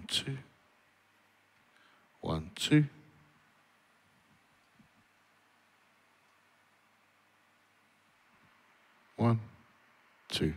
2. 1, 2. One, two.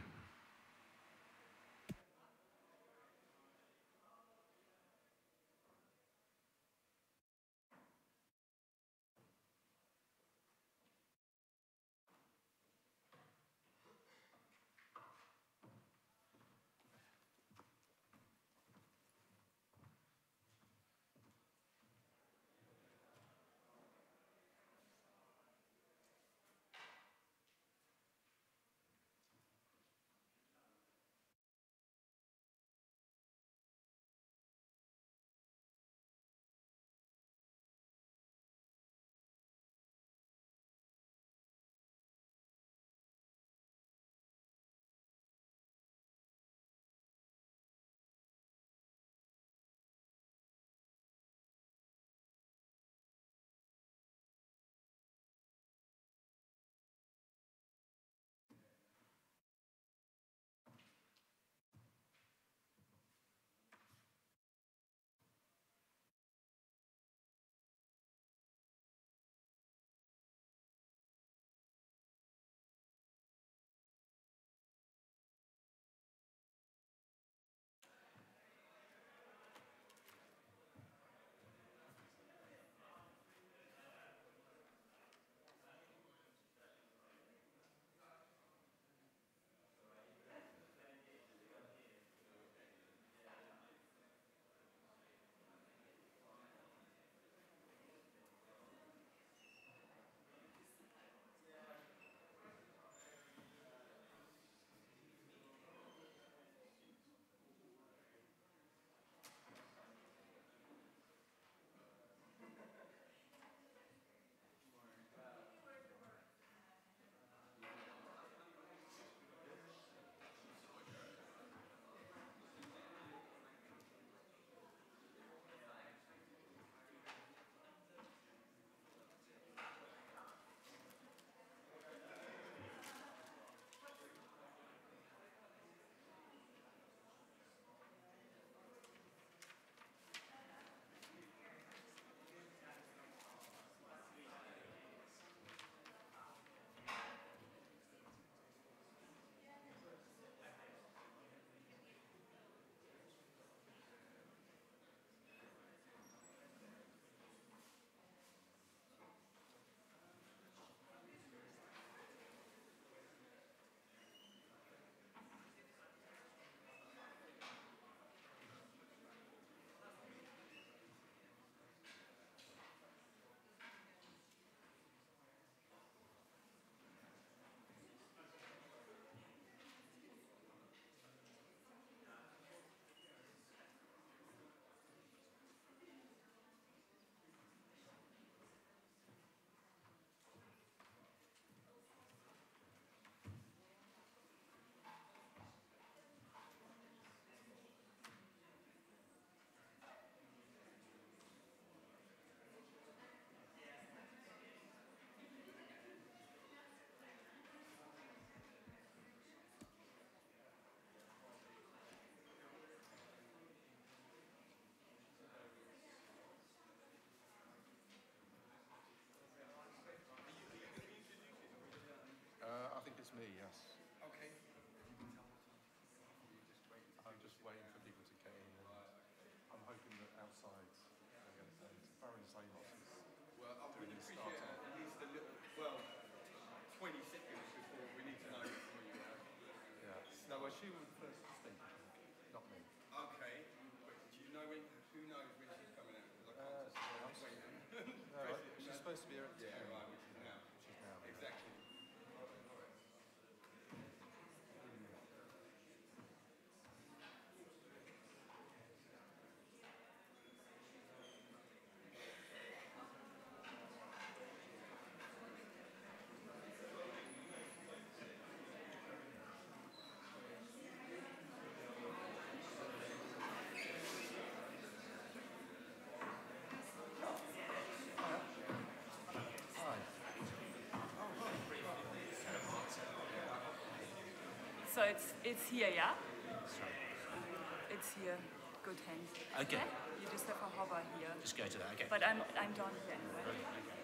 I think it's me, yes. Okay. I'm just waiting for people to get in. I'm hoping that outside they're going to say lots of. Well, I would appreciate at least a little, 20 seconds before we need to know who you are. Yeah. No, well, she would first speak, not me. Okay. But do you know who knows when she's coming out? Because I can't just wait and She's supposed to be here at 10. Yeah, right, which is now. Which is now. Exactly. So it's here, yeah? It's here. good hands. Okay. You just have a hover here. Just go to that. Okay. But I'm done here anyway. Brilliant. Okay.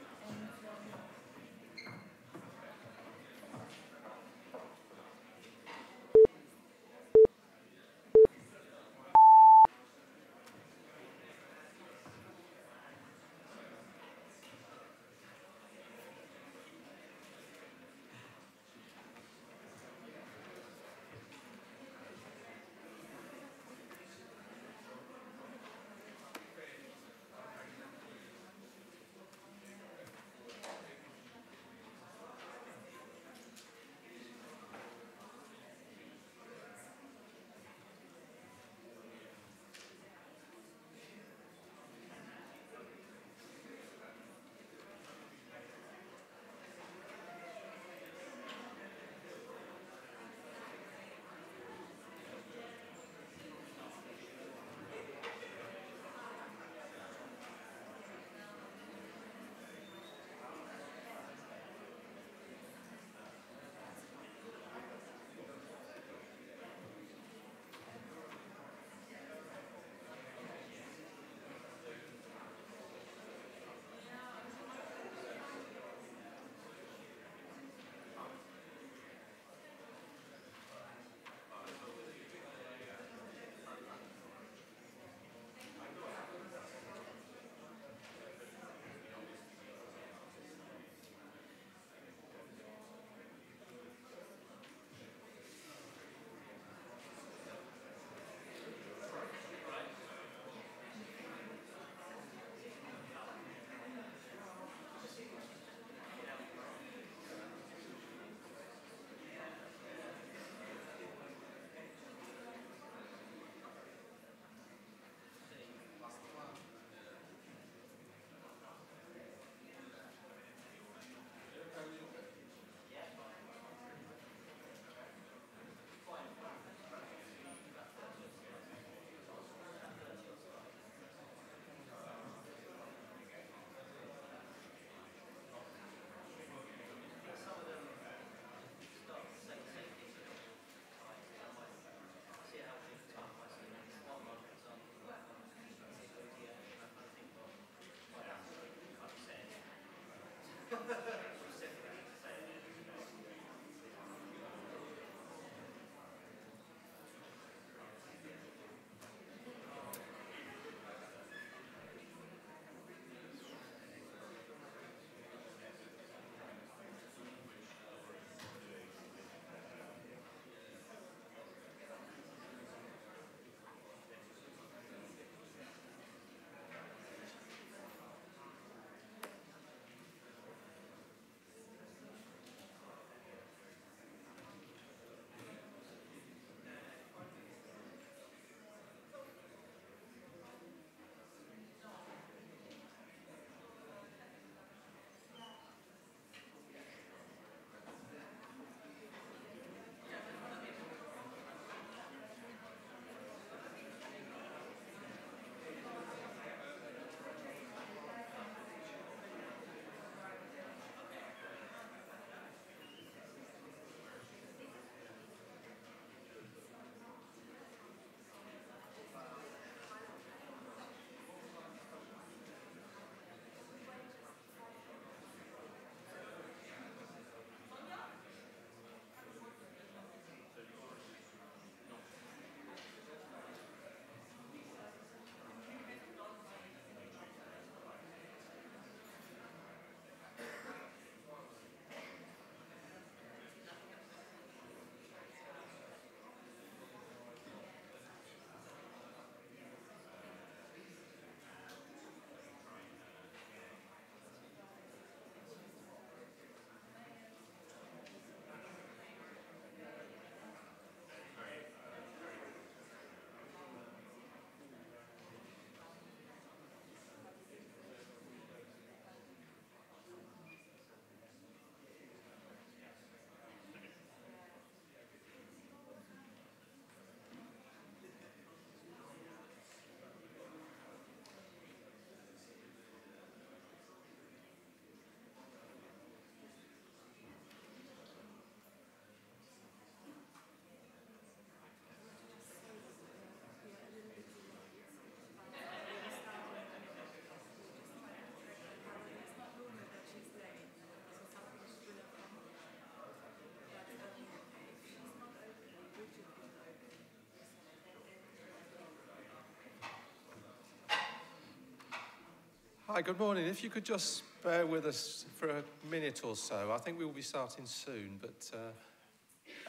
Hi, good morning. If you could just bear with us for a minute or so. I think we will be starting soon, but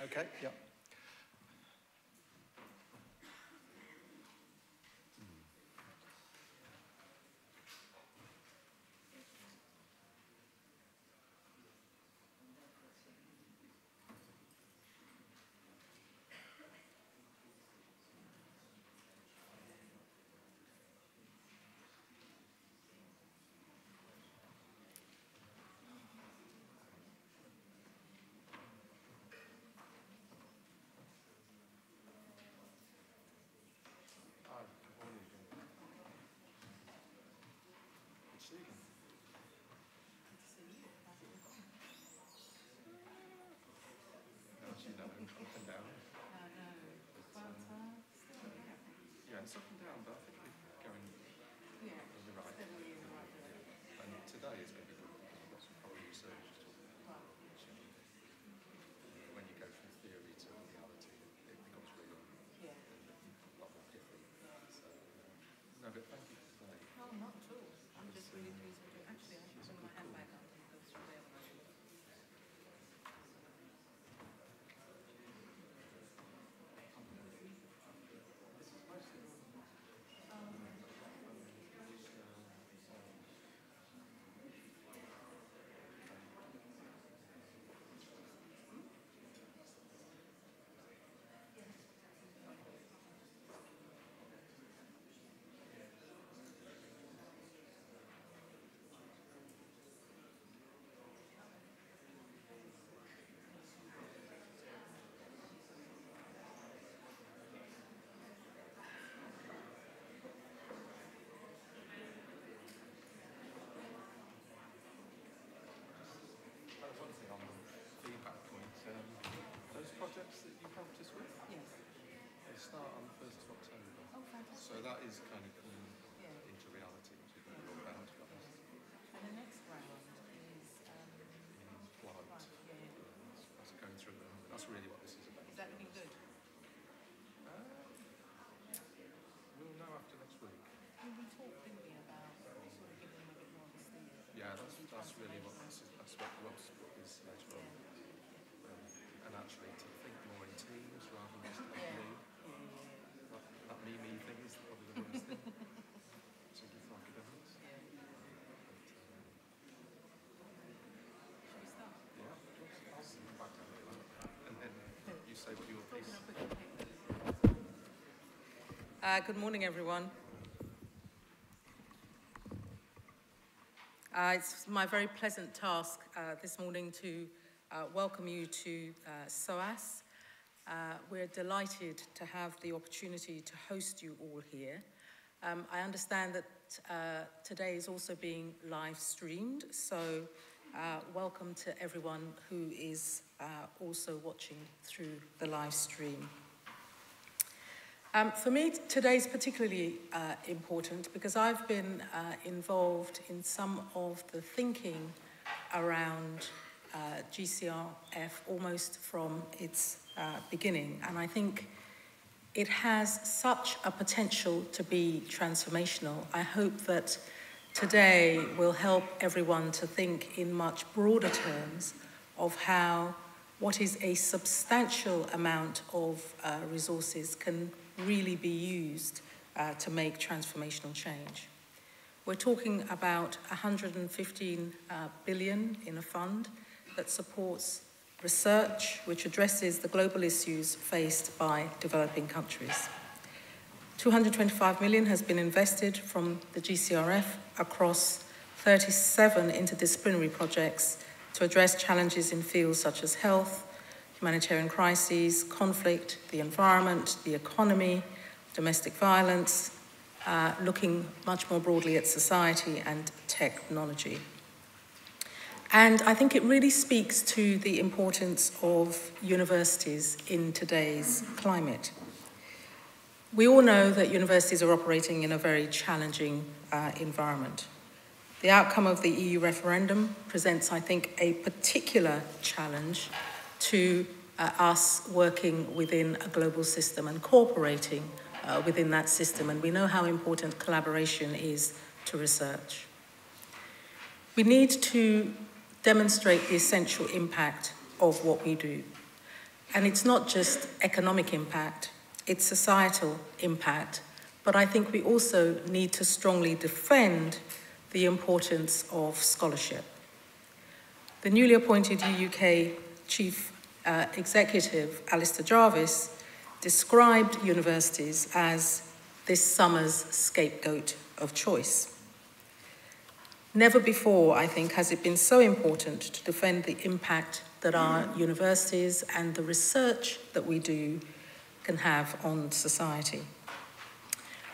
okay, yeah. Yeah, it's up and down, but I think we're going in the right. And today is going to be good because we've got some foreign research talking about which, when you go from theory to reality, it becomes really a lot more different. So, no, but thank you for today. No, not at all. I'm just really pleased with it. Actually, I should bring my handbag up and go through there when I do. One thing on the feedback point, those projects that you helped us with, Yes. they start on the 1st of October. Oh, fantastic. So that is kind of coming Yeah. into reality, which is what we're all about, to be honest. And the next round is Flight. right, yeah. That's going through them. That's really what this is about. Is that looking good? We'll know after next week. We talked, didn't we, about sort of giving them a bit more of a steer. Yeah, that's really what this is. That's what Ross is later on. And actually to think more in teams rather than just like me. That me thing is probably the worst thing. Particularly for academics. Yeah. Should we start? Yeah, of course. I'll sit back down here. And then you say what your piece. Good morning, everyone. It's my very pleasant task this morning to welcome you to SOAS. We're delighted to have the opportunity to host you all here. I understand that today is also being live streamed, so welcome to everyone who is also watching through the live stream. For me, today is particularly important because I've been involved in some of the thinking around GCRF almost from its beginning. And I think it has such a potential to be transformational. I hope that today will help everyone to think in much broader terms of how what is a substantial amount of resources can really be used to make transformational change. We're talking about 115 billion in a fund that supports research which addresses the global issues faced by developing countries. 225 million has been invested from the GCRF across 37 interdisciplinary projects to address challenges in fields such as health, humanitarian crises, conflict, the environment, the economy, domestic violence, looking much more broadly at society and technology. And I think it really speaks to the importance of universities in today's climate. We all know that universities are operating in a very challenging environment. The outcome of the EU referendum presents, I think, a particular challenge to us working within a global system and cooperating within that system. And we know how important collaboration is to research. We need to demonstrate the essential impact of what we do. And it's not just economic impact, it's societal impact. But I think we also need to strongly defend the importance of scholarship. The newly appointed UUK Chief Executive, Alistair Jarvis, described universities as this summer's scapegoat of choice. Never before, I think, has it been so important to defend the impact that our universities and the research that we do can have on society.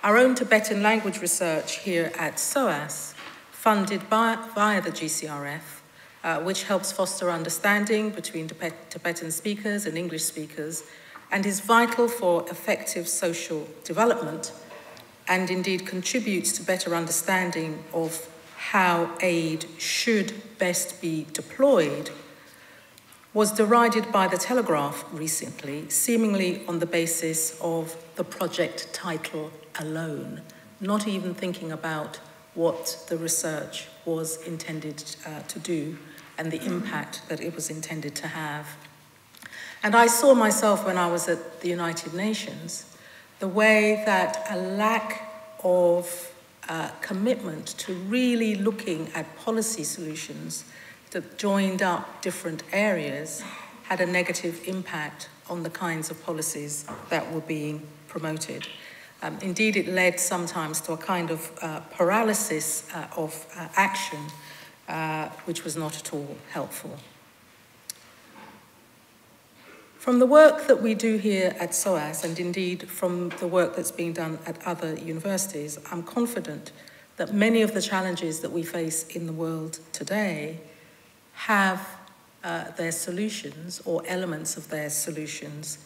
Our own Tibetan language research here at SOAS, funded via the GCRF, which helps foster understanding between Tibetan speakers and English speakers, and is vital for effective social development, and indeed contributes to better understanding of how aid should best be deployed, was derided by the Telegraph recently, seemingly on the basis of the project title alone, not even thinking about what the research was intended to do and the impact that it was intended to have. And I saw myself when I was at the United Nations, the way that a lack of commitment to really looking at policy solutions that joined up different areas had a negative impact on the kinds of policies that were being promoted. Indeed, it led sometimes to a kind of paralysis of action, which was not at all helpful. From the work that we do here at SOAS, and indeed from the work that's being done at other universities, I'm confident that many of the challenges that we face in the world today have their solutions or elements of their solutions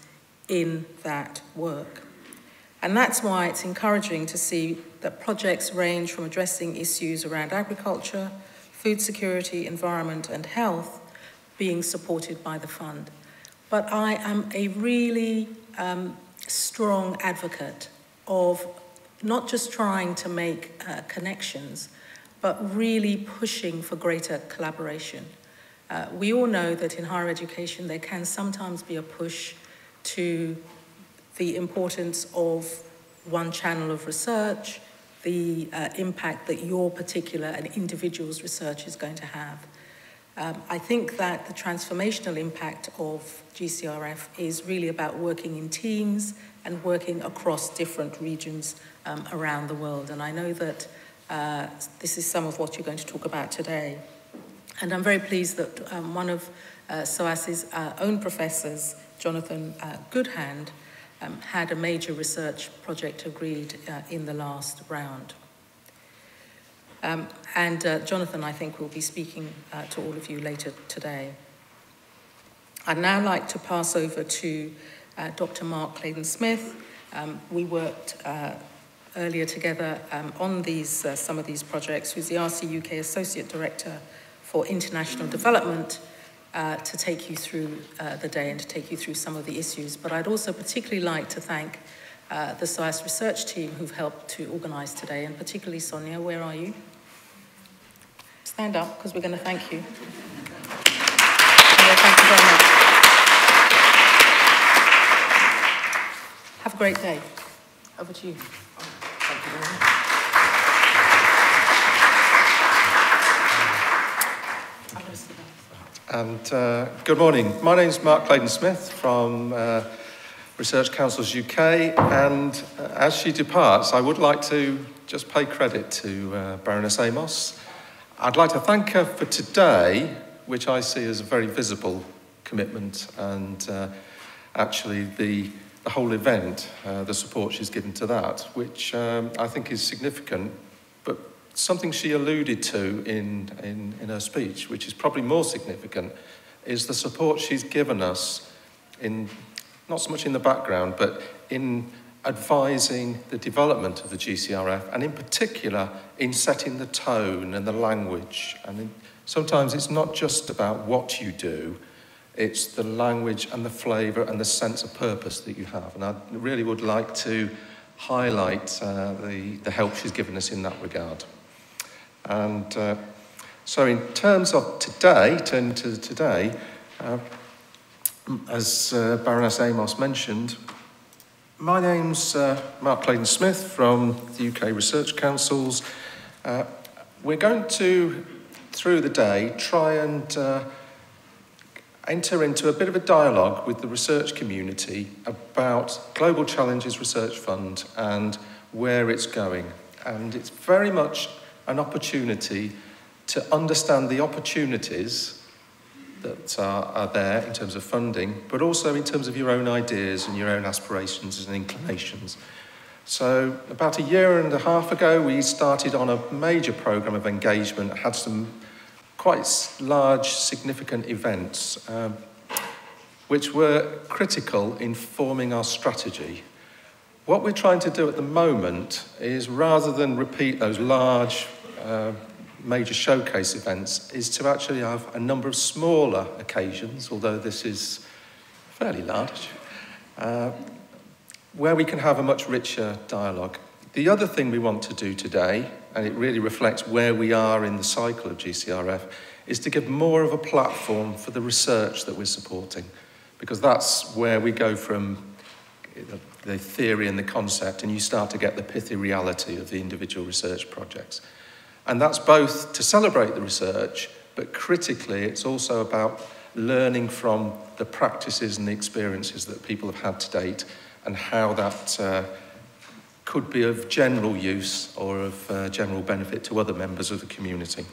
in that work. And that's why it's encouraging to see that projects range from addressing issues around agriculture, food security, environment, and health being supported by the fund. But I am a really strong advocate of not just trying to make connections, but really pushing for greater collaboration. We all know that in higher education there can sometimes be a push to the importance of one channel of research, the impact that your particular and individual's research is going to have. I think that the transformational impact of GCRF is really about working in teams and working across different regions around the world. And I know that this is some of what you're going to talk about today. And I'm very pleased that one of SOAS's own professors, Jonathan Goodhand, had a major research project agreed in the last round. And Jonathan, I think, will be speaking to all of you later today. I'd now like to pass over to Dr. Marc Clayton-Smith. We worked earlier together on some of these projects, who's the RCUK Associate Director for International Development, to take you through the day and to take you through some of the issues. But I'd also particularly like to thank the SOAS research team who've helped to organise today, and particularly Sonia, where are you? Stand up, because we're going to thank you. Sonia, thank you very much. Have a great day. Over to you. Thank you very much. And good morning. My name's Marc Clayton-Smith from Research Councils UK, and as she departs, I would like to just pay credit to Baroness Amos. I'd like to thank her for today, which I see as a very visible commitment, and actually the whole event, the support she's given to that, which I think is significant, but something she alluded to in her speech, which is probably more significant, is the support she's given us in, not so much in the background, but in advising the development of the GCRF, and in particular in setting the tone and the language. And sometimes it's not just about what you do, it's the language and the flavour and the sense of purpose that you have. And I really would like to highlight the help she's given us in that regard. And So in terms of today, turning to today, as Baroness Amos mentioned, my name's Marc Clayton Smith from the UK Research Councils. We're going to, through the day, try and enter into a bit of a dialogue with the research community about Global Challenges Research Fund and where it's going. And it's very much an opportunity to understand the opportunities that are there in terms of funding, but also in terms of your own ideas and your own aspirations and inclinations. So about a year and a half ago, we started on a major programme of engagement, had some quite large, significant events, which were critical in forming our strategy. What we're trying to do at the moment is, rather than repeat those large, major showcase events, is to actually have a number of smaller occasions, although this is fairly large, where we can have a much richer dialogue. The other thing we want to do today, and it really reflects where we are in the cycle of GCRF, is to give more of a platform for the research that we're supporting, because that's where we go from the theory and the concept, and you start to get the pithy reality of the individual research projects. And that's both to celebrate the research, but critically, it's also about learning from the practices and the experiences that people have had to date, and how that could be of general use or of general benefit to other members of the community.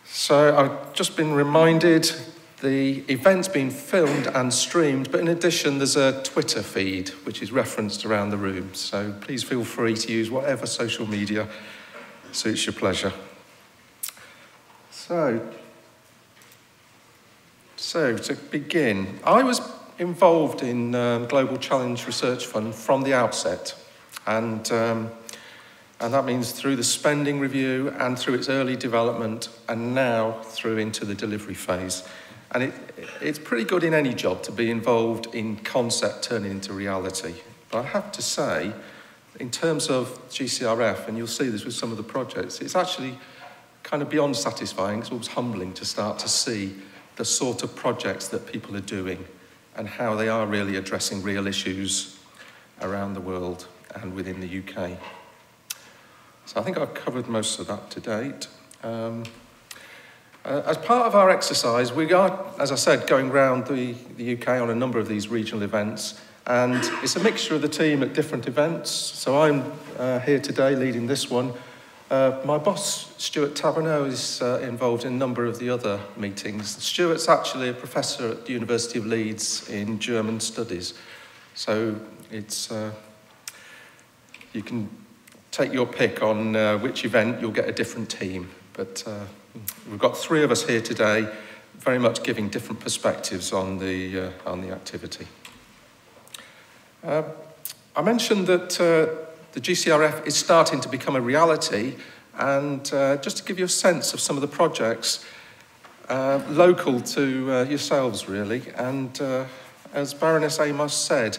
So I've just been reminded the event's been filmed and streamed, but in addition there's a Twitter feed which is referenced around the room, so please feel free to use whatever social media suits your pleasure. So to begin, I was involved in Global Challenge Research Fund from the outset, and that means through the spending review and through its early development, and now through into the delivery phase. And it's pretty good in any job to be involved in concept turning into reality. But I have to say, in terms of GCRF, and you'll see this with some of the projects, it's actually kind of beyond satisfying. It's almost humbling to start to see the sort of projects that people are doing and how they are really addressing real issues around the world and within the UK. So I think I've covered most of that to date. As part of our exercise, we are, as I said, going around the UK on a number of these regional events, and it's a mixture of the team at different events. So I'm here today leading this one. My boss, Stuart Taberneau, is involved in a number of the other meetings. Stuart's actually a professor at the University of Leeds in German studies. So it's, you can take your pick on which event, you'll get a different team. But we've got three of us here today, very much giving different perspectives on the activity. I mentioned that the GCRF is starting to become a reality, and just to give you a sense of some of the projects local to yourselves, really. And as Baroness Amos said,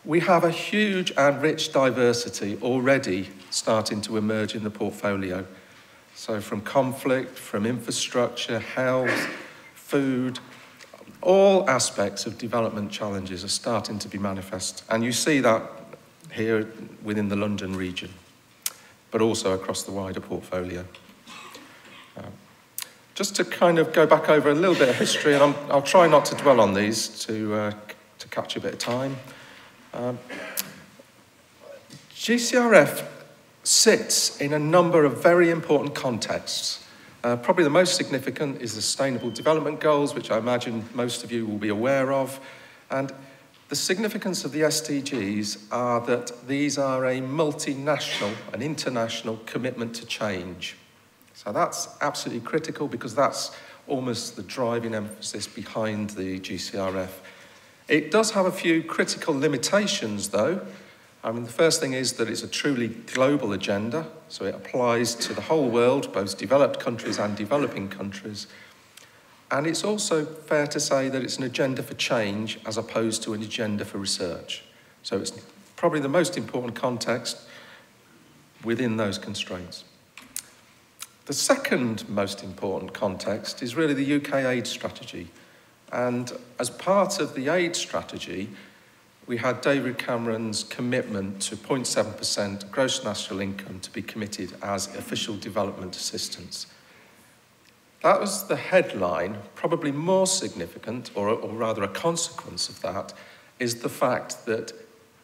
we have a huge and rich diversity already starting to emerge in the portfolio. So from conflict, from infrastructure, health, food, all aspects of development challenges are starting to be manifest. And you see that here within the London region, but also across the wider portfolio. Just to kind of go back over a little bit of history, and I'll try not to dwell on these to catch a bit of time. GCRF sits in a number of very important contexts. Probably the most significant is the Sustainable Development Goals, which I imagine most of you will be aware of. And the significance of the SDGs are that these are a multinational, an international commitment to change. So that's absolutely critical, because that's almost the driving emphasis behind the GCRF. It does have a few critical limitations, though. I mean, the first thing is that it's a truly global agenda, so it applies to the whole world, both developed countries and developing countries. And it's also fair to say that it's an agenda for change as opposed to an agenda for research. So it's probably the most important context within those constraints. The second most important context is really the UK aid strategy. And as part of the aid strategy, we had David Cameron's commitment to 0.7% gross national income to be committed as official development assistance. That was the headline. Probably more significant, or rather a consequence of that, is the fact that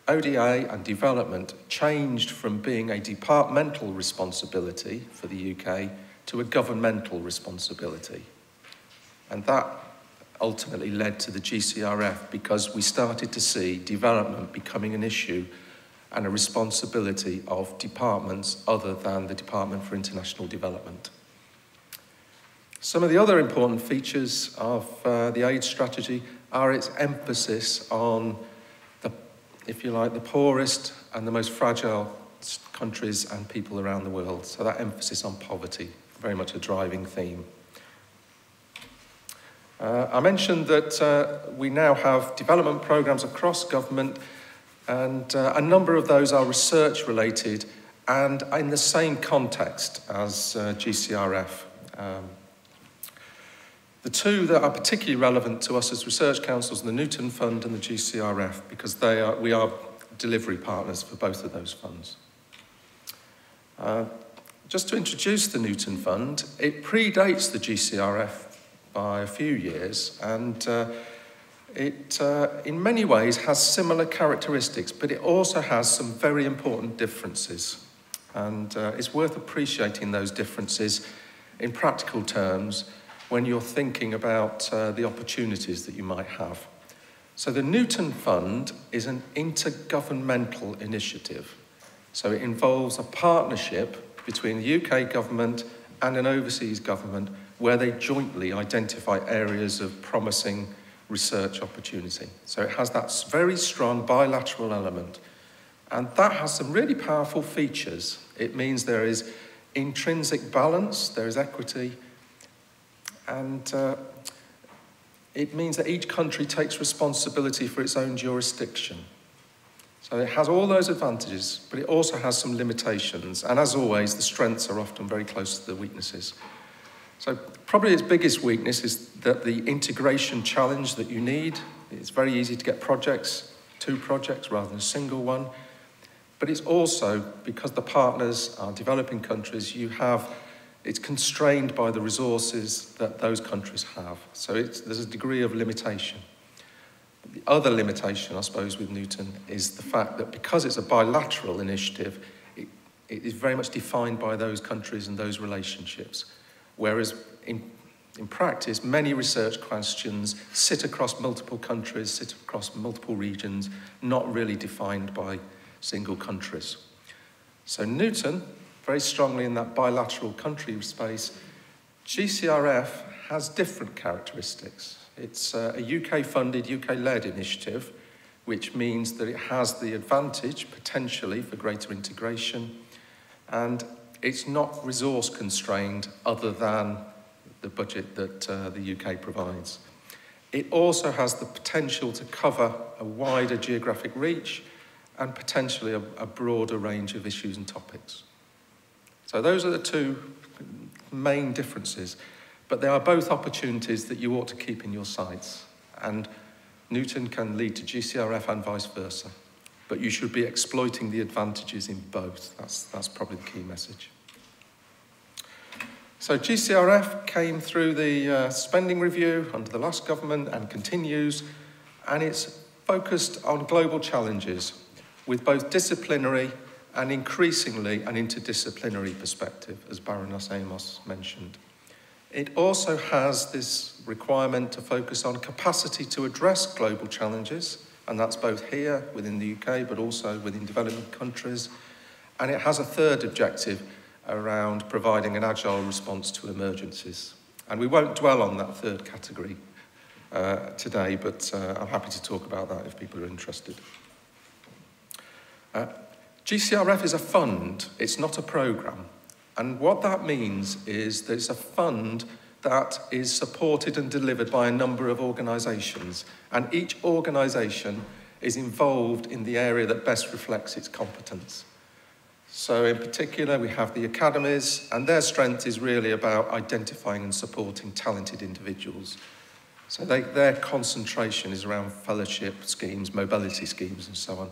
ODA and development changed from being a departmental responsibility for the UK to a governmental responsibility. And that ultimately led to the GCRF because we started to see development becoming an issue and a responsibility of departments other than the Department for International Development. Some of the other important features of the aid strategy are its emphasis on if you like, the poorest and the most fragile countries and people around the world. So that emphasis on poverty, very much a driving theme. I mentioned that we now have development programs across government, and a number of those are research related and in the same context as GCRF. The two that are particularly relevant to us as research councils are the Newton Fund and the GCRF, because we are delivery partners for both of those funds. Just to introduce the Newton Fund, it predates the GCRF by a few years, and it in many ways has similar characteristics, but it also has some very important differences. And it's worth appreciating those differences in practical terms when you're thinking about the opportunities that you might have. So the Newton Fund is an intergovernmental initiative. So it involves a partnership between the UK government and an overseas government where they jointly identify areas of promising research opportunity. So it has that very strong bilateral element. And that has some really powerful features. It means there is intrinsic balance, there is equity, and it means that each country takes responsibility for its own jurisdiction. So it has all those advantages, but it also has some limitations. And as always, the strengths are often very close to the weaknesses. So probably its biggest weakness is that the integration challenge that you need. It's very easy to get projects, 2 projects rather than a single one. But it's also, because the partners are developing countries, it's constrained by the resources that those countries have. So there's a degree of limitation. The other limitation, I suppose, with Newton is the fact that because it's a bilateral initiative, it is very much defined by those countries and those relationships. Whereas in practice, many research questions sit across multiple countries, sit across multiple regions, not really defined by single countries. So Newton, very strongly in that bilateral country space. GCRF has different characteristics. It's a UK-funded, UK-led initiative, which means that it has the advantage, potentially, for greater integration, and it's not resource-constrained other than the budget that the UK provides. It also has the potential to cover a wider geographic reach and potentially a broader range of issues and topics. So those are the 2 main differences, but they are both opportunities that you ought to keep in your sights. And Newton can lead to GCRF and vice versa, but you should be exploiting the advantages in both. That's probably the key message. So GCRF came through the spending review under the last government and continues, and it's focused on global challenges with both disciplinary and increasingly an interdisciplinary perspective, as Baroness Amos mentioned. It also has this requirement to focus on capacity to address global challenges, and that's both here within the UK, but also within developing countries. And it has a third objective around providing an agile response to emergencies. And we won't dwell on that third category today, but I'm happy to talk about that if people are interested. GCRF is a fund, it's not a programme. And what that means is that it's a fund that is supported and delivered by a number of organisations. And each organisation is involved in the area that best reflects its competence. So in particular, we have the Economies, and their strength is really about identifying and supporting talented individuals. So their concentration is around fellowship schemes, mobility schemes, and so on.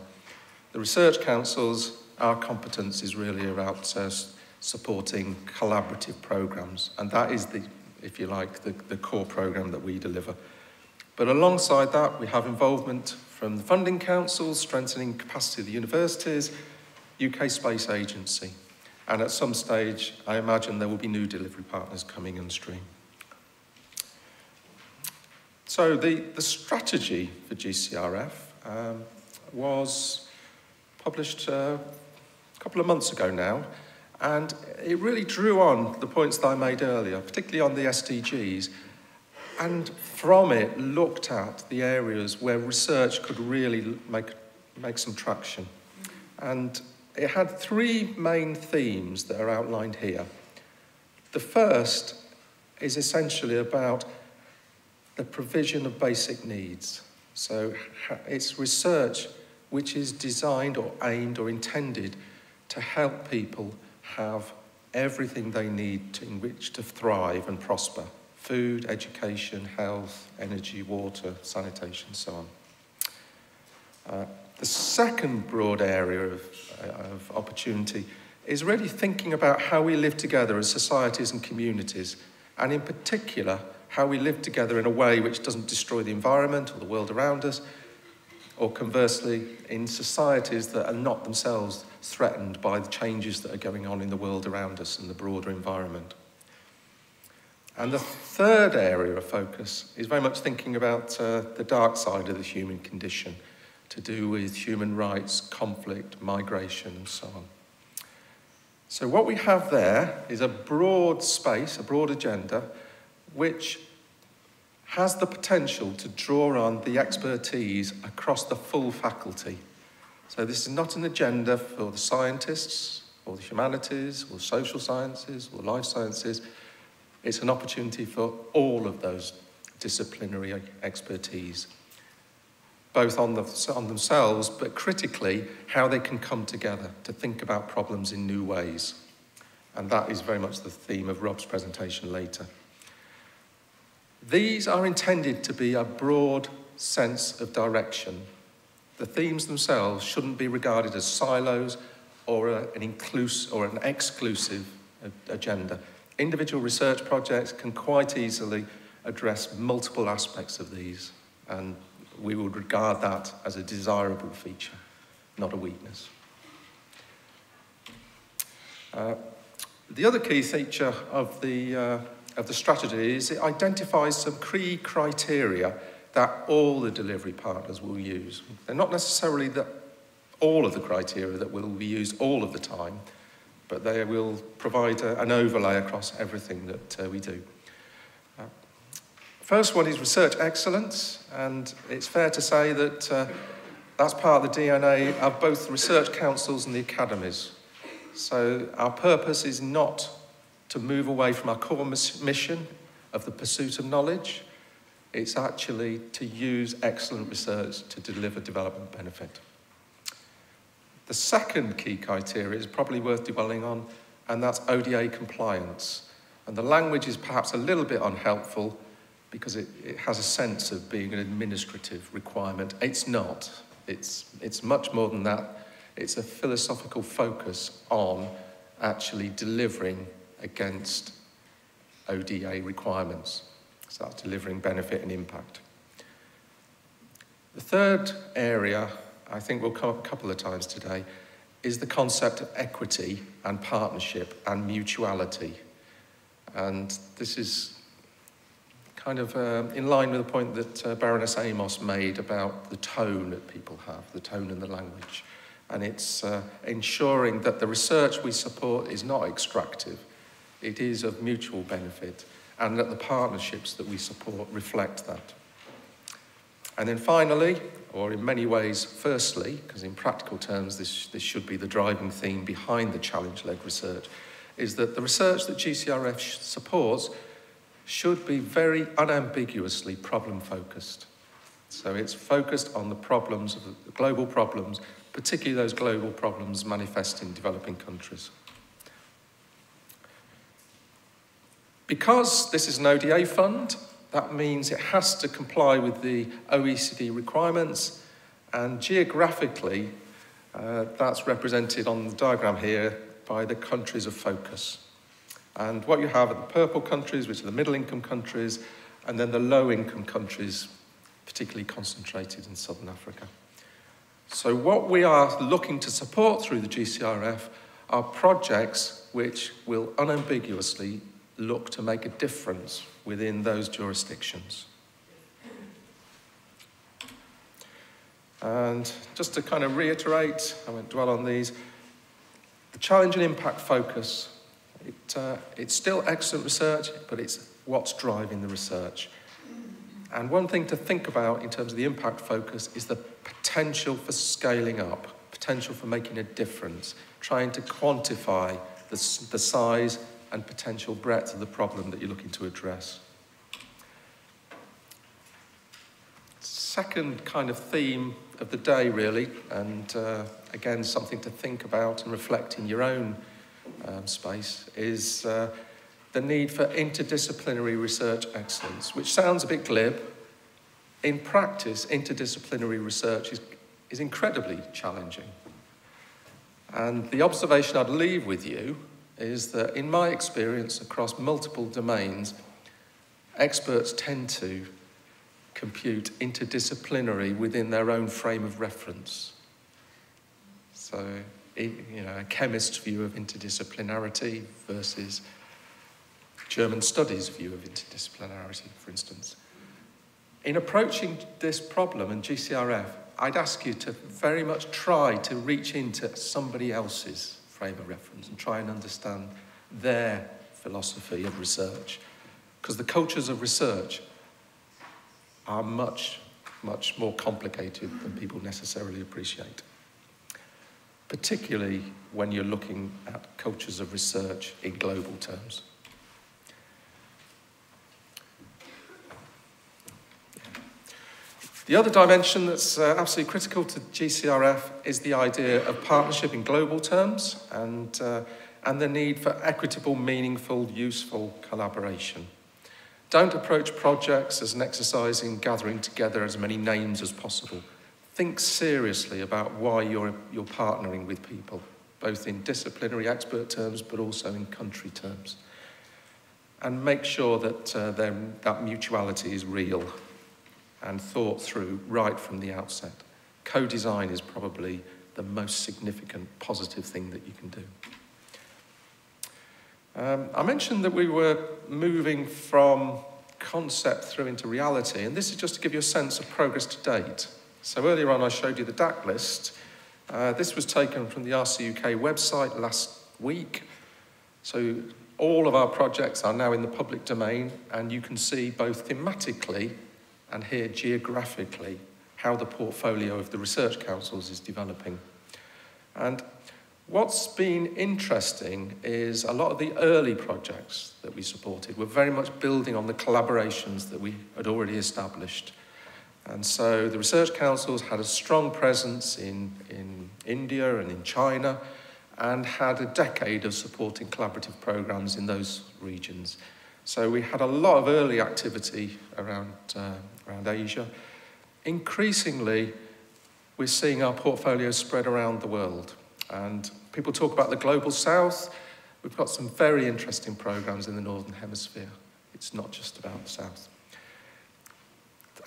The research councils, our competence is really about supporting collaborative programs, and that is the, if you like, the core program that we deliver. But alongside that, we have involvement from the funding councils, strengthening capacity of the universities, UK Space Agency, and at some stage, I imagine there will be new delivery partners coming on stream. So the strategy for GCRF was published a couple of months ago now, and it really drew on the points that I made earlier, particularly on the SDGs, and from it looked at the areas where research could really make some traction. And it had three main themes that are outlined here. The first is essentially about the provision of basic needs. So it's research which is designed or aimed or intended to help people have everything they need in which to thrive and prosper. Food, education, health, energy, water, sanitation, so on. The second broad area of opportunity is really thinking about how we live together as societies and communities, and in particular, how we live together in a way which doesn't destroy the environment or the world around us, or conversely, in societies that are not themselves threatened by the changes that are going on in the world around us and the broader environment. And the third area of focus is very much thinking about the dark side of the human condition, to do with human rights, conflict, migration, and so on. So what we have there is a broad space, a broad agenda, which has the potential to draw on the expertise across the full faculty. So this is not an agenda for the scientists, or the humanities, or social sciences, or life sciences. It's an opportunity for all of those disciplinary expertise, both on themselves, but critically, how they can come together to think about problems in new ways. And that is very much the theme of Rob's presentation later. These are intended to be a broad sense of direction. The themes themselves shouldn't be regarded as silos or an inclusive or an exclusive agenda. Individual research projects can quite easily address multiple aspects of these, and we would regard that as a desirable feature, not a weakness. The other key feature of the strategy is it identifies some key criteria that all the delivery partners will use. They're not necessarily all of the criteria that will be used all of the time, but they will provide an overlay across everything that we do. First one is research excellence, and it's fair to say that that's part of the DNA of both the research councils and the academies. So our purpose is not to move away from our core mission of the pursuit of knowledge. It's actually to use excellent research to deliver development benefit. The second key criteria is probably worth dwelling on, and that's ODA compliance. And the language is perhaps a little bit unhelpful because it has a sense of being an administrative requirement. It's not. It's much more than that. It's a philosophical focus on actually delivering against ODA requirements. So that's delivering benefit and impact. The third area, I think we'll come up a couple of times today, is the concept of equity and partnership and mutuality. And this is kind of in line with the point that Baroness Amos made about the tone that people have, the tone and the language. And it's ensuring that the research we support is not extractive, it is of mutual benefit, and that the partnerships that we support reflect that. And then finally, or in many ways, firstly, because in practical terms this should be the driving theme behind the challenge-led research, is that the research that GCRF supports should be very unambiguously problem-focused. So it's focused on the problems, the global problems particularly those global problems manifest in developing countries. Because this is an ODA fund, that means it has to comply with the OECD requirements, and geographically, that's represented on the diagram here by the countries of focus. And what you have are the purple countries, which are the middle-income countries, and then the low-income countries, particularly concentrated in Southern Africa. So what we are looking to support through the GCRF are projects which will unambiguously look to make a difference within those jurisdictions. And just to kind of reiterate, I won't dwell on these, the challenge and impact focus, it's still excellent research, but it's what's driving the research. And one thing to think about in terms of the impact focus is the potential for scaling up, potential for making a difference, trying to quantify the size and potential breadth of the problem that you're looking to address. Second kind of theme of the day, really, and again, something to think about and reflect in your own space, is the need for interdisciplinary research excellence, which sounds a bit glib. In practice, interdisciplinary research is incredibly challenging. And the observation I'd leave with you is that in my experience across multiple domains, experts tend to compute interdisciplinary within their own frame of reference. So, you know, a chemist's view of interdisciplinarity versus German studies' view of interdisciplinarity, for instance. In approaching this problem in GCRF, I'd ask you to very much try to reach into somebody else's frame of reference and try and understand their philosophy of research. Because the cultures of research are much, much more complicated than people necessarily appreciate. Particularly when you're looking at cultures of research in global terms. The other dimension that's absolutely critical to GCRF is the idea of partnership in global terms and the need for equitable, meaningful, useful collaboration. Don't approach projects as an exercise in gathering together as many names as possible. Think seriously about why you're partnering with people, both in disciplinary expert terms, but also in country terms. And make sure that that mutuality is real and thought through right from the outset. Co-design is probably the most significant positive thing that you can do. I mentioned that we were moving from concept through into reality, and this is just to give you a sense of progress to date. So earlier on I showed you the DAC list. This was taken from the RCUK website last week. So all of our projects are now in the public domain, and you can see both thematically and here geographically how the portfolio of the research councils is developing. And what's been interesting is a lot of the early projects that we supported were very much building on the collaborations that we had already established. And so the research councils had a strong presence in India and in China, and had a decade of supporting collaborative programs in those regions. So we had a lot of early activity around Asia. Increasingly, we're seeing our portfolio spread around the world. And people talk about the global south. We've got some very interesting programs in the Northern Hemisphere. It's not just about the south.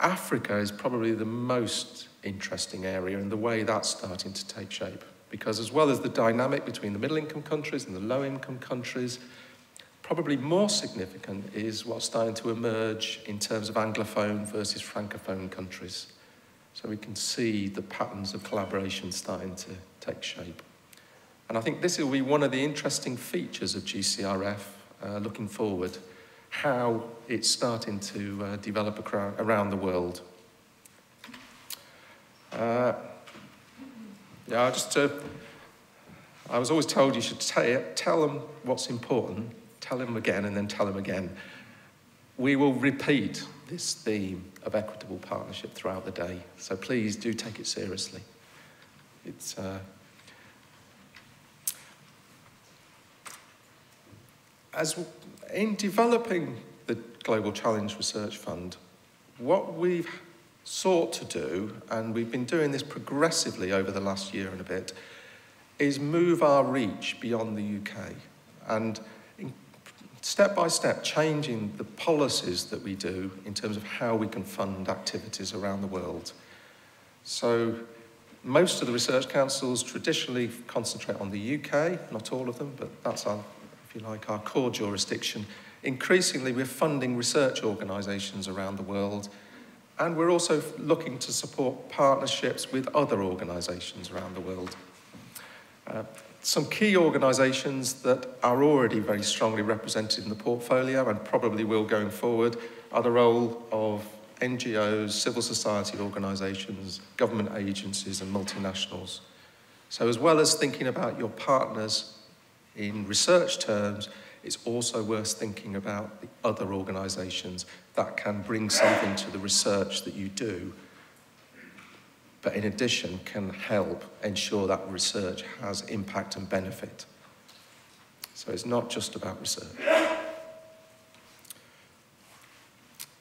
Africa is probably the most interesting area in the way that's starting to take shape. Because as well as the dynamic between the middle-income countries and the low-income countries, probably more significant is what's starting to emerge in terms of Anglophone versus Francophone countries. So we can see the patterns of collaboration starting to take shape. And I think this will be one of the interesting features of GCRF looking forward, how it's starting to develop around the world. I was always told you should tell them what's important, tell them again, and then tell them again. We will repeat this theme of equitable partnership throughout the day, so please do take it seriously. In developing the Global Challenge Research Fund, what we've sought to do, and we've been doing this progressively over the last year and a bit, is move our reach beyond the UK and step by step changing the policies that we do in terms of how we can fund activities around the world. So most of the research councils traditionally concentrate on the UK, not all of them, but that's our, if you like, our core jurisdiction. Increasingly, we're funding research organisations around the world, and we're also looking to support partnerships with other organisations around the world. Some key organisations that are already very strongly represented in the portfolio and probably will going forward are the role of NGOs, civil society organisations, government agencies and multinationals. So as well as thinking about your partners in research terms, it's also worth thinking about the other organisations that can bring something to the research that you do, but in addition can help ensure that research has impact and benefit. So it's not just about research.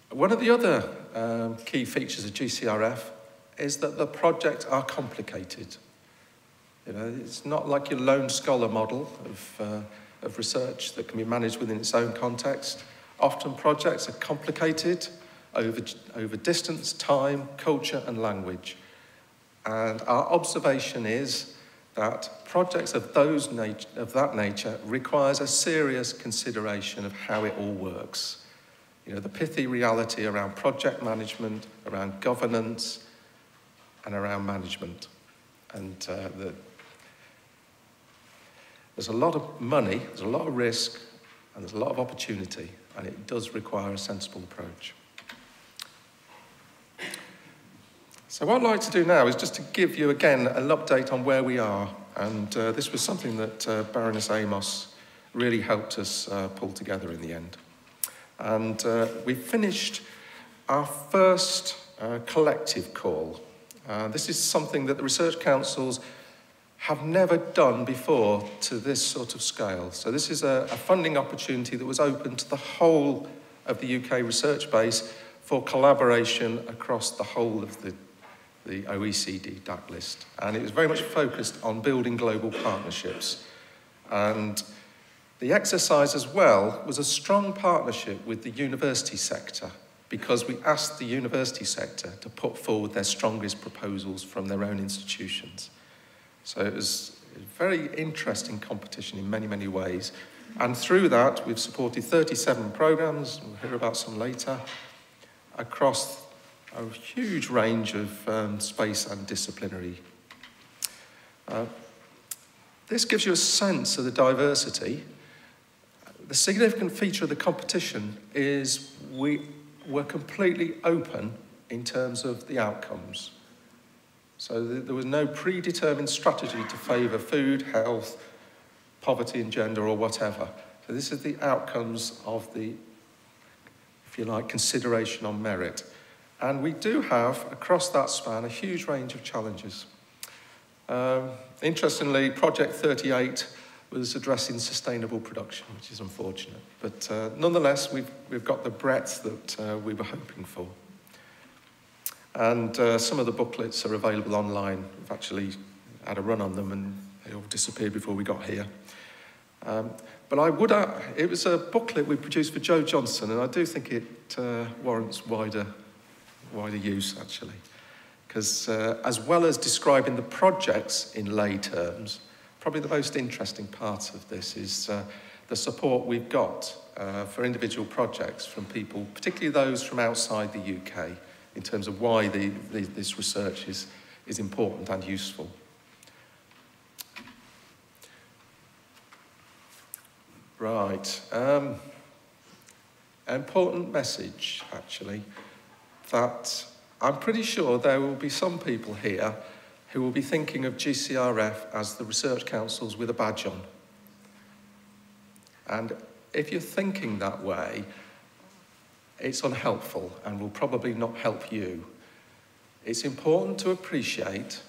One of the other key features of GCRF is that the projects are complicated. You know, it's not like your lone scholar model of research that can be managed within its own context. Often projects are complicated over distance, time, culture and language. And our observation is that projects of that nature requires a serious consideration of how it all works. You know, the pithy reality around project management, around governance, and around management. And there's a lot of money, there's a lot of risk, and there's a lot of opportunity, and it does require a sensible approach. So what I'd like to do now is just to give you again an update on where we are, and this was something that Baroness Amos really helped us pull together in the end. And we finished our first collective call. This is something that the research councils have never done before to this sort of scale. So this is a funding opportunity that was open to the whole of the UK research base for collaboration across the whole of the OECD DAC list. And it was very much focused on building global partnerships. And the exercise as well was a strong partnership with the university sector, because we asked the university sector to put forward their strongest proposals from their own institutions. So it was a very interesting competition in many, many ways. And through that, we've supported 37 programmes, we'll hear about some later, across a huge range of space and disciplinary. This gives you a sense of the diversity. The significant feature of the competition is we were completely open in terms of the outcomes. So there was no predetermined strategy to favour food, health, poverty and gender or whatever. So this is the outcomes of the, if you like, consideration on merit. And we do have, across that span, a huge range of challenges. Interestingly, Project 38 was addressing sustainable production, which is unfortunate. But nonetheless, we've got the breadth that we were hoping for. And some of the booklets are available online. We've actually had a run on them and they all disappeared before we got here. But I would, it was a booklet we produced for Joe Johnson, and I do think it warrants wider use, actually. Because as well as describing the projects in lay terms, probably the most interesting part of this is the support we've got for individual projects from people, particularly those from outside the UK, in terms of why this research is important and useful. Right. An important message, actually, that I'm pretty sure there will be some people here who will be thinking of GCRF as the research councils with a badge on. And if you're thinking that way, it's unhelpful and will probably not help you. It's important to appreciate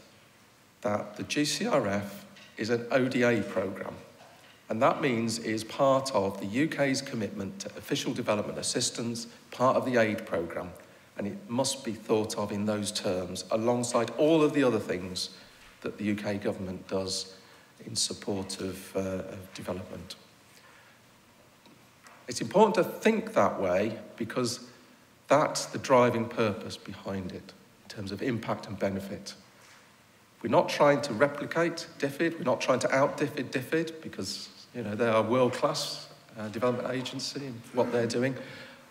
that the GCRF is an ODA programme. And that means it is part of the UK's commitment to official development assistance, part of the aid programme. And it must be thought of in those terms, alongside all of the other things that the UK government does in support of development. It's important to think that way because that's the driving purpose behind it in terms of impact and benefit. We're not trying to replicate DFID, we're not trying to out-DFID DFID because they are a world-class development agency in what they're doing.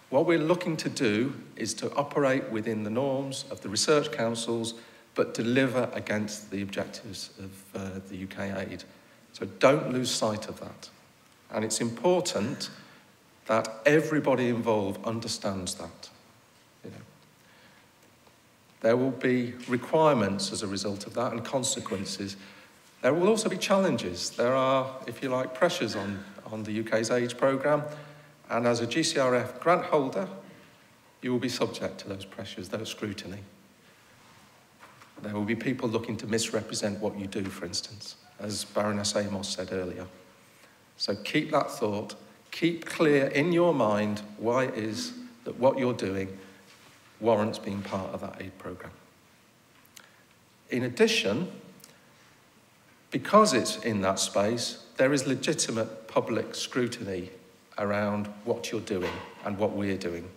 What we're looking to do is to operate within the norms of the research councils but deliver against the objectives of the UK aid. So don't lose sight of that. And it's important that everybody involved understands that. There will be requirements as a result of that and consequences. There will also be challenges. There are, if you like, pressures on the UK's AIDS programme, and as a GCRF grant holder, you will be subject to those pressures, those scrutiny. There will be people looking to misrepresent what you do, for instance, as Baroness Amos said earlier. So keep that thought, keep clear in your mind why it is that what you're doing warrants being part of that aid programme. In addition, because it's in that space, there is legitimate public scrutiny around what you're doing and what we're doing.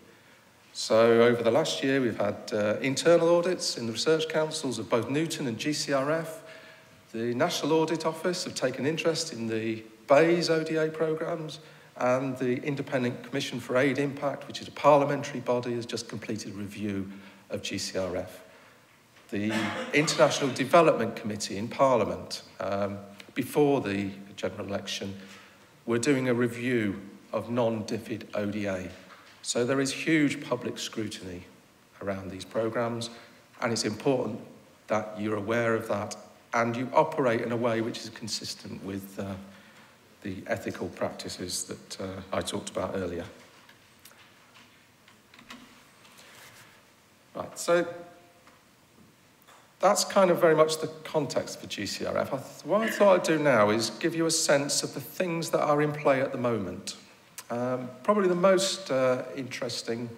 So over the last year, we've had internal audits in the research councils of both Newton and GCRF. The National Audit Office have taken interest in the BEIS ODA programmes, and the Independent Commission for Aid Impact, which is a parliamentary body, has just completed a review of GCRF. The International Development Committee in Parliament, before the general election, were doing a review of non-DFID ODA. So there is huge public scrutiny around these programmes, and it's important that you're aware of that and you operate in a way which is consistent with the ethical practices that I talked about earlier. Right, so that's kind of very much the context for GCRF. What I thought I'd do now is give you a sense of the things that are in play at the moment. Probably the most interesting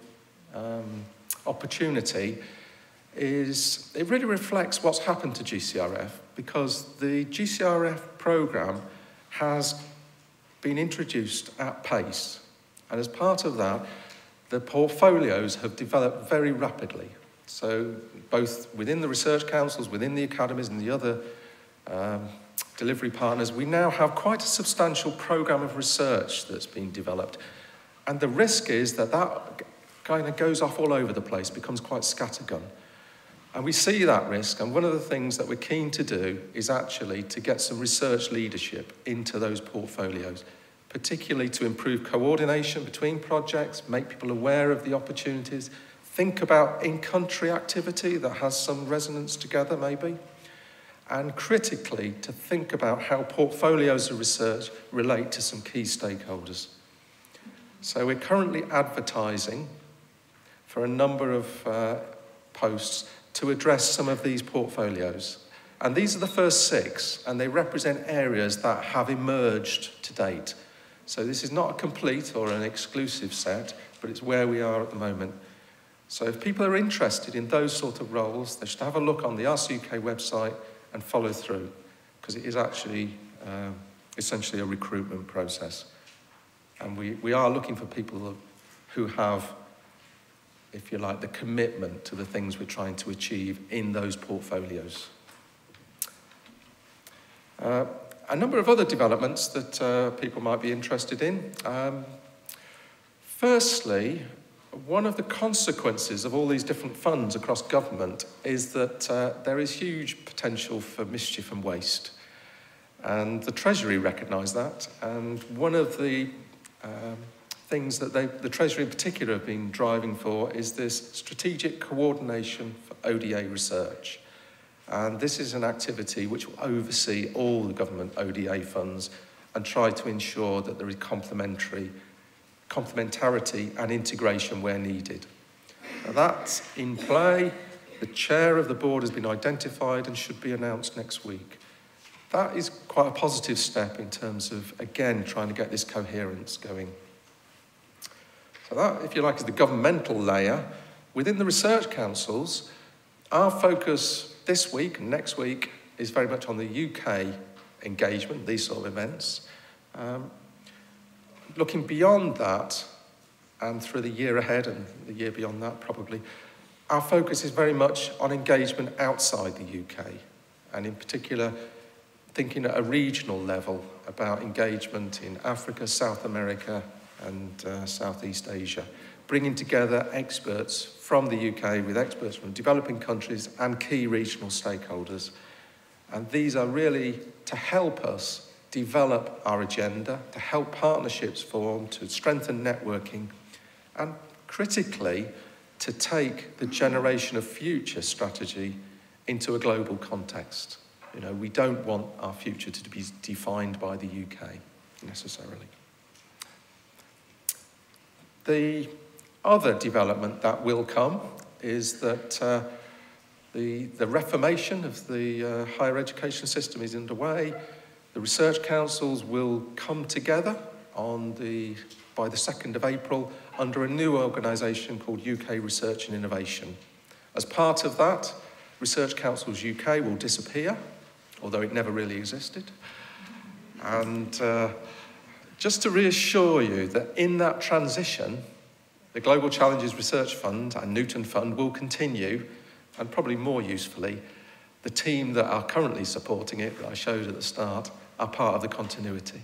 opportunity is it really reflects what's happened to GCRF, because the GCRF programme has been introduced at pace, and as part of that, the portfolios have developed very rapidly. So both within the research councils, within the academies and the other delivery partners, we now have quite a substantial programme of research that's been developed. And the risk is that that kind of goes off all over the place, becomes quite scattergun. And we see that risk, and one of the things that we're keen to do is actually to get some research leadership into those portfolios, particularly to improve coordination between projects, make people aware of the opportunities, think about in-country activity that has some resonance together maybe, and critically to think about how portfolios of research relate to some key stakeholders. So we're currently advertising for a number of posts to address some of these portfolios. And these are the first 6, and they represent areas that have emerged to date. So this is not a complete or an exclusive set, but it's where we are at the moment. So if people are interested in those sort of roles, they should have a look on the RCUK website and follow through, because it is actually essentially a recruitment process. And we are looking for people who have, if you like, the commitment to the things we're trying to achieve in those portfolios. A number of other developments that people might be interested in. Firstly, one of the consequences of all these different funds across government is that there is huge potential for mischief and waste. And the Treasury recognise that, and one of the things that the Treasury in particular have been driving for is this strategic coordination for ODA research. And this is an activity which will oversee all the government ODA funds and try to ensure that there is complementarity and integration where needed. Now that's in play. The chair of the board has been identified and should be announced next week. That is quite a positive step in terms of, again, trying to get this coherence going. So that, if you like, is the governmental layer. Within the research councils, our focus this week and next week is very much on the UK engagement, these sort of events. Looking beyond that, and through the year ahead and the year beyond that probably, our focus is very much on engagement outside the UK, and in particular, thinking at a regional level about engagement in Africa, South America, and Southeast Asia, bringing together experts from the UK with experts from developing countries and key regional stakeholders. And these are really to help us develop our agenda, to help partnerships form, to strengthen networking, and critically, to take the generation of future strategy into a global context. You know, we don't want our future to be defined by the UK necessarily. The other development that will come is that the reformation of the higher education system is underway. The research councils will come together by the 2nd of April under a new organisation called UK Research and Innovation. As part of that, Research Councils UK will disappear, although it never really existed. And just to reassure you that in that transition, the Global Challenges Research Fund and Newton Fund will continue, and probably more usefully, the team that are currently supporting it, that I showed at the start, are part of the continuity.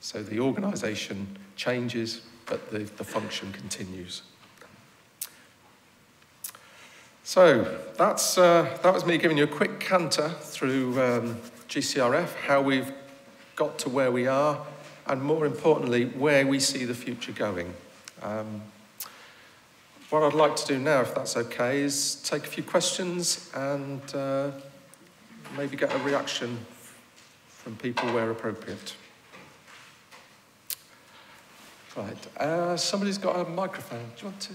So the organisation changes, but the function continues. So that was me giving you a quick canter through GCRF, how we've got to where we are, and more importantly, where we see the future going. What I'd like to do now, if that's okay, is take a few questions and maybe get a reaction from people where appropriate. Right, somebody's got a microphone. Do you want to?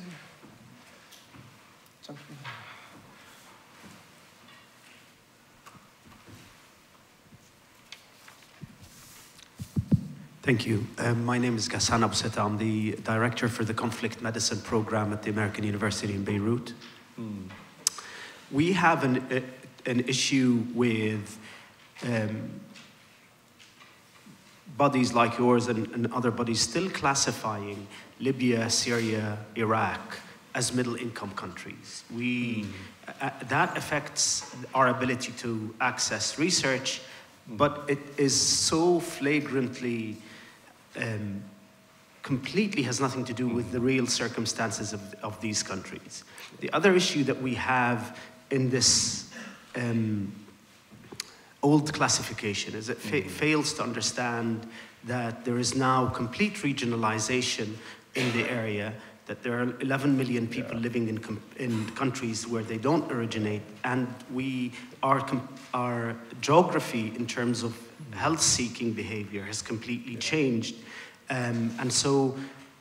Thank you. My name is Ghassan Abousseta. I'm the director for the Conflict Medicine Program at the American University in Beirut. We have an issue with bodies like yours and other bodies still classifying Libya, Syria, Iraq as middle-income countries. That affects our ability to access research, but it is so flagrantly, completely has nothing to do with the real circumstances of these countries. The other issue that we have in this old classification is it fails to understand that there is now complete regionalization in the area, that there are 11 million people living in countries where they don't originate, and our geography in terms of health-seeking behavior has completely changed. And so,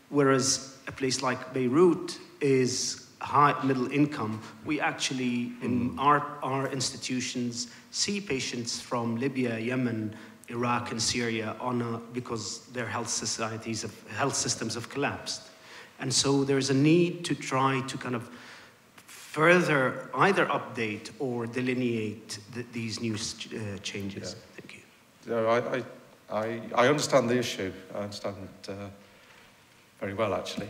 whereas a place like Beirut is high middle income, we actually, in our institutions, see patients from Libya, Yemen, Iraq, and Syria because their health systems have collapsed. And so there's a need to try to kind of further either update or delineate these new changes. Yeah. Thank you. So I understand the issue. I understand it very well, actually.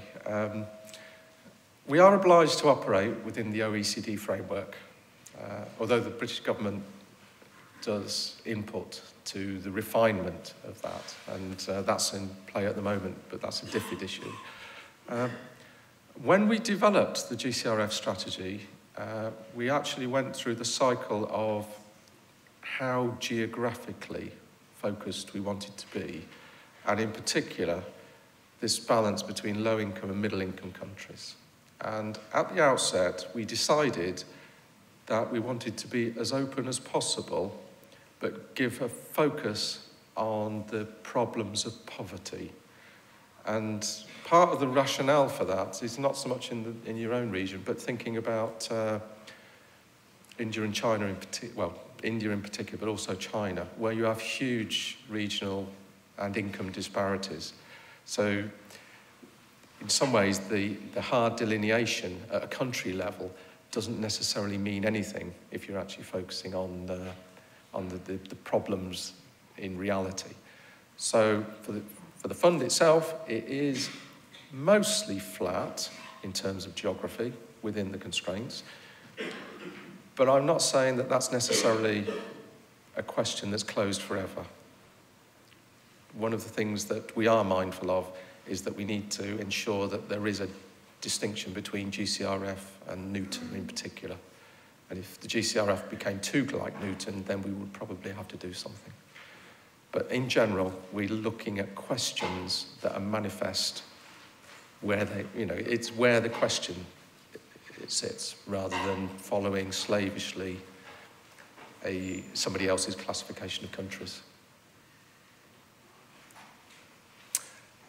We are obliged to operate within the OECD framework, although the British government does input to the refinement of that, and that's in play at the moment, but that's a different issue. When we developed the GCRF strategy, we actually went through the cycle of how geographically focused we wanted to be, and in particular, this balance between low-income and middle-income countries. And at the outset, we decided that we wanted to be as open as possible, but give a focus on the problems of poverty. And part of the rationale for that is not so much in your own region, but thinking about India and China in particular, well, India in particular, but also China, where you have huge regional and income disparities. So in some ways, the hard delineation at a country level doesn't necessarily mean anything if you're actually focusing on the problems in reality. So for the fund itself, it is mostly flat in terms of geography within the constraints. But I'm not saying that that's necessarily a question that's closed forever. One of the things that we are mindful of is that we need to ensure that there is a distinction between GCRF and Newton in particular. And if the GCRF became too like Newton, then we would probably have to do something. But in general, we're looking at questions that are manifest where they, it's where the question it sits, rather than following slavishly somebody else's classification of countries.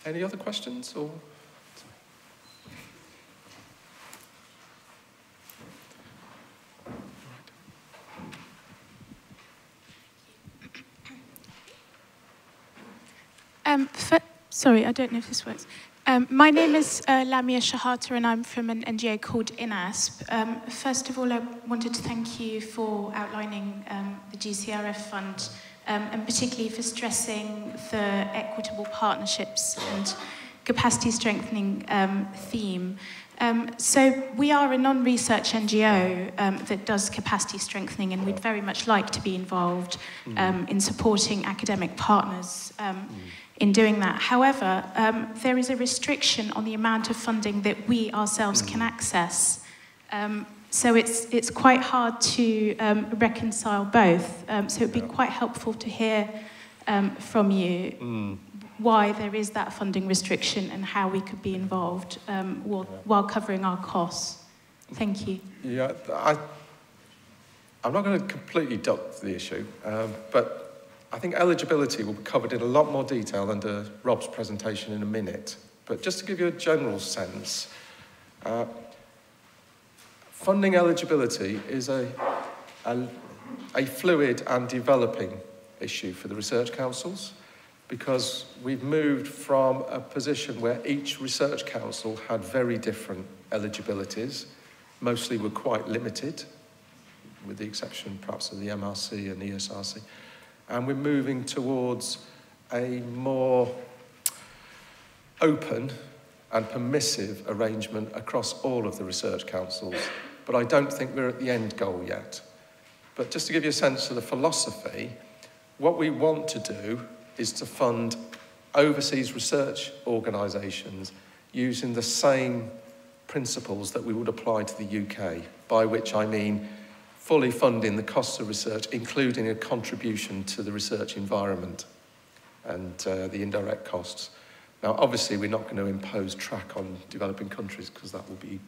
Any other questions? Or sorry, I don't know if this works. My name is Lamia Shahata, and I'm from an NGO called INASP. First of all, I wanted to thank you for outlining the GCRF fund, and particularly for stressing the equitable partnerships and capacity strengthening theme. So we are a non-research NGO that does capacity strengthening, and we'd very much like to be involved in supporting academic partners in doing that. However, there is a restriction on the amount of funding that we ourselves can access. So it's quite hard to reconcile both. So it'd be quite helpful to hear from you why there is that funding restriction and how we could be involved while covering our costs. Thank you. Yeah, I'm not going to completely duck the issue, but I think eligibility will be covered in a lot more detail under Rob's presentation in a minute. But just to give you a general sense, funding eligibility is a fluid and developing issue for the research councils, because we've moved from a position where each research council had very different eligibilities. Mostly were quite limited, with the exception perhaps of the MRC and ESRC. And we're moving towards a more open and permissive arrangement across all of the research councils. But I don't think we're at the end goal yet. But just to give you a sense of the philosophy, what we want to do is to fund overseas research organisations using the same principles that we would apply to the UK, by which I mean fully funding the costs of research, including a contribution to the research environment and the indirect costs. Now, obviously, we're not going to impose track on developing countries because that will be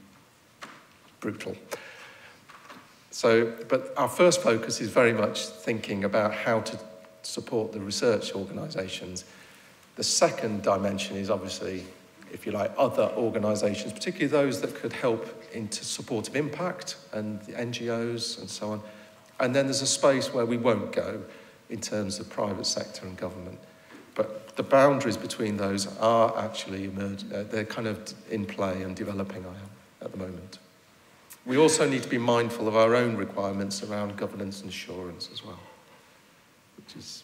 brutal. So, but our first focus is very much thinking about how to support the research organisations. The second dimension is obviously, if you like, other organisations, particularly those that could help into support of impact and the NGOs and so on. And then there's a space where we won't go in terms of private sector and government. But the boundaries between those are actually they're kind of in play and developing at the moment. We also need to be mindful of our own requirements around governance and assurance as well, which is...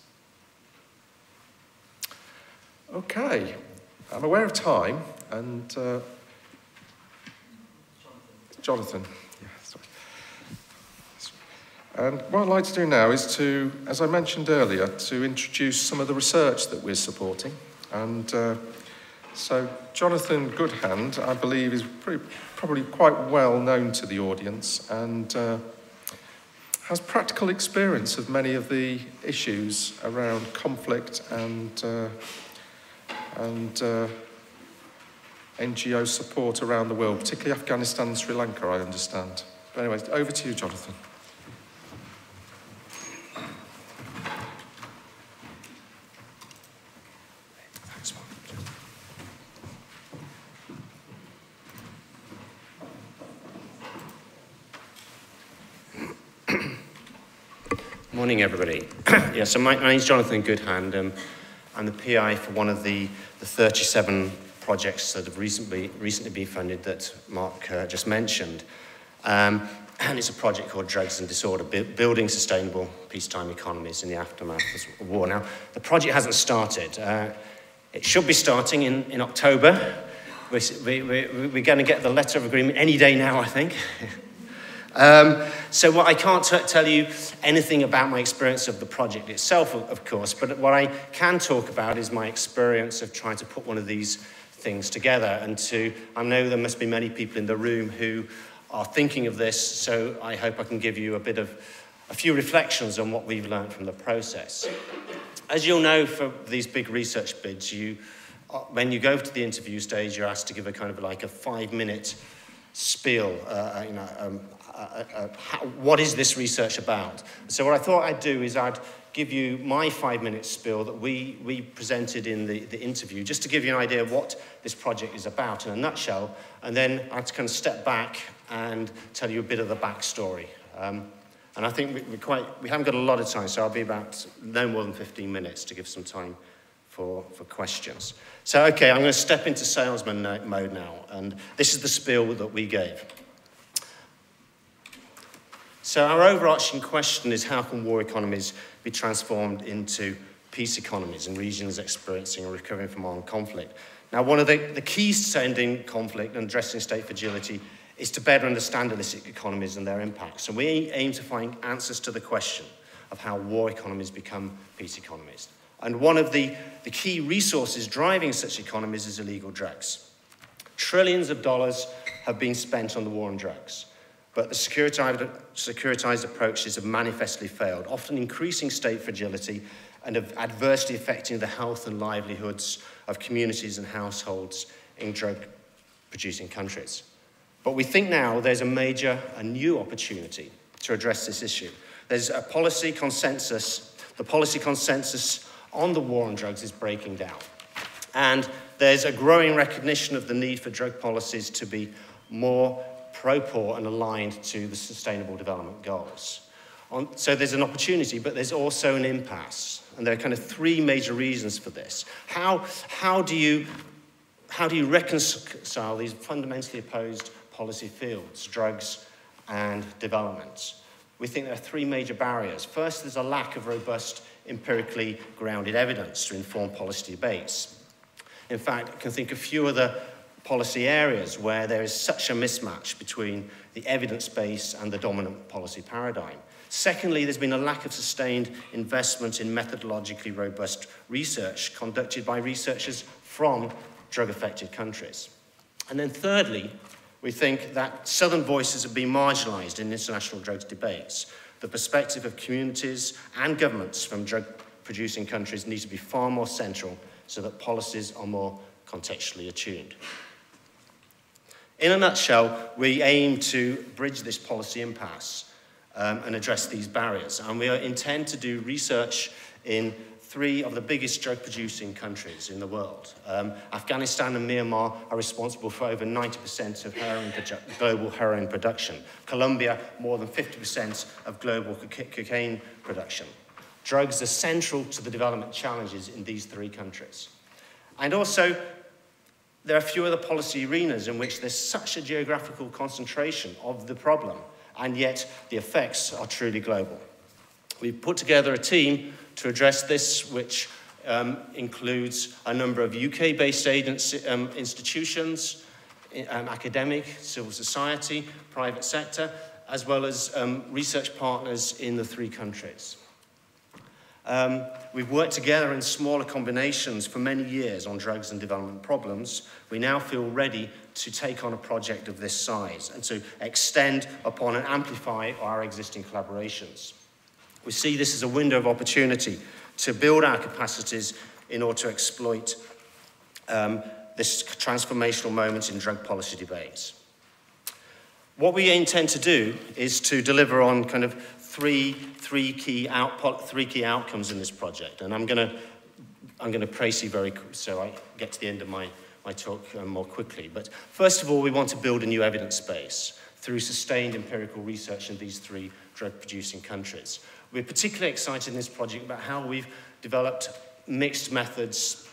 Okay, I'm aware of time, and Jonathan. Yeah, sorry. And what I'd like to do now is to, as I mentioned earlier, to introduce some of the research that we're supporting. And so Jonathan Goodhand, I believe, is probably quite well known to the audience and has practical experience of many of the issues around conflict and NGO support around the world, particularly Afghanistan and Sri Lanka, I understand. But anyway, over to you, Jonathan. Thanks, Marc. Morning, everybody. Yeah, so my name's Jonathan Goodhand. I'm the PI for one of the 37 projects that have recently been funded that Marc just mentioned. And it's a project called Drugs and Disorder, Building Sustainable Peacetime Economies in the Aftermath of War. Now, the project hasn't started. It should be starting in October. We're going to get the letter of agreement any day now, I think. So I can't tell you anything about my experience of the project itself, of course, but what I can talk about is my experience of trying to put one of these things together. And I know there must be many people in the room who are thinking of this, so I hope I can give you a few reflections on what we've learned from the process. As you'll know, for these big research bids, when you go to the interview stage, you're asked to give a kind of like a 5-minute spiel, what is this research about? So what I thought I'd do is I'd give you my 5-minute spiel that we presented in the interview, just to give you an idea of what this project is about in a nutshell, and then I'd kind of step back and tell you a bit of the backstory. And I think we haven't got a lot of time, so I'll be about no more than 15 minutes to give some time for questions. So, okay, I'm going to step into salesman mode now, and this is the spiel that we gave. So our overarching question is, how can war economies be transformed into peace economies in regions experiencing or recovering from armed conflict? Now, one of the keys to ending conflict and addressing state fragility is to better understand illicit economies and their impacts. And we aim to find answers to the question of how war economies become peace economies. And one of the key resources driving such economies is illegal drugs. Trillions of dollars have been spent on the war on drugs. But the securitized approaches have manifestly failed, often increasing state fragility and adversely affecting the health and livelihoods of communities and households in drug-producing countries. But we think now there's a new opportunity to address this issue. There's a policy consensus. The policy consensus on the war on drugs is breaking down. And there's a growing recognition of the need for drug policies to be more pro-poor and aligned to the Sustainable Development Goals. So there's an opportunity, but there's also an impasse. And there are kind of 3 major reasons for this. How do you reconcile these fundamentally opposed policy fields, drugs and development? We think there are 3 major barriers. First, there's a lack of robust, empirically grounded evidence to inform policy debates. In fact, I can think of few other policy areas where there is such a mismatch between the evidence base and the dominant policy paradigm. Secondly, there's been a lack of sustained investment in methodologically robust research conducted by researchers from drug-affected countries. And then thirdly, we think that Southern voices have been marginalised in international drugs debates. The perspective of communities and governments from drug-producing countries needs to be far more central so that policies are more contextually attuned. In a nutshell, we aim to bridge this policy impasse and address these barriers. And we intend to do research in 3 of the biggest drug-producing countries in the world. Afghanistan and Myanmar are responsible for over 90% of global heroin production. Colombia, more than 50% of global cocaine production. Drugs are central to the development challenges in these 3 countries. And also, there are few other policy arenas in which there's such a geographical concentration of the problem, and yet the effects are truly global. We've put together a team to address this, which includes a number of UK-based institutions, academic, civil society, private sector, as well as research partners in the 3 countries. We've worked together in smaller combinations for many years on drugs and development problems. We now feel ready to take on a project of this size and to extend upon and amplify our existing collaborations. We see this as a window of opportunity to build our capacities in order to exploit this transformational moment in drug policy debates. What we intend to do is to deliver on kind of three key outcomes in this project, and I'm going to praise you so I get to the end of my talk more quickly. But first of all, we want to build a new evidence base through sustained empirical research in these 3 drug-producing countries. We're particularly excited in this project about how we've developed mixed methods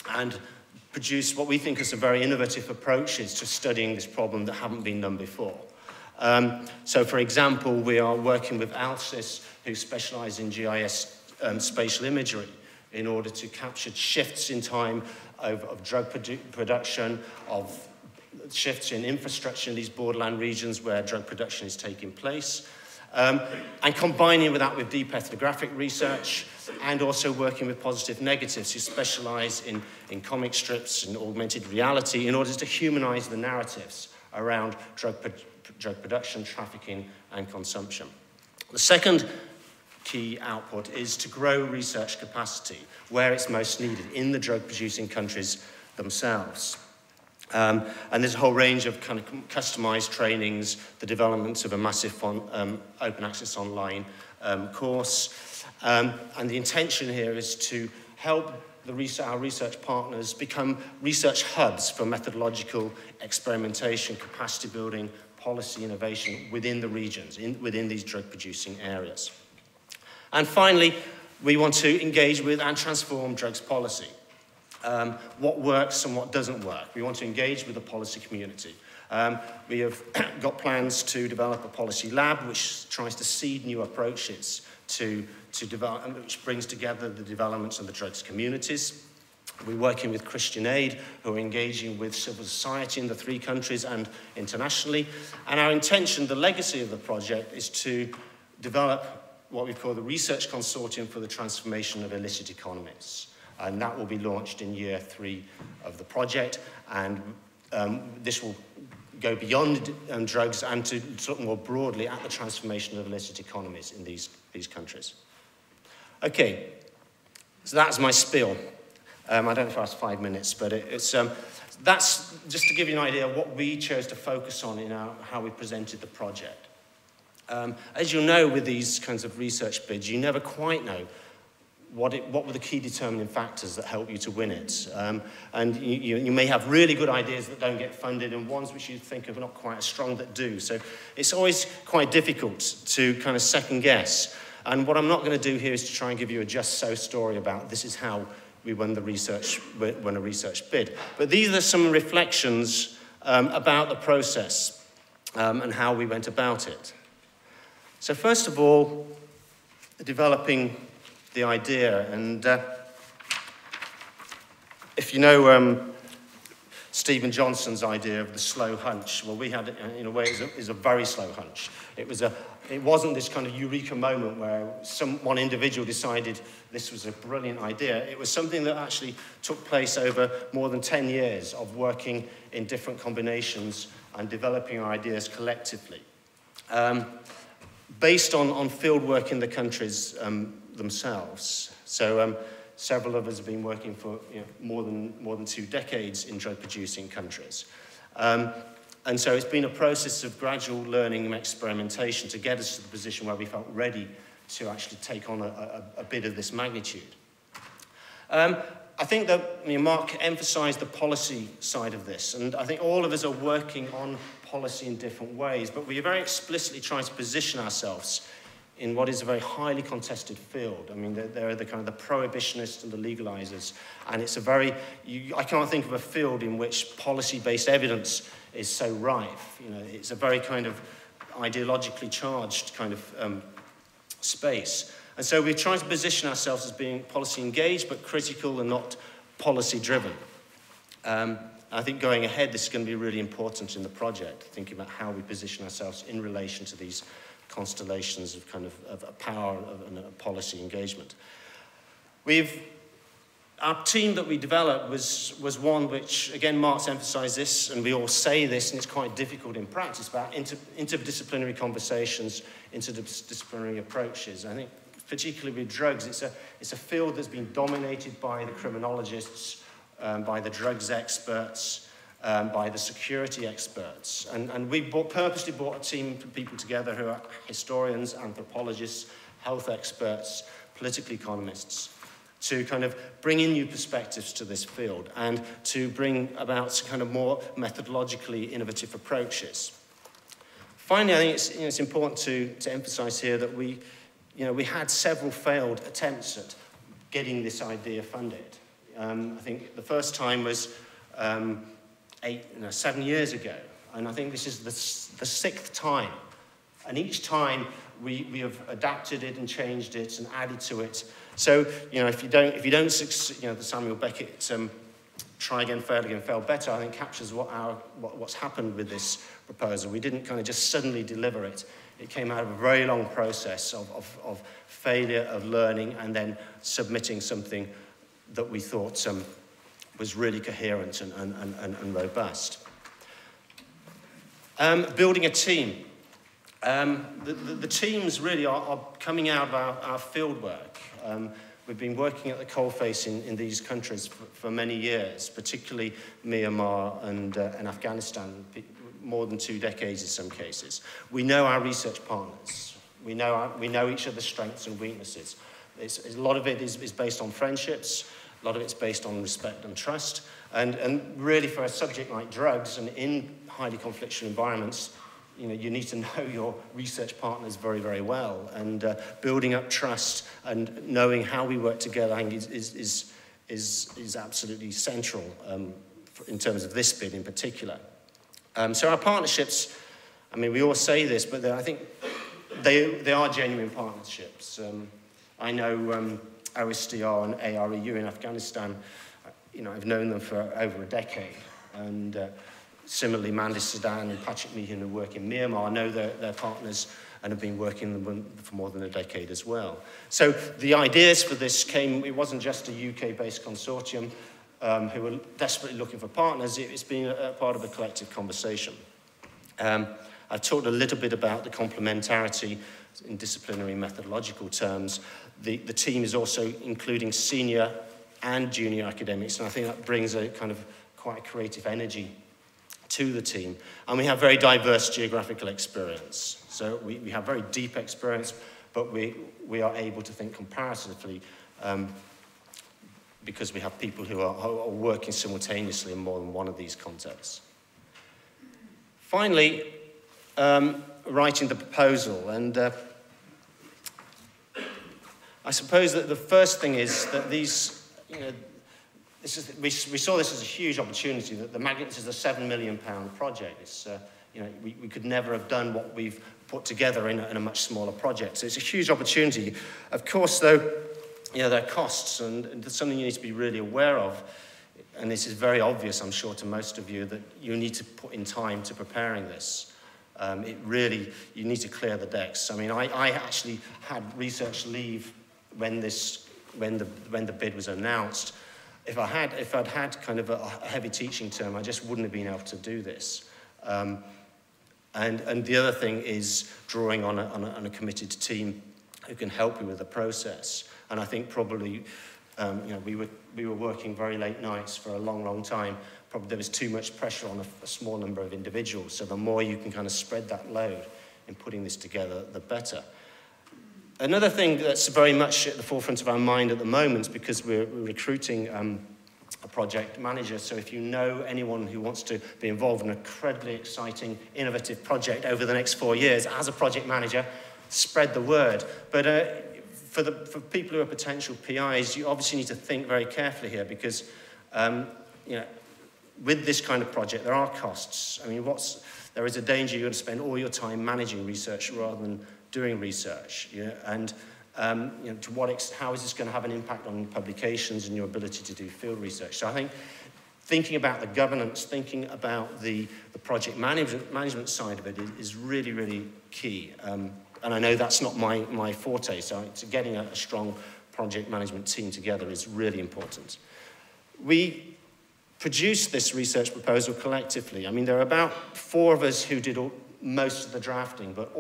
and produced what we think are some very innovative approaches to studying this problem that haven't been done before. So, for example, we are working with ALSIS, who specialise in GIS spatial imagery, in order to capture shifts in time of drug production, of shifts in infrastructure in these borderland regions where drug production is taking place, and combining with that with deep ethnographic research, and also working with positive negatives who specialise in comic strips and augmented reality in order to humanise the narratives around drug production, trafficking, and consumption. The second key output is to grow research capacity where it's most needed, in the drug-producing countries themselves. And there's a whole range of kind of customized trainings, the development of a massive open access online course. And the intention here is to help our research partners become research hubs for methodological experimentation, capacity building, policy innovation within the regions, within these drug-producing areas. And finally, we want to engage with and transform drugs policy. What works and what doesn't work. We want to engage with the policy community. We have got plans to develop a policy lab which tries to seed new approaches to develop, which brings together the developments of the drugs communities. We're working with Christian Aid, who are engaging with civil society in the 3 countries and internationally. And our intention, the legacy of the project, is to develop what we call the Research Consortium for the Transformation of Illicit Economies. And that will be launched in year 3 of the project. And this will go beyond drugs and to look more broadly at the transformation of illicit economies in these countries. Okay, so that's my spiel. I don't know if I have 5 minutes, but that's just to give you an idea of what we chose to focus on in how we presented the project. As you'll know with these kinds of research bids, you never quite know what were the key determining factors that help you to win it. And you may have really good ideas that don't get funded and ones which you think are not quite as strong that do. So it's always quite difficult to kind of second guess. And what I'm not going to do here is to try and give you a just so story about this is how we won a research bid. But these are some reflections about the process and how we went about it. So first of all, developing the idea, and if you know Stephen Johnson's idea of the slow hunch, well, we had, in a way, is a very slow hunch. It wasn't this kind of eureka moment where one individual decided this was a brilliant idea. It was something that actually took place over more than 10 years of working in different combinations and developing our ideas collectively. Based on field work in the countries themselves. So several of us have been working for more than 2 decades in drug-producing countries. And so it's been a process of gradual learning and experimentation to get us to the position where we felt ready to actually take on a bid of this magnitude. I think that Marc emphasised the policy side of this, and I think all of us are working on policy in different ways, but we are very explicitly trying to position ourselves in what is a very highly contested field. I mean, there are the kind of the prohibitionists and the legalizers, and it's a very, I can't think of a field in which policy-based evidence is so rife. It's a very kind of ideologically charged kind of space. And so we're trying to position ourselves as being policy engaged, but critical and not policy driven. I think going ahead, this is going to be really important in the project, thinking about how we position ourselves in relation to these constellations of kind of power and policy engagement. Our team that we developed was one which, again, Marc's emphasised this, and we all say this, and it's quite difficult in practice, about interdisciplinary conversations, interdisciplinary approaches. I think, particularly with drugs, it's a field that's been dominated by the criminologists, by the drugs experts, by the security experts. And we purposely brought a team of people together who are historians, anthropologists, health experts, political economists, to kind of bring in new perspectives to this field and to bring about kind of more methodologically innovative approaches. Finally, I think it's important to emphasise here that we had several failed attempts at getting this idea funded. I think the first time was 7 years ago, and I think this is the 6th time. And each time we have adapted it and changed it and added to it. So if you don't succeed, the Samuel Beckett try again, fail better, I think captures what's happened with this proposal. We didn't kind of just suddenly deliver it. It came out of a very long process of failure, of learning, and then submitting something that we thought was really coherent and robust. Building a team. The teams really are coming out of our field work. We've been working at the coalface in these countries for many years, particularly Myanmar and Afghanistan, more than 2 decades in some cases. We know our research partners. We know each other's strengths and weaknesses. A lot of it is based on friendships. A lot of it's based on respect and trust. And really, for a subject like drugs and in highly conflictual environments, you need to know your research partners very, very well. And building up trust and knowing how we work together, I think, is absolutely central in terms of this bid in particular. So our partnerships, we all say this, but I think they are genuine partnerships. I know OSDR and AREU in Afghanistan, I've known them for over a decade. And similarly, Mandis Sudan and Patrick Meehan who work in Myanmar, I know they're partners and have been working with them for more than a decade as well. So the ideas for this came, it wasn't just a UK-based consortium who were desperately looking for partners, it's been a part of a collective conversation. I've talked a little bit about the complementarity in disciplinary methodological terms. The team is also including senior and junior academics, and I think that brings a kind of quite creative energy to the team. And we have very diverse geographical experience. So we have very deep experience, but we are able to think comparatively because we have people who are working simultaneously in more than one of these contexts. Finally, writing the proposal. And I suppose that the first thing is that these, we saw this as a huge opportunity, that the Magnets is a £7 million project. It's, we could never have done what we've put together in a much smaller project. So it's a huge opportunity. Of course, though, there are costs, and it's something you need to be really aware of. And this is very obvious, I'm sure, to most of you, that you need to put in time to preparing this. You need to clear the decks. I actually had research leave when the bid was announced. If I'd had kind of a heavy teaching term, I just wouldn't have been able to do this. And the other thing is drawing on a committed team who can help you with the process. And I think probably, we were working very late nights for a long, long time. Probably there was too much pressure on a small number of individuals. So the more you can kind of spread that load in putting this together, the better. Another thing that's very much at the forefront of our mind at the moment, because we're recruiting a project manager, so if you know anyone who wants to be involved in an incredibly exciting, innovative project over the next 4 years as a project manager, spread the word. But for people who are potential PIs, you obviously need to think very carefully here, because with this kind of project, there are costs. There is a danger you're going to spend all your time managing research rather than doing research, and to what extent, how is this going to have an impact on publications and your ability to do field research? So I think thinking about the governance, thinking about the project management side of it is really, really key. And I know that's not my forte, so getting a strong project management team together is really important. We produced this research proposal collectively. There are about 4 of us who did most of the drafting, but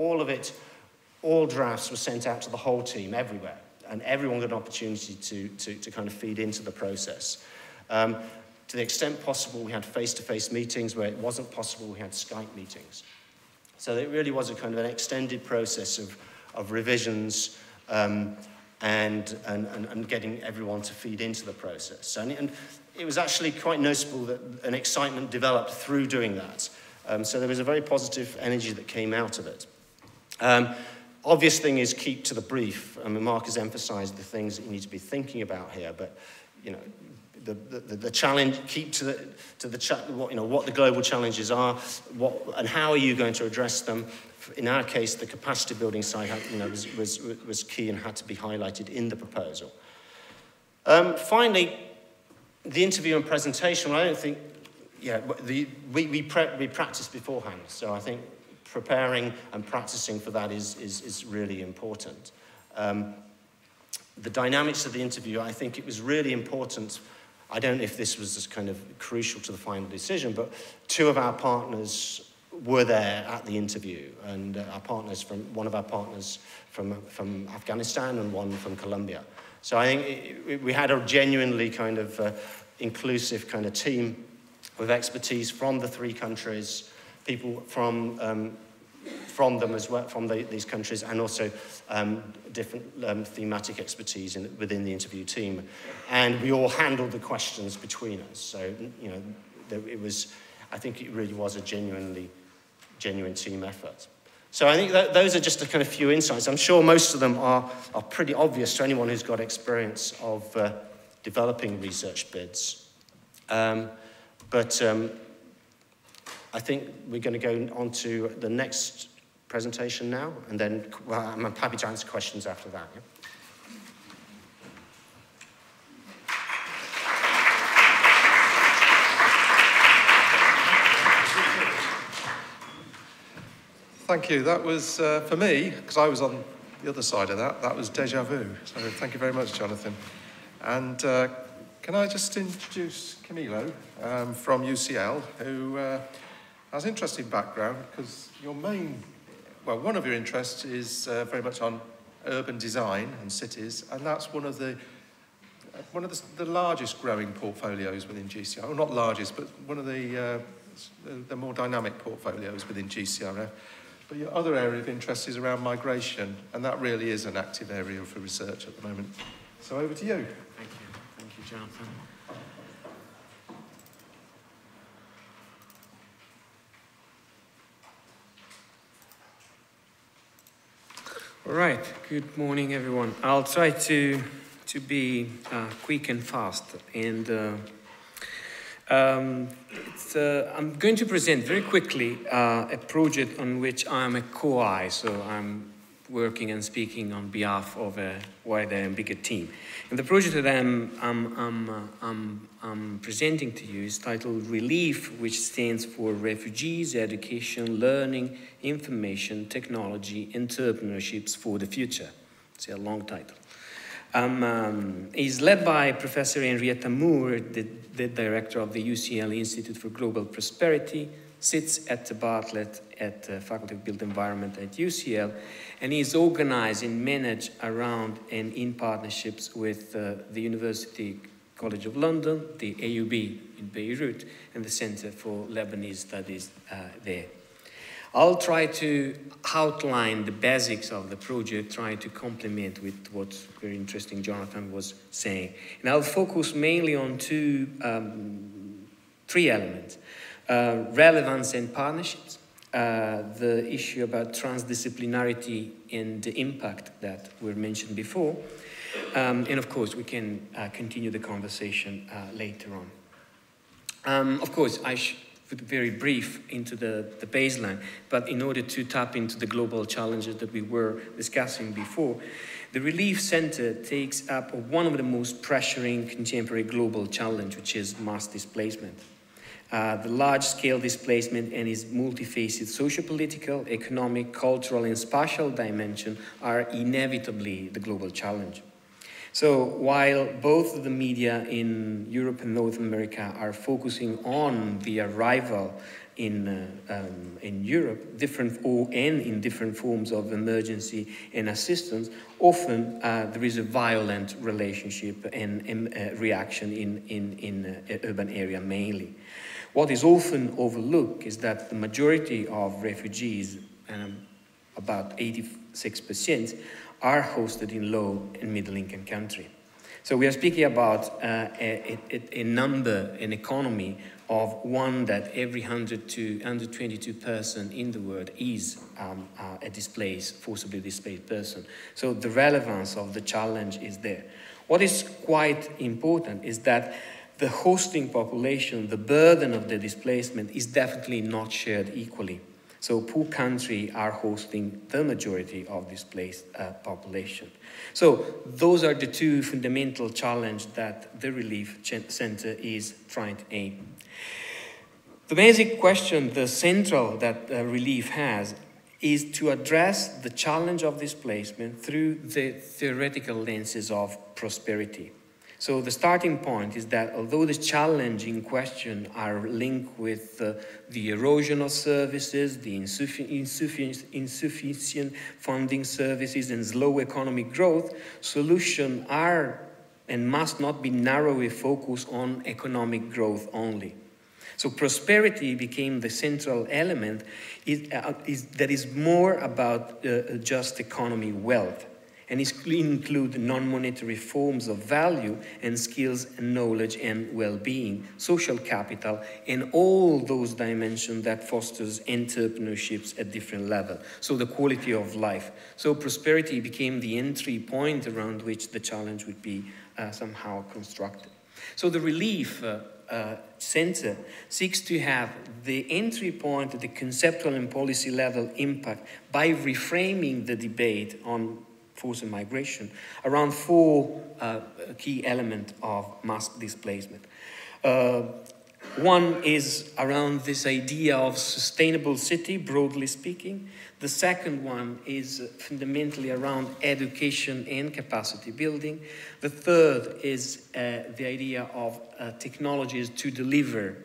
all drafts were sent out to the whole team everywhere, and everyone got an opportunity to kind of feed into the process. To the extent possible, we had face-to-face meetings. Where it wasn't possible, we had Skype meetings. So it really was a kind of an extended process of revisions and getting everyone to feed into the process. And it was actually quite noticeable that an excitement developed through doing that. So there was a very positive energy that came out of it. Obvious thing is keep to the brief. I mean, Marc has emphasized the things that you need to be thinking about here, but, you know, the challenge, keep to what the global challenges are, and how are you going to address them. In our case, the capacity building side, was key and had to be highlighted in the proposal. Finally, the interview and presentation. I don't think, we practiced beforehand, so I think preparing and practicing for that is really important. The dynamics of the interview, I think it was really important. I don't know if this was just kind of crucial to the final decision, but two of our partners were there at the interview, and one of our partners from Afghanistan and one from Colombia. So I think we had a genuinely kind of inclusive kind of team with expertise from the three countries, people from them as well, from these countries, and also different thematic expertise within the interview team. And we all handled the questions between us. So, you know, I think it really was a genuine team effort. So I think that those are just a kind of few insights. I'm sure most of them are pretty obvious to anyone who's got experience of developing research bids. But I think we're going to go on to the next presentation now, and then I'm happy to answer questions after that. Yeah? Thank you. That was, for me, because I was on the other side of that was déjà vu. So thank you very much, Jonathan. And can I just introduce Camilo from UCL, who has an interesting background, because one of your interests is very much on urban design and cities, and that's one of the largest growing portfolios within GCRF. Well, not largest, but one of the more dynamic portfolios within GCRF. But your other area of interest is around migration, and that really is an active area for research at the moment. So over to you. Thank you, Jonathan. All right, good morning, everyone. I'll try to be quick and fast, and I'm going to present very quickly a project on which I'm a co-I, so I'm working and speaking on behalf of a wider and bigger team. And the project that I'm presenting to you is titled RELIEF, which stands for Refugees, Education, Learning, Information, Technology, Entrepreneurships for the Future. It's a long title. It's led by Professor Henrietta Moore, the director of the UCL Institute for Global Prosperity, sits at the Bartlett at the Faculty of Built Environment at UCL, and is organized and managed around and in partnerships with the University College of London, the AUB in Beirut, and the Center for Lebanese Studies there. I'll try to outline the basics of the project, try to complement with what very interesting Jonathan was saying. And I'll focus mainly on three elements. Relevance and partnerships, the issue about transdisciplinarity and the impact that were mentioned before, and of course we can continue the conversation later on. Of course, I put very brief into the baseline, but in order to tap into the global challenges that we were discussing before, the Relief Center takes up one of the most pressuring contemporary global challenges, which is mass displacement. The large-scale displacement and its multifaceted socio-political, economic, cultural, and spatial dimension are inevitably the global challenge. So while both the media in Europe and North America are focusing on the arrival in Europe, in different forms of emergency and assistance, often there is a violent relationship and reaction in urban area mainly. What is often overlooked is that the majority of refugees, about 86%, are hosted in low and middle income countries. So we are speaking about a number, an economy of one that every 100 to 122 person in the world is a forcibly displaced person. So the relevance of the challenge is there. What is quite important is that the hosting population, the burden of the displacement is definitely not shared equally. So poor countries are hosting the majority of displaced population. So those are the two fundamental challenges that the Relief Center is trying to aim. The basic question, the central that Relief has, is to address the challenge of displacement through the theoretical lenses of prosperity. So the starting point is that although the challenge in question are linked with the erosion of services, the insufficient funding services and slow economic growth, solutions are and must not be narrowly focused on economic growth only. So prosperity became the central element that is more about just economy wealth, and include non-monetary forms of value and skills and knowledge and well-being, social capital, and all those dimensions that fosters entrepreneurships at different levels. So the quality of life. So prosperity became the entry point around which the challenge would be somehow constructed. So the Relief Center seeks to have the entry point at the conceptual and policy level impact by reframing the debate on forced migration around four key elements of mass displacement. One is around this idea of sustainable city, broadly speaking. The second one is fundamentally around education and capacity building. The third is the idea of technologies to deliver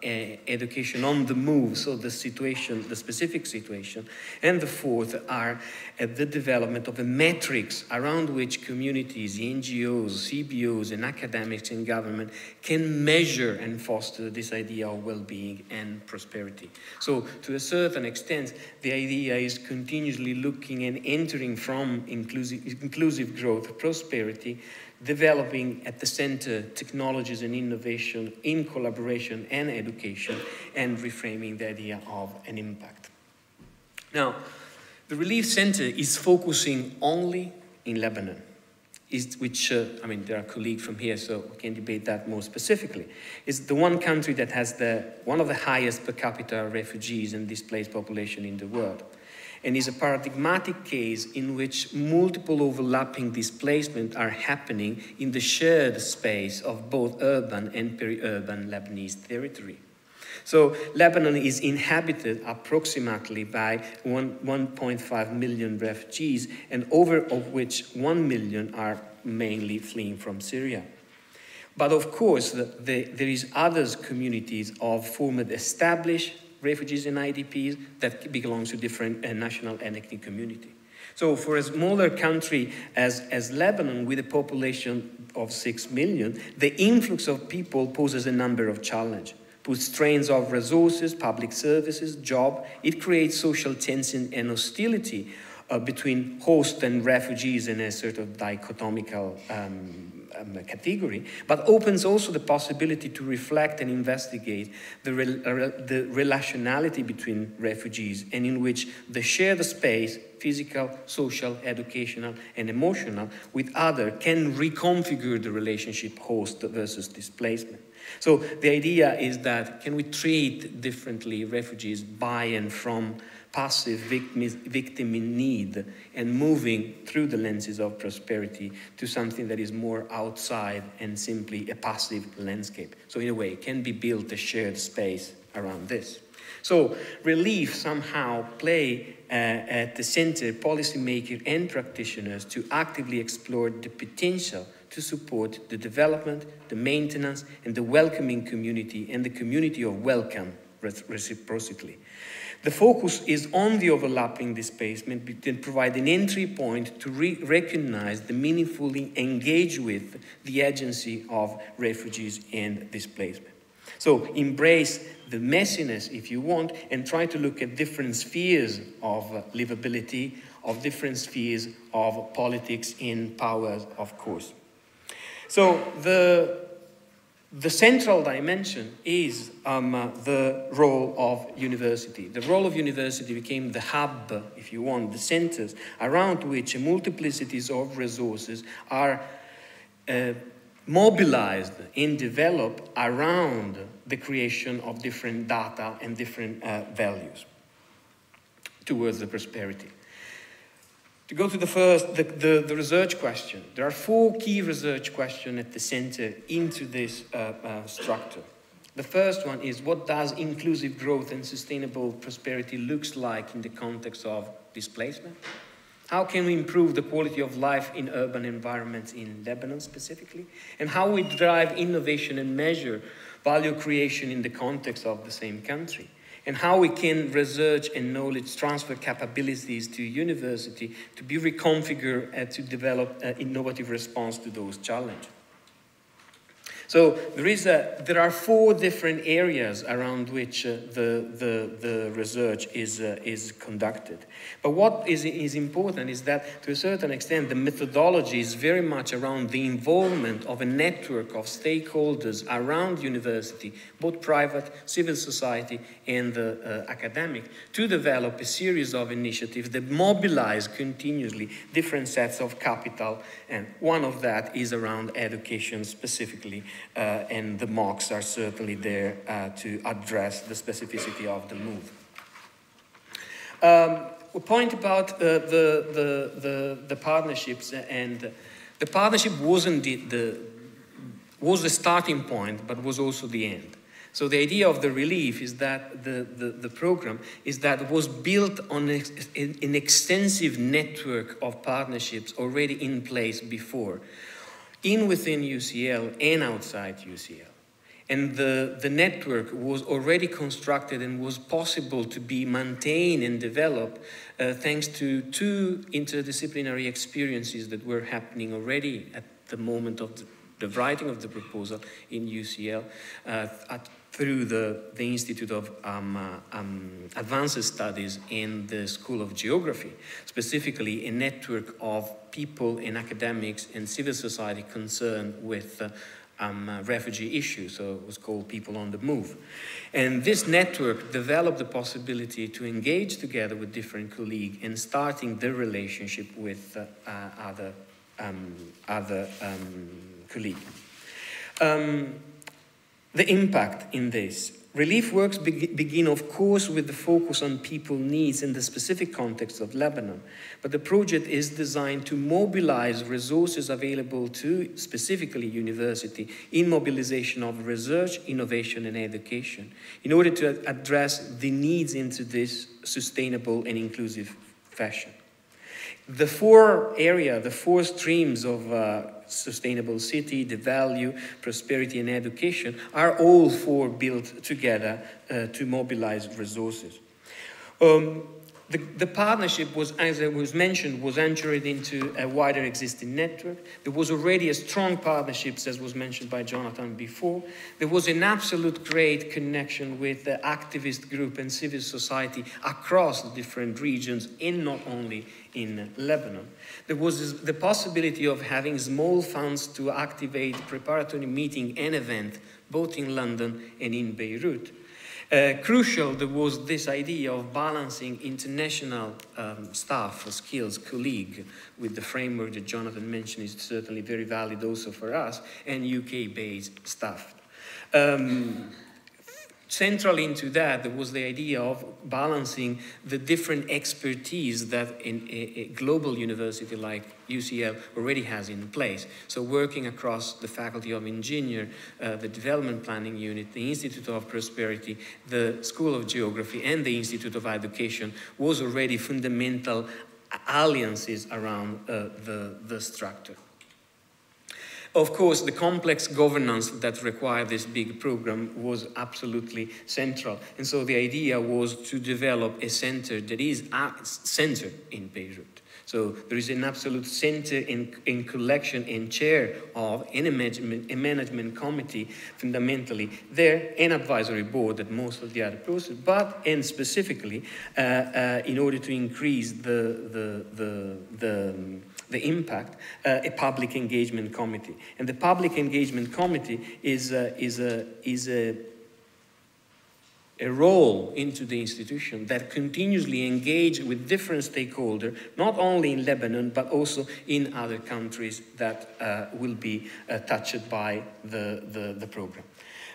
education on the move, so the specific situation. And the fourth are the development of a metrics around which communities, NGOs, CBOs, and academics and government can measure and foster this idea of well-being and prosperity. So to a certain extent, the idea is continuously looking and entering from inclusive growth, prosperity, developing at the center technologies and innovation in collaboration and education, and reframing the idea of an impact. Now, the Relief Center is focusing only in Lebanon, which, there are colleagues from here, so we can debate that more specifically. It's the one country that has one of the highest per capita refugees and displaced population in the world, and is a paradigmatic case in which multiple overlapping displacements are happening in the shared space of both urban and peri-urban Lebanese territory. So Lebanon is inhabited approximately by 1.5 million refugees, and over of which 1 million are mainly fleeing from Syria. But of course, there is other communities of former established refugees and IDPs that belongs to different national and ethnic community. So for a smaller country as Lebanon, with a population of 6 million, the influx of people poses a number of challenges. Puts strains of resources, public services, job. It creates social tension and hostility between host and refugees in a sort of dichotomical category, but opens also the possibility to reflect and investigate the relationality between refugees, and in which the shared space, physical, social, educational, and emotional, with other can reconfigure the relationship host versus displacement. So the idea is that can we treat differently refugees by and from passive victim in need, and moving through the lenses of prosperity to something that is more outside and simply a passive landscape. So in a way, can be built a shared space around this. So Relief somehow play at the center policymakers and practitioners to actively explore the potential to support the development, the maintenance, and the welcoming community, and the community of welcome reciprocally. The focus is on the overlapping displacement and provide an entry point to recognize the meaningfully engage with the agency of refugees and displacement. So embrace the messiness, if you want, and try to look at different spheres of livability, of different spheres of politics and powers, of course. So the central dimension is the role of university. The role of university became the hub, if you want, the centers around which multiplicities of resources are mobilized and developed around the creation of different data and different values towards the prosperity. To go to the first, the research question, there are 4 key research questions at the center into this structure. The first one is, what does inclusive growth and sustainable prosperity looks like in the context of displacement? How can we improve the quality of life in urban environments in Lebanon specifically? And how we drive innovation and measure value creation in the context of the same country? And how we can research and knowledge transfer capabilities to university to be reconfigured and to develop an innovative response to those challenges. So there are 4 different areas around which the research is conducted. But what is important is that, to a certain extent, the methodology is very much around the involvement of a network of stakeholders around university, both private, civil society, and academic, to develop a series of initiatives that mobilize continuously different sets of capital, and one of that is around education specifically. And the MOOCs are certainly there to address the specificity of the move. A point about the partnerships, and the partnership wasn't was the starting point, but was also the end. So the idea of the relief is that the program is that it was built on an extensive network of partnerships already in place before, within UCL and outside UCL. And the network was already constructed and was possible to be maintained and developed thanks to 2 interdisciplinary experiences that were happening already at the moment of the writing of the proposal in UCL through the Institute of Advanced Studies and the School of Geography, specifically a network of people and academics and civil society concerned with refugee issues, so it was called People on the Move. And this network developed the possibility to engage together with different colleagues and starting their relationship with other colleagues. The impact in this. Relief works begin, of course, with the focus on people needs in the specific context of Lebanon, but the project is designed to mobilize resources available to, specifically university, in mobilization of research, innovation, and education, in order to address the needs into this sustainable and inclusive fashion. The 4 streams of sustainable city, the value, prosperity, and education are all 4 built together to mobilize resources. The partnership was, as it was mentioned, was anchored into a wider existing network. There was already a strong partnership, as was mentioned by Jonathan before. There was an absolute great connection with the activist group and civil society across the different regions, and not only in Lebanon. There was the possibility of having small funds to activate preparatory meeting and event, both in London and in Beirut. Crucial, there was this idea of balancing international staff, skills, colleague, with the framework that Jonathan mentioned is certainly very valid also for us, and UK-based staff. Central into that, there was the idea of balancing the different expertise that a global university like UCL already has in place. So working across the Faculty of Engineering, the Development Planning Unit, the Institute of Prosperity, the School of Geography, and the Institute of Education was already fundamental alliances around the structure. Of course, the complex governance that required this big program was absolutely central. And so the idea was to develop a center that is centered in Beirut. So there is an absolute center in collection and chair of a management committee, fundamentally there, an advisory board that most of the other process, but and specifically in order to increase the the impact, a public engagement committee. And the public engagement committee is a role into the institution that continuously engage with different stakeholders, not only in Lebanon, but also in other countries that will be touched by the program.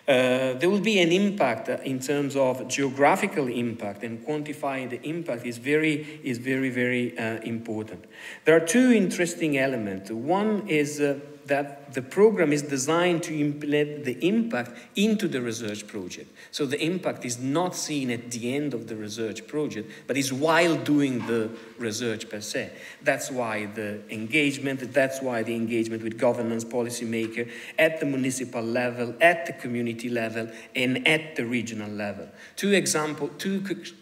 There will be an impact in terms of geographical impact, and quantifying the impact is very, very important. There are two interesting elements. One is that the program is designed to implement the impact into the research project. So the impact is not seen at the end of the research project, but is while doing the research per se. That's why the engagement with governance, policymaker, at the municipal level, at the community level, and at the regional level. Two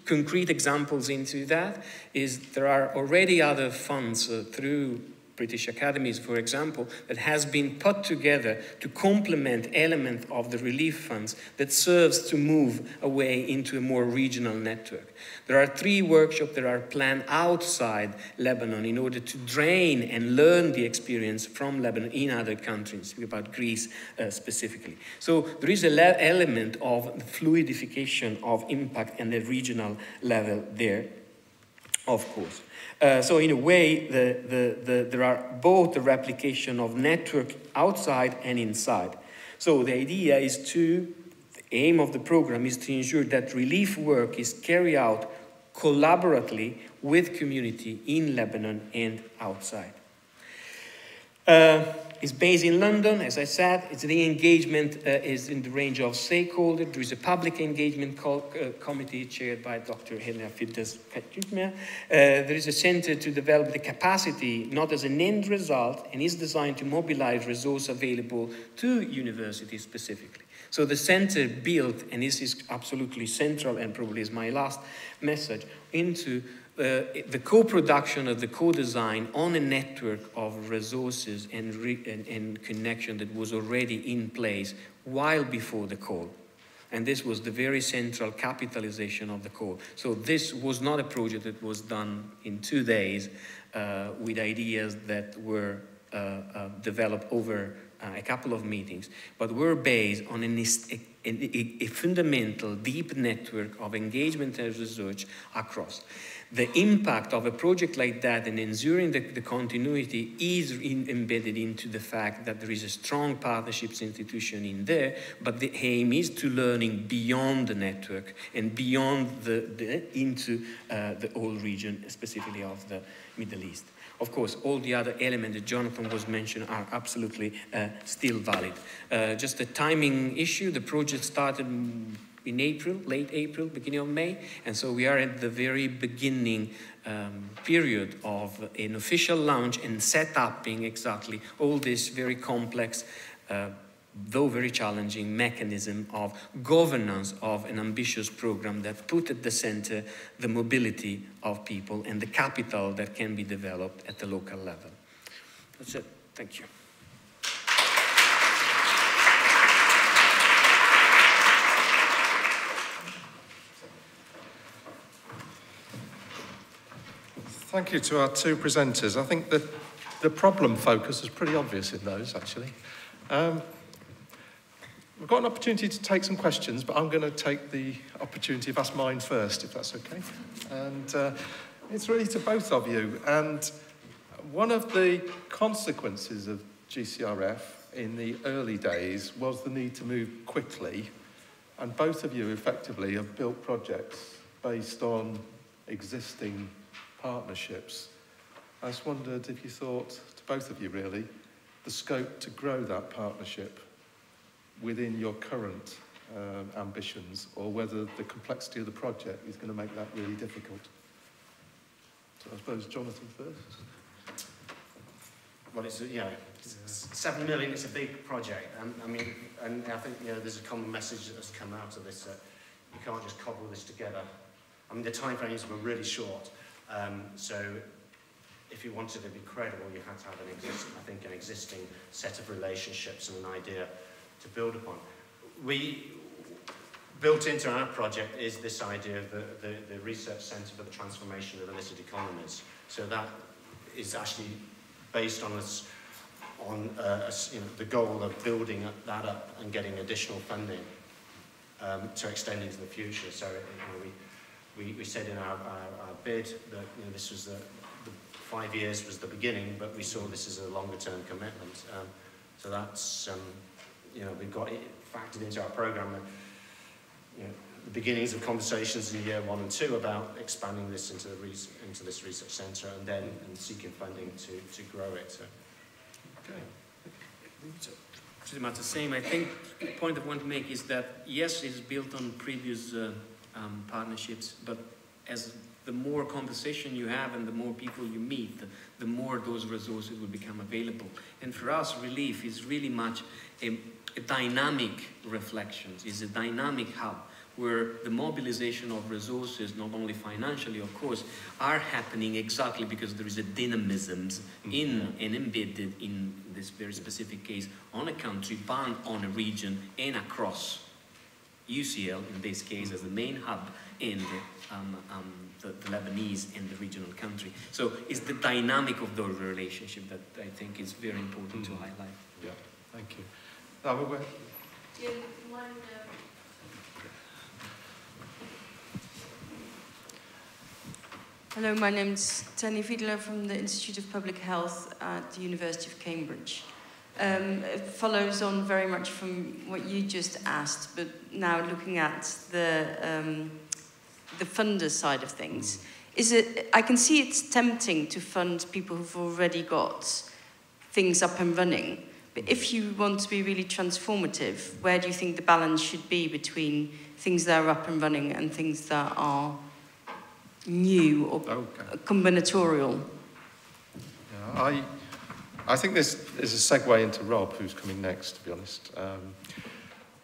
concrete examples into that is there are already other funds through British Academies, for example, that has been put together to complement elements of the relief funds that serves to move away into a more regional network. There are 3 workshops that are planned outside Lebanon in order to drain and learn the experience from Lebanon in other countries, about Greece specifically. So there is an element of fluidification of impact and the regional level there, of course. So in a way, there are both the replication of network outside and inside. So the idea is the aim of the program is to ensure that relief work is carried out collaboratively with community in Lebanon and outside. It's based in London, as I said. The engagement is in the range of stakeholders. There is a public engagement committee chaired by Dr. Helena Fiddler. There is a center to develop the capacity, not as an end result, and is designed to mobilize resources available to universities specifically. So the center built, and this is absolutely central and probably is my last message, into the co-production of the co-design on a network of resources and connection that was already in place while before the call. And this was the very central capitalization of the call. So this was not a project that was done in 2 days with ideas that were developed over a couple of meetings, but were based on a fundamental, deep network of engagement and research across. The impact of a project like that and ensuring the continuity is embedded into the fact that there is a strong partnerships institution in there, but the aim is to learning beyond the network and beyond into the whole region, specifically of the Middle East. Of course, all the other elements that Jonathan was mentioning are absolutely still valid. Just a timing issue, the project started in April, late April, beginning of May, and so we are at the very beginning period of an official launch and set-upping exactly all this very complex, though very challenging mechanism of governance of an ambitious program that put at the center the mobility of people and the capital that can be developed at the local level. That's it. Thank you. Thank you to our 2 presenters. I think that the problem focus is pretty obvious in those, actually. We've got an opportunity to take some questions, but I'm going to take the opportunity of ask mine first, if that's okay. And it's really to both of you. And one of the consequences of GCRF in the early days was the need to move quickly. And both of you effectively have built projects based on existing partnerships. I just wondered if you thought, to both of you really, the scope to grow that partnership within your current ambitions, or whether the complexity of the project is going to make that really difficult. So I suppose Jonathan first. Well, it's 7 million. It's a big project, and I mean, and I think there's a common message that has come out of this that you can't just cobble this together. I mean, the timeframes were really short. So if you wanted to be credible, you had to have an existing set of relationships and an idea to build upon. We built into our project is this idea of the Research Centre for the Transformation of Illicit Economies. So that is actually based on the goal of building that up and getting additional funding to extend into the future. So we said in our bid that this was the 5 years was the beginning, but we saw this as a longer term commitment. So that's we've got it factored into our programme. The beginnings of conversations in year 1 and 2 about expanding this into this research centre and seeking funding to grow it. So. Okay. Pretty much the same. I think the point I want to make is that yes, it's built on previous partnerships, but as the more conversation you have and the more people you meet, the more those resources will become available. And for us, Relief is really much a dynamic reflection. It's a dynamic hub where the mobilization of resources, not only financially, of course, are happening exactly because there is a dynamism in and embedded in this very specific case on a country, but on a region and across UCL, in this case, as the main hub in the Lebanese and the regional country. So it's the dynamic of those relationships that I think is very important to highlight. Yeah, thank you. Now, hello, my name's Fiddler from the Institute of Public Health at the University of Cambridge. It follows on very much from what you just asked, but now looking at the funder side of things. I can see it's tempting to fund people who've already got things up and running, but if you want to be really transformative, where do you think the balance should be between things that are up and running and things that are new or combinatorial? Yeah, I think this is a segue into Rob, who's coming next, to be honest.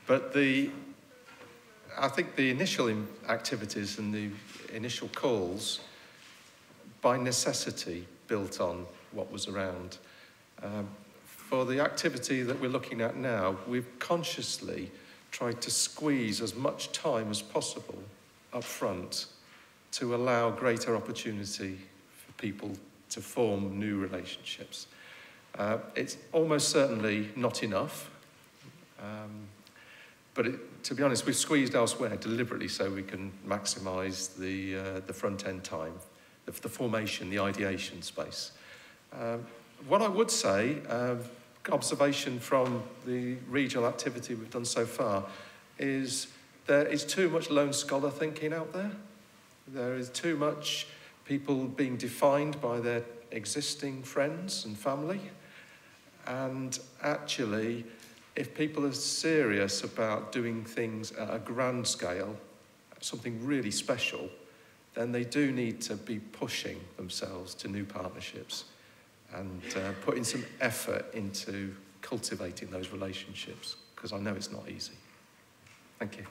But I think the initial activities and the initial calls, by necessity, built on what was around. For the activity that we're looking at now, we've consciously tried to squeeze as much time as possible up front to allow greater opportunity for people to form new relationships. It's almost certainly not enough, but to be honest, we've squeezed elsewhere deliberately so we can maximise the front-end time, the formation, the ideation space. What I would say, observation from the regional activity we've done so far, is there is too much lone scholar thinking out there. There is too much people being defined by their existing friends and family. And actually, if people are serious about doing things at a grand scale, something really special, then they do need to be pushing themselves to new partnerships and putting some effort into cultivating those relationships, because I know it's not easy. Thank you.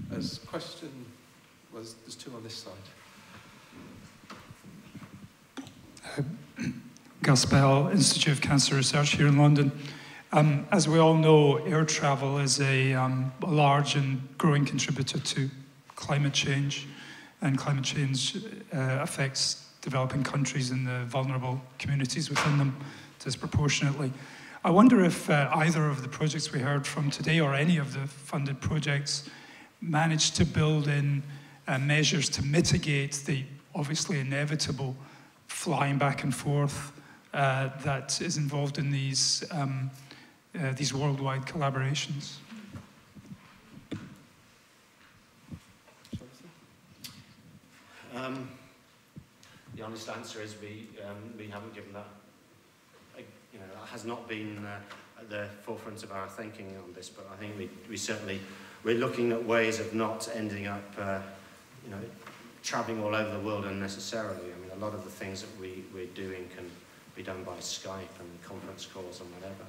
There's a question, there's two on this side. Gus Bell, Institute of Cancer Research here in London. As we all know, air travel is a large and growing contributor to climate change, and climate change affects developing countries and the vulnerable communities within them disproportionately. I wonder if either of the projects we heard from today or any of the funded projects managed to build in measures to mitigate the obviously inevitable flying back and forth that is involved in these worldwide collaborations. The honest answer is we haven't given that. It has not been at the forefront of our thinking on this, but I think we're looking at ways of not ending up, traveling all over the world unnecessarily. I mean, a lot of the things that we're doing can be done by Skype and conference calls and whatever.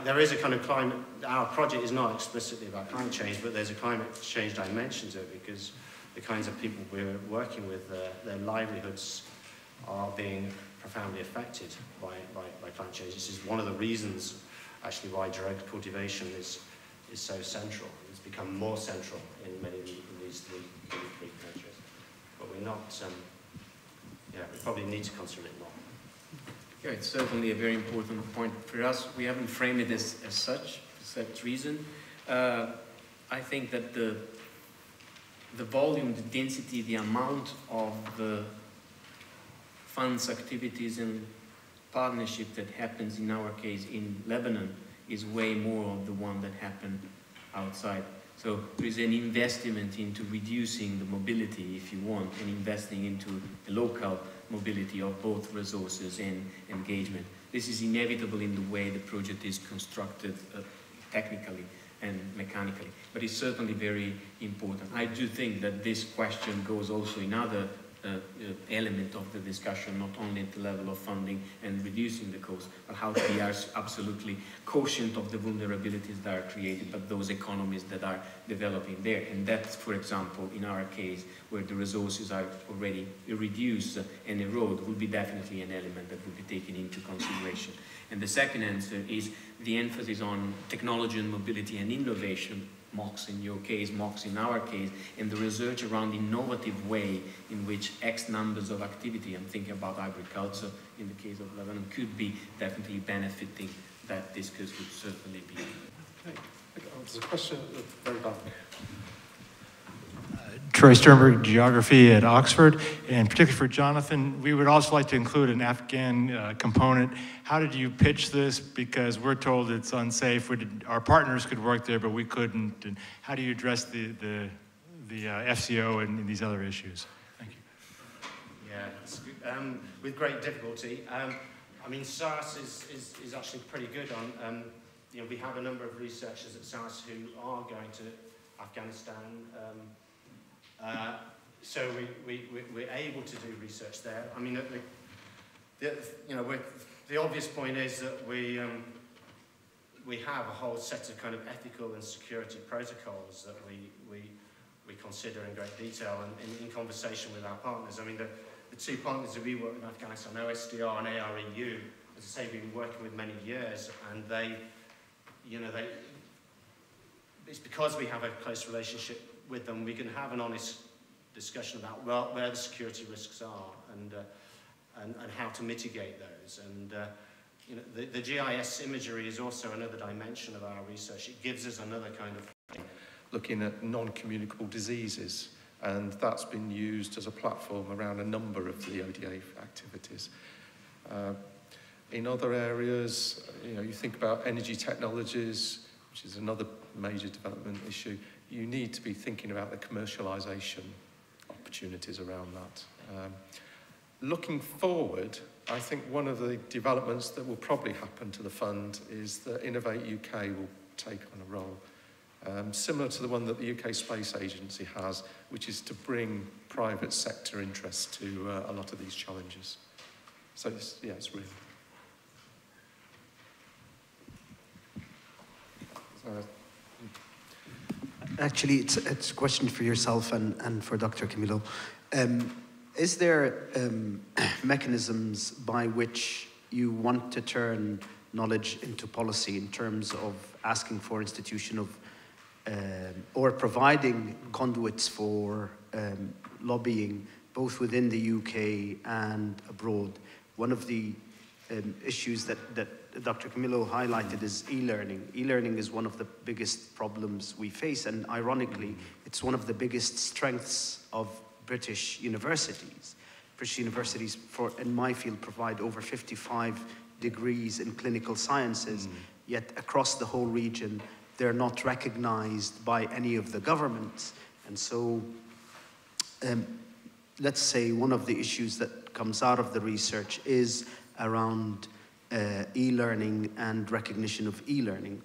There is a kind of climate, our project is not explicitly about climate change, but there's a climate change dimension to it, because the kinds of people we're working with, their livelihoods are being profoundly affected by climate change. This is one of the reasons, actually, why drug cultivation is so central. It's become more central in many of these three countries. But we're not yeah, we probably need to consider it more. Yeah, it's certainly a very important point for us. We haven't framed it as such, for such reason. I think that the volume, the density, the amount of the funds, activities and partnership that happens in our case in Lebanon is way more of the one that happened outside. So there is an investment into reducing the mobility, if you want, and investing into the local mobility of both resources and engagement. This is inevitable in the way the project is constructed technically and mechanically, but it's certainly very important. I do think that this question goes also in other element of the discussion, not only at the level of funding and reducing the cost, but how to be absolutely quotient of the vulnerabilities that are created, but those economies that are developing there. And that's, for example, in our case, where the resources are already reduced and erode, will be definitely an element that will be taken into consideration. And the second answer is the emphasis on technology and mobility and innovation, MOX in your case, MOX in our case, and the research around innovative way in which X numbers of activity, I'm thinking about agriculture in the case of Lebanon, could be definitely benefiting that discourse would certainly be. Okay, there's a question at the very back. Troy Sternberg, Geography at Oxford, and particularly for Jonathan, we would also like to include an Afghan component. How did you pitch this? Because we're told it's unsafe. Our partners could work there, but we couldn't. And how do you address the FCO and these other issues? Thank you. Yeah, it's good. With great difficulty. I mean, SOAS is actually pretty good on, you know, we have a number of researchers at SOAS who are going to Afghanistan. So we're able to do research there. I mean, you know, the obvious point is that we have a whole set of kind of ethical and security protocols that we consider in great detail and in conversation with our partners. I mean, the two partners that we work with in Afghanistan, OSDR and AREU, as I say, we've been working with many years, and they, you know, it's because we have a close relationship with them, we can have an honest discussion about where the security risks are and how to mitigate those. And you know, the GIS imagery is also another dimension of our research. It gives us another kind of looking at non-communicable diseases, and that's been used as a platform around a number of the ODA activities. In other areas, you know, you think about energy technologies, which is another major development issue. You need to be thinking about the commercialisation opportunities around that. Looking forward, I think one of the developments that will probably happen to the fund is that Innovate UK will take on a role, similar to the one that the UK Space Agency has, which is to bring private sector interest to a lot of these challenges. So, yeah, it's really... Actually, it's a question for yourself and for Dr. Camilo. Is there mechanisms by which you want to turn knowledge into policy in terms of asking for institution of or providing conduits for lobbying both within the UK and abroad? One of the issues that Dr. Camilo highlighted is e-learning. E-learning is one of the biggest problems we face, and ironically, it's one of the biggest strengths of British universities. British universities, in my field, provide over 55 degrees in clinical sciences, yet across the whole region, they're not recognized by any of the governments. And so, let's say one of the issues that comes out of the research is around e-learning and recognition of e-learning.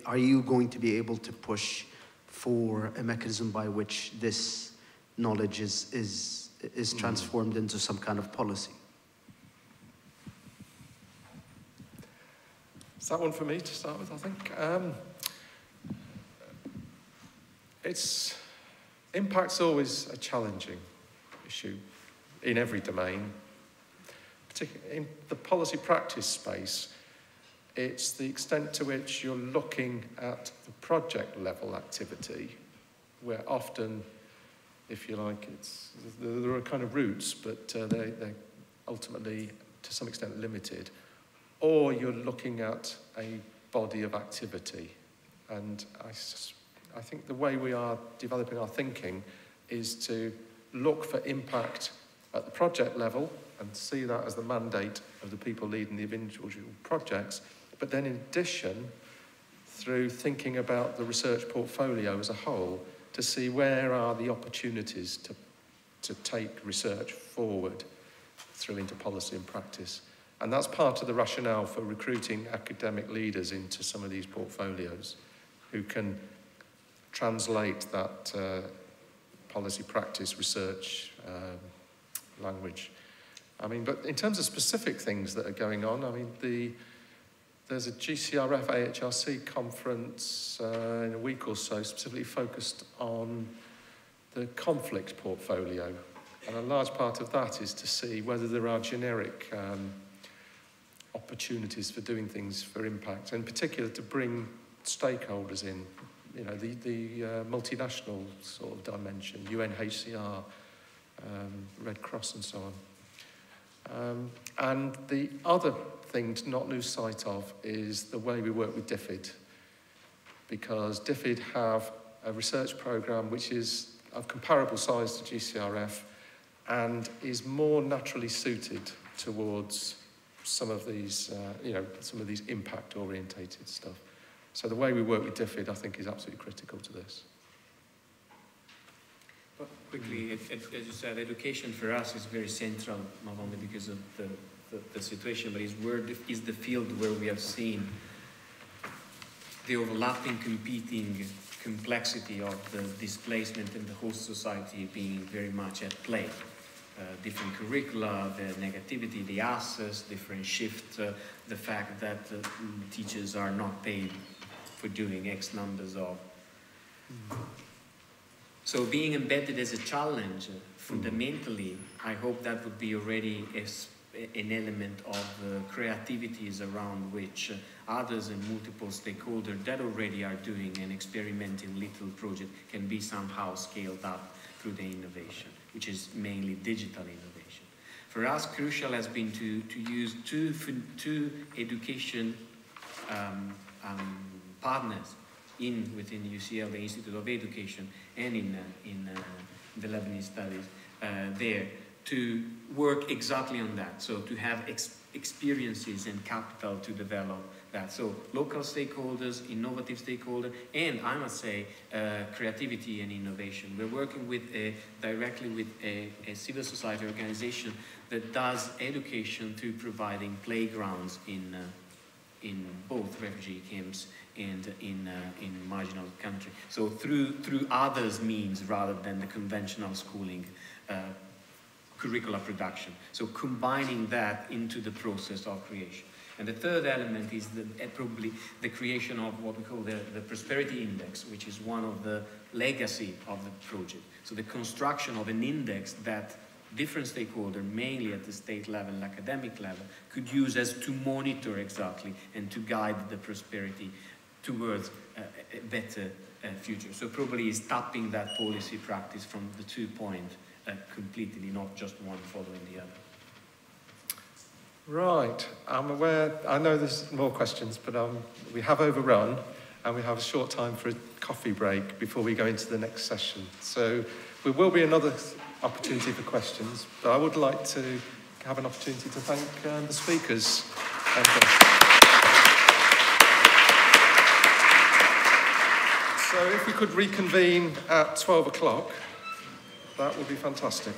Are you going to be able to push for a mechanism by which this knowledge is transformed into some kind of policy? Is that one for me to start with, I think? Impact's always a challenging issue in every domain. Particularly in the policy practice space, it's the extent to which you're looking at the project level activity, where often if you like. There are kind of routes, but they're ultimately, to some extent, limited. Or you're looking at a body of activity. And I think the way we are developing our thinking is to look for impact at the project level and see that as the mandate of the people leading the individual projects, but then in addition, through thinking about the research portfolio as a whole, to see where are the opportunities to take research forward through into policy and practice. And that's part of the rationale for recruiting academic leaders into some of these portfolios who can translate that policy, practice, research, language. I mean, but in terms of specific things that are going on, I mean, there's a GCRF AHRC conference in a week or so specifically focused on the conflict portfolio. And a large part of that is to see whether there are generic opportunities for doing things for impact, in particular to bring stakeholders in, you know, the multinational sort of dimension, UNHCR, Red Cross and so on. And the other thing to not lose sight of is the way we work with DFID, because DFID have a research programme which is of comparable size to GCRF and is more naturally suited towards some of these, you know, some of these impact-orientated stuff. So the way we work with DFID, I think, is absolutely critical to this. But quickly, as you said, education for us is very central, not only because of the situation, but is the field where we have seen the overlapping, competing complexity of the displacement in the host society being very much at play. Different curricula, the negativity, the access, different shift, the fact that teachers are not paid for doing X numbers of. So being embedded as a challenge, fundamentally, I hope that would be already an element of creativities around which others and multiple stakeholders that already are doing and experimenting little project can be somehow scaled up through the innovation, which is mainly digital innovation. For us, crucial has been to use two education partners within UCL, the Institute of Education, and in the Lebanese studies there, to work exactly on that. So to have experiences and capital to develop that. So local stakeholders, innovative stakeholders, and I must say creativity and innovation. We're working with directly with a civil society organization that does education through providing playgrounds in both refugee camps and in marginal country. So through others means rather than the conventional schooling curricula production. So combining that into the process of creation. And the third element is probably the creation of what we call the Prosperity Index, which is one of the legacy of the project. So the construction of an index that different stakeholders, mainly at the state level and academic level, could use as to monitor exactly and to guide the prosperity towards a better future. So probably is tapping that policy practice from the 2 points completely, not just one following the other. Right, I'm aware, I know there's more questions, but we have overrun and we have a short time for a coffee break before we go into the next session. So there will be another opportunity for questions, but I would like to have an opportunity to thank the speakers. So if we could reconvene at 12 o'clock, that would be fantastic.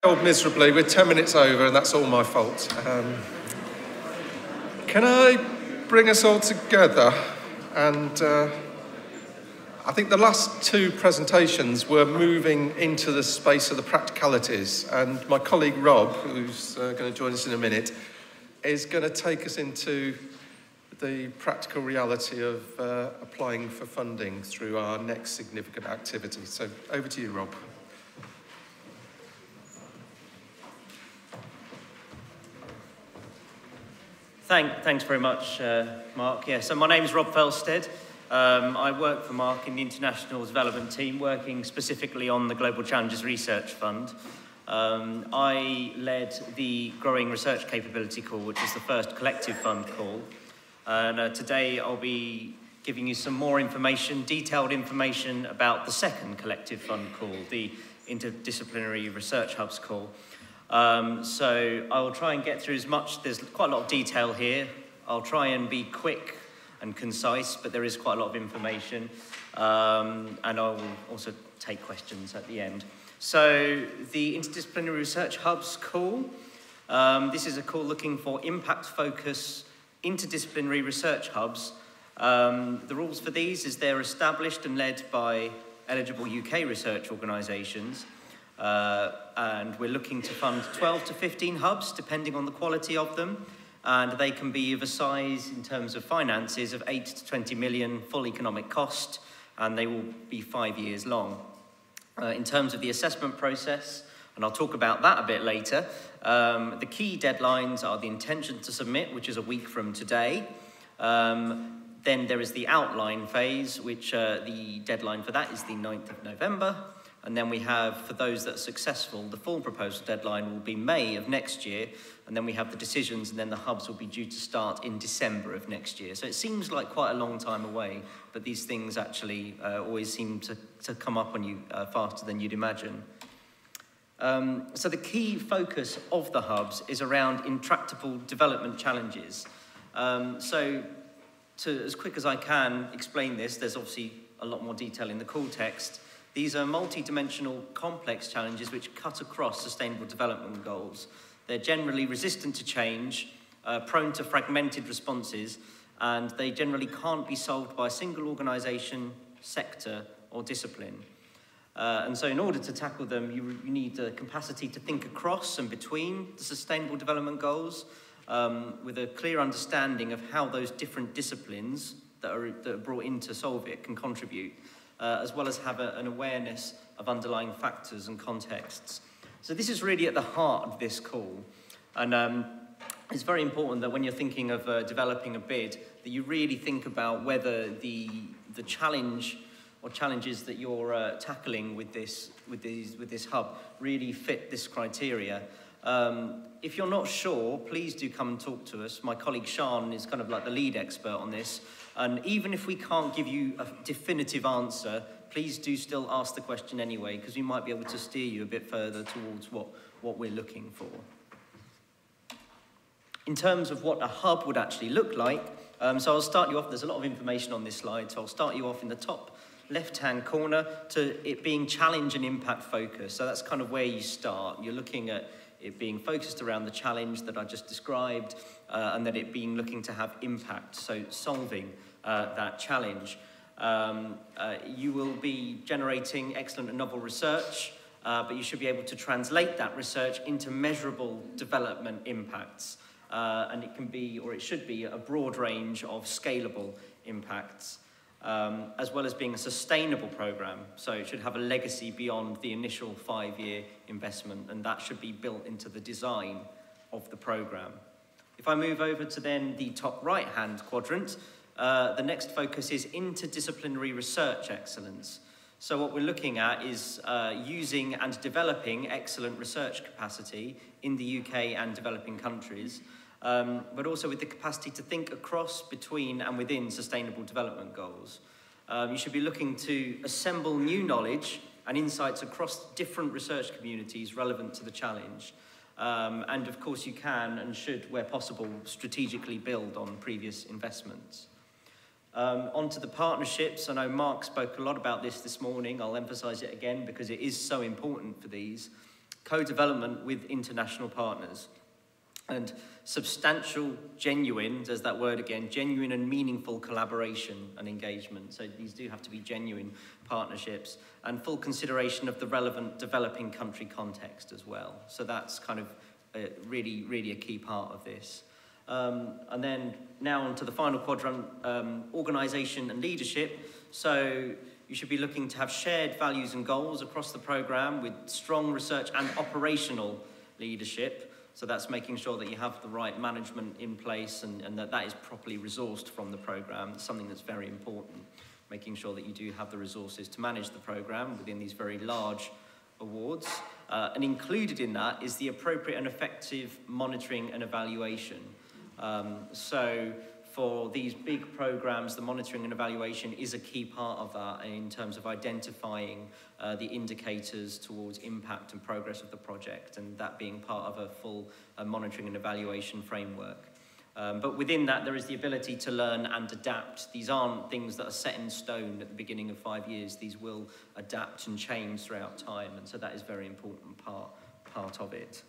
Failed miserably. We're 10 minutes over, and that's all my fault. Can I bring us all together? And I think the last two presentations were moving into the space of the practicalities, and my colleague Rob, who's going to join us in a minute, is going to take us into the practical reality of applying for funding through our next significant activity. So over to you, Rob. Thanks very much, Mark. Yeah, so my name is Rob Felstead. I work for Marc in the International Development team, working specifically on the Global Challenges Research Fund. I led the Growing Research Capability call, which is the first collective fund call. And today I'll be giving you some more information, detailed information about the second collective fund call, the Interdisciplinary Research Hubs call. So I will try and get through as much. There's quite a lot of detail here. I'll try and be quick and concise, but there is quite a lot of information. And I'll also take questions at the end. So the Interdisciplinary Research Hubs call. This is a call looking for impact-focused interdisciplinary research hubs. The rules for these is they're established and led by eligible UK research organisations. And we're looking to fund 12 to 15 hubs, depending on the quality of them. And they can be of a size, in terms of finances, of 8 to 20 million full economic cost, and they will be 5 years long. In terms of the assessment process, and I'll talk about that a bit later, the key deadlines are the intention to submit, which is a week from today. Then there is the outline phase, which the deadline for that is the 9th of November. And then we have, for those that are successful, the full proposal deadline will be May of next year. And then we have the decisions, and then the hubs will be due to start in December of next year. So it seems like quite a long time away, but these things actually always seem to come up on you faster than you'd imagine. So the key focus of the hubs is around intractable development challenges. So to, as quick as I can explain this, there's obviously a lot more detail in the call text. These are multi-dimensional, complex challenges which cut across sustainable development goals. They're generally resistant to change, prone to fragmented responses, and they generally can't be solved by a single organisation, sector, or discipline. And so in order to tackle them, you need the capacity to think across and between the sustainable development goals, with a clear understanding of how those different disciplines that are brought in to solve it can contribute. As well as have an awareness of underlying factors and contexts. So this is really at the heart of this call. And it's very important that when you're thinking of developing a bid, that you really think about whether the challenge or challenges that you're tackling with this hub really fit this criteria. If you're not sure, please do come and talk to us. My colleague Sean is kind of like the lead expert on this. And even if we can't give you a definitive answer, please do still ask the question anyway, because we might be able to steer you a bit further towards what we're looking for. In terms of what a hub would actually look like, so I'll start you off. There's a lot of information on this slide, so I'll start you off in the top left-hand corner to it being challenge and impact focused. So that's kind of where you start. You're looking at it being focused around the challenge that I just described, and that it being looking to have impact, so solving that challenge. You will be generating excellent and novel research, but you should be able to translate that research into measurable development impacts. And it can be, or it should be, a broad range of scalable impacts, as well as being a sustainable program. So it should have a legacy beyond the initial 5-year investment, and that should be built into the design of the program. If I move over to then the top right-hand quadrant, the next focus is interdisciplinary research excellence. So what we're looking at is using and developing excellent research capacity in the UK and developing countries, but also with the capacity to think across, between and within sustainable development goals. You should be looking to assemble new knowledge and insights across different research communities relevant to the challenge. And of course you can and should, where possible, strategically build on previous investments. Onto the partnerships. I know Marc spoke a lot about this morning. I'll emphasise it again because it is so important for these. co-development with international partners. And substantial, genuine, there's that word again, genuine and meaningful collaboration and engagement. So these do have to be genuine partnerships, and full consideration of the relevant developing country context as well. So that's kind of really, really a key part of this. And then now on to the final quadrant, organisation and leadership. So you should be looking to have shared values and goals across the programme with strong research and operational leadership. So that's making sure that you have the right management in place and that is properly resourced from the programme. It's something that's very important, making sure that you do have the resources to manage the programme within these very large awards. And included in that is the appropriate and effective monitoring and evaluation. So for these big programs, the monitoring and evaluation is a key part of that in terms of identifying the indicators towards impact and progress of the project, and that being part of a full monitoring and evaluation framework. But within that, there is the ability to learn and adapt. These aren't things that are set in stone at the beginning of 5 years. These will adapt and change throughout time, and so that is a very important part of it.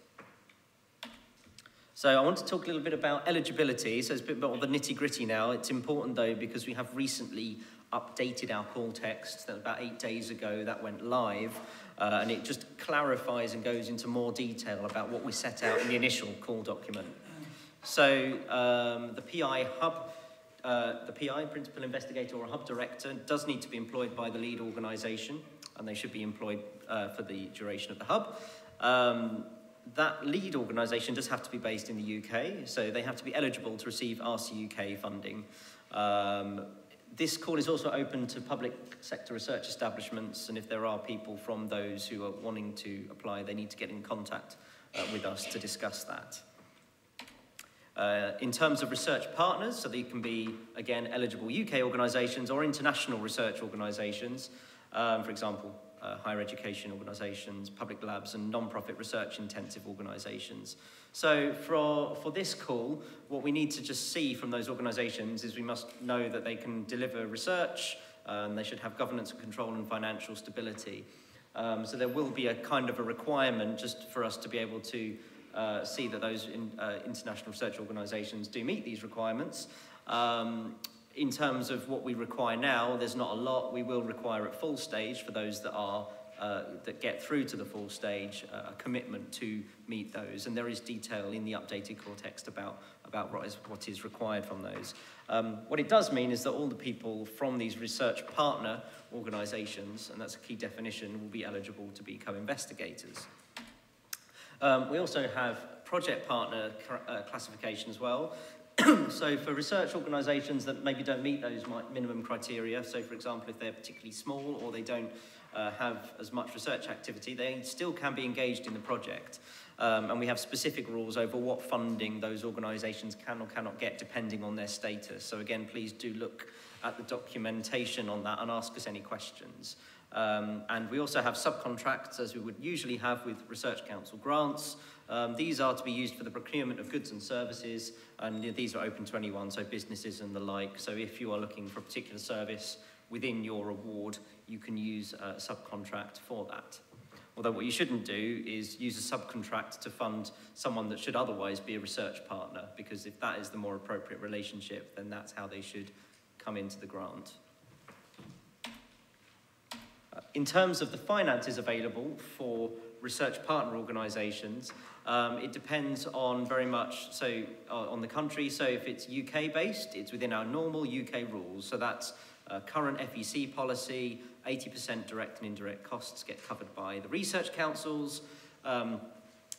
So I want to talk a little bit about eligibility. So it's a bit more of the nitty-gritty now. It's important, though, because we have recently updated our call text. That about 8 days ago that went live, and it just clarifies and goes into more detail about what we set out in the initial call document. So the PI hub, the PI, Principal Investigator or Hub Director, does need to be employed by the lead organisation, and they should be employed for the duration of the hub. That lead organisation does have to be based in the UK, so they have to be eligible to receive RCUK funding. This call is also open to public sector research establishments, and if there are people from those who are wanting to apply, they need to get in contact with us to discuss that. In terms of research partners, so they can be, again, eligible UK organisations or international research organisations, for example, higher education organisations, public labs and non-profit research intensive organisations. So for this call, what we need to just see from those organisations is we must know that they can deliver research, and they should have governance and control and financial stability. So there will be a kind of a requirement just for us to be able to see that those international research organisations do meet these requirements. In terms of what we require now, there's not a lot. We will require at full stage for those that are that get through to the full stage a commitment to meet those, and there is detail in the updated core text about what is required from those. What it does mean is that all the people from these research partner organisations, and that's a key definition, will be eligible to be co-investigators. We also have project partner classification as well. So for research organisations that maybe don't meet those minimum criteria, so for example, if they're particularly small or they don't have as much research activity, they still can be engaged in the project. And we have specific rules over what funding those organisations can or cannot get depending on their status. So again, please do look at the documentation on that and ask us any questions. And we also have subcontracts, as we would usually have with Research Council grants. These are to be used for the procurement of goods and services, and these are open to anyone, so businesses and the like. So if you are looking for a particular service within your award, you can use a subcontract for that. Although what you shouldn't do is use a subcontract to fund someone that should otherwise be a research partner, because if that is the more appropriate relationship, then that's how they should come into the grant. In terms of the finances available for research partner organisations, it depends on very much on the country. So if it's UK based, it's within our normal UK rules. So that's current FEC policy, 80% direct and indirect costs get covered by the research councils.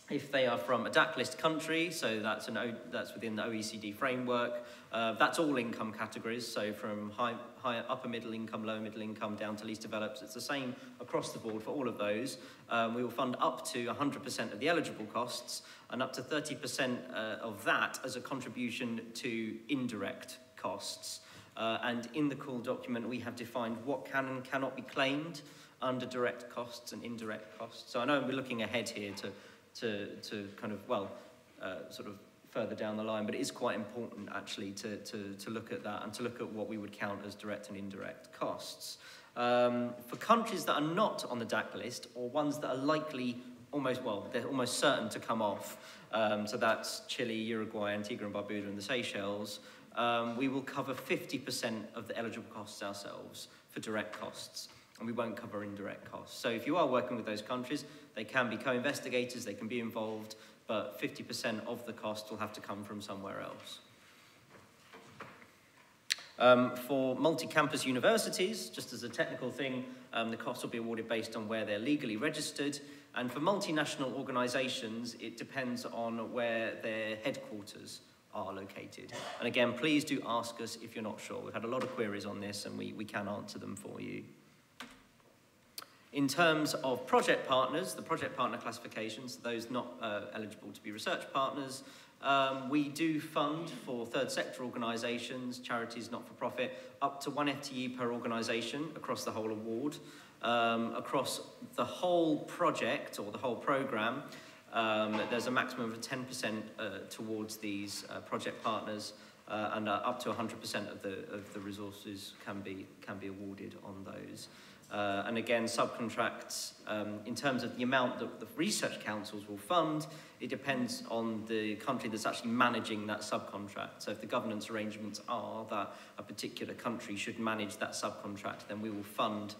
If they are from a DAC list country, so that's within the OECD framework, that's all income categories, so from higher upper middle income, lower middle income, down to least developed. It's the same across the board for all of those. We will fund up to 100% of the eligible costs and up to 30% of that as a contribution to indirect costs. And in the call document, we have defined what can and cannot be claimed under direct costs and indirect costs. So I know we're looking ahead here to kind of, sort of further down the line, but it is quite important actually to look at that and to look at what we would count as direct and indirect costs. For countries that are not on the DAC list or ones that are likely they're almost certain to come off. So that's Chile, Uruguay, Antigua and Barbuda and the Seychelles. We will cover 50% of the eligible costs ourselves for direct costs, and we won't cover indirect costs. So if you are working with those countries, they can be co-investigators, they can be involved, but 50% of the cost will have to come from somewhere else. For multi-campus universities, just as a technical thing, the costs will be awarded based on where they're legally registered. And for multinational organisations, it depends on where their headquarters are located. And again, please do ask us if you're not sure. We've had a lot of queries on this and we can answer them for you. In terms of project partners, the project partner classifications, those not eligible to be research partners, we do fund for third sector organisations, charities, not-for-profit, up to 1 FTE per organisation across the whole award. Across the whole project or the whole programme, there's a maximum of 10% towards these project partners, and up to 100% of the resources can be awarded on those. And again, subcontracts, in terms of the amount that the research councils will fund, it depends on the country that's actually managing that subcontract. So if the governance arrangements are that a particular country should manage that subcontract, then we will fund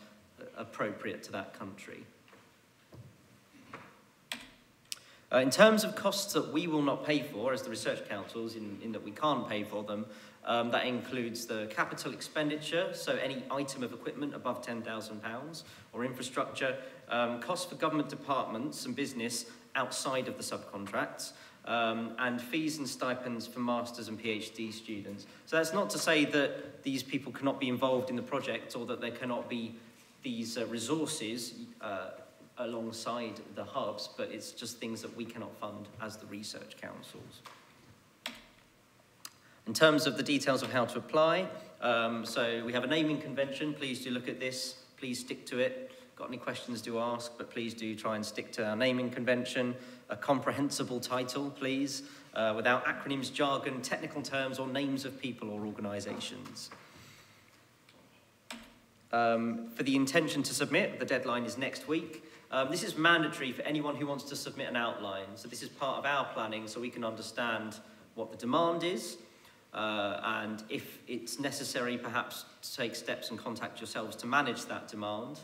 appropriate to that country. In terms of costs that we will not pay for as the research councils, in that we can't pay for them, that includes the capital expenditure, so any item of equipment above £10,000, or infrastructure, costs for government departments and business outside of the subcontracts, and fees and stipends for masters and PhD students. So that's not to say that these people cannot be involved in the project or that there cannot be these resources alongside the hubs, but it's just things that we cannot fund as the research councils. In terms of the details of how to apply, so we have a naming convention. Please do look at this. Please stick to it. Got any questions, do ask, but please do try and stick to our naming convention. A comprehensible title, please, without acronyms, jargon, technical terms, or names of people or organisations. For the intention to submit, the deadline is next week. This is mandatory for anyone who wants to submit an outline. So this is part of our planning so we can understand what the demand is, and if it's necessary, perhaps to take steps and contact yourselves to manage that demand.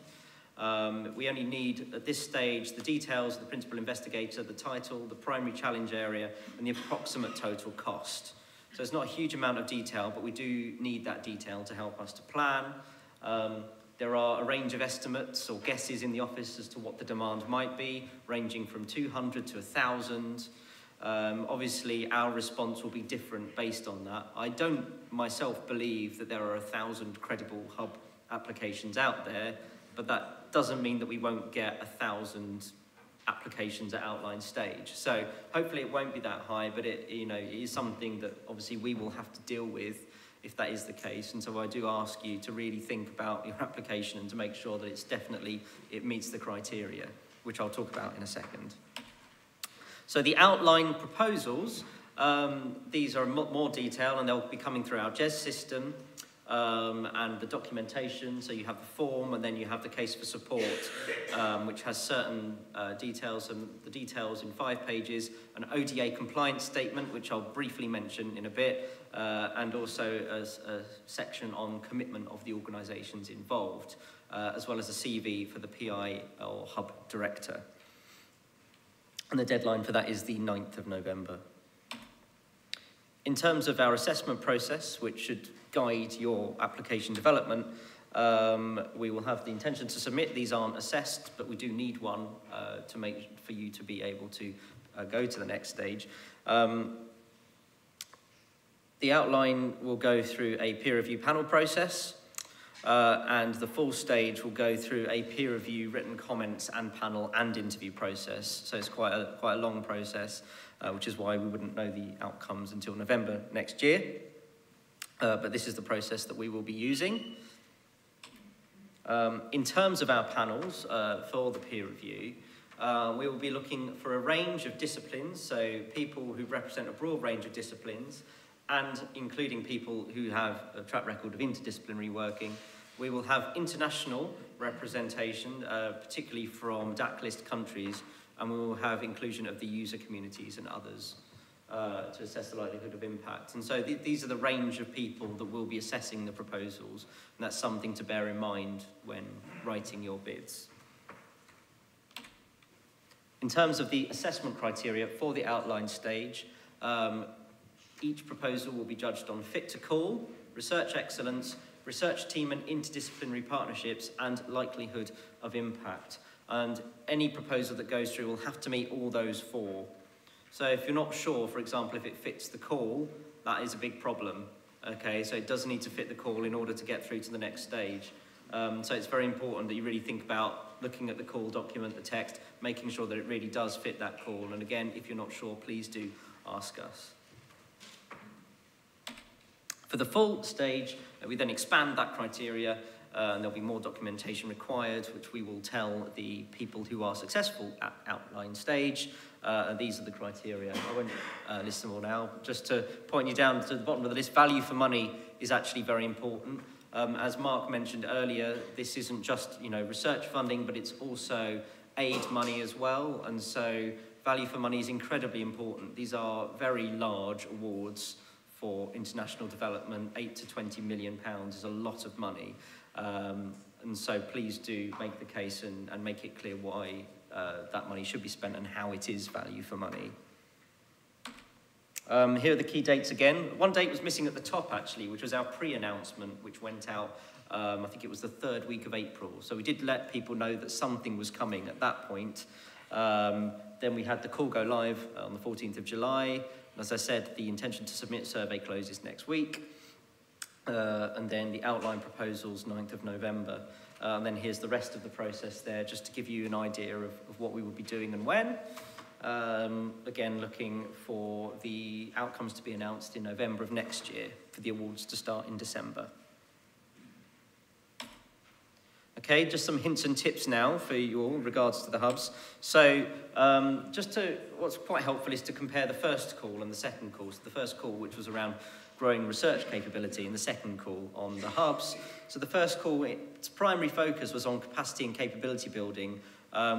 We only need, at this stage, the details of the principal investigator, the title, the primary challenge area, and the approximate total cost. So it's not a huge amount of detail, but we do need that detail to help us to plan. There are a range of estimates or guesses in the office as to what the demand might be, ranging from 200 to 1,000. Obviously, our response will be different based on that. I don't myself believe that there are 1,000 credible hub applications out there, but that doesn't mean that we won't get 1,000 applications at outline stage. So hopefully it won't be that high, but it is something that obviously we will have to deal with if that is the case. And so I do ask you to really think about your application and to make sure that it meets the criteria, which I'll talk about in a second. So the outline proposals, these are more detail and they'll be coming through our GES system and the documentation. So you have the form and then you have the case for support, which has certain details, and the details in 5 pages, an ODA compliance statement, which I'll briefly mention in a bit, and also a section on commitment of the organisations involved, as well as a CV for the PI or hub director. And the deadline for that is the 9th of November. In terms of our assessment process, which should guide your application development, we will have the intention to submit. These aren't assessed, but we do need one for you to be able to go to the next stage. The outline will go through a peer review panel process, and the full stage will go through a peer review, written comments and panel and interview process. So it's quite a long process, which is why we wouldn't know the outcomes until November next year. But this is the process that we will be using. In terms of our panels for the peer review, we will be looking for a range of disciplines, so people who represent a broad range of disciplines, and including people who have a track record of interdisciplinary working. We will have international representation, particularly from DAC list countries and we will have inclusion of the user communities and others to assess the likelihood of impact. And so these are the range of people that will be assessing the proposals, and that's something to bear in mind when writing your bids. In terms of the assessment criteria for the outline stage, each proposal will be judged on fit to call, research excellence, research team and interdisciplinary partnerships, and likelihood of impact. And any proposal that goes through will have to meet all those 4. So if you're not sure, for example, if it fits the call, that is a big problem. Okay, so it does need to fit the call in order to get through to the next stage. So it's very important that you really think about looking at the call document, the text, making sure that it really does fit that call. And again, if you're not sure, please do ask us. For the full stage, we then expand that criteria, and there'll be more documentation required, which we will tell the people who are successful at outline stage. And these are the criteria. I won't list them all now. Just to point you down to the bottom of the list, value for money is actually very important. As Marc mentioned earlier, this isn't just research funding, but it's also aid money as well. And so value for money is incredibly important. These are very large awards for international development. 8 to 20 million pounds is a lot of money. And so please do make the case and make it clear why that money should be spent and how it is value for money. Here are the key dates again. One date was missing at the top, actually, which was our pre-announcement, which went out, I think it was the 3rd week of April. So we did let people know that something was coming at that point. Then we had the call go live on the 14th of July. And as I said, the intention to submit survey closes next week. And then the outline proposals, 9th of November. And then here's the rest of the process there, just to give you an idea of what we will be doing and when. Again, looking for the outcomes to be announced in November of next year, for the awards to start in December. Okay, just some hints and tips now for you all in regards to the hubs. So what's quite helpful is to compare the first call and the second call. So the first call, which was around growing research capability, and the second call on the hubs. So the first call, its primary focus was on capacity and capability building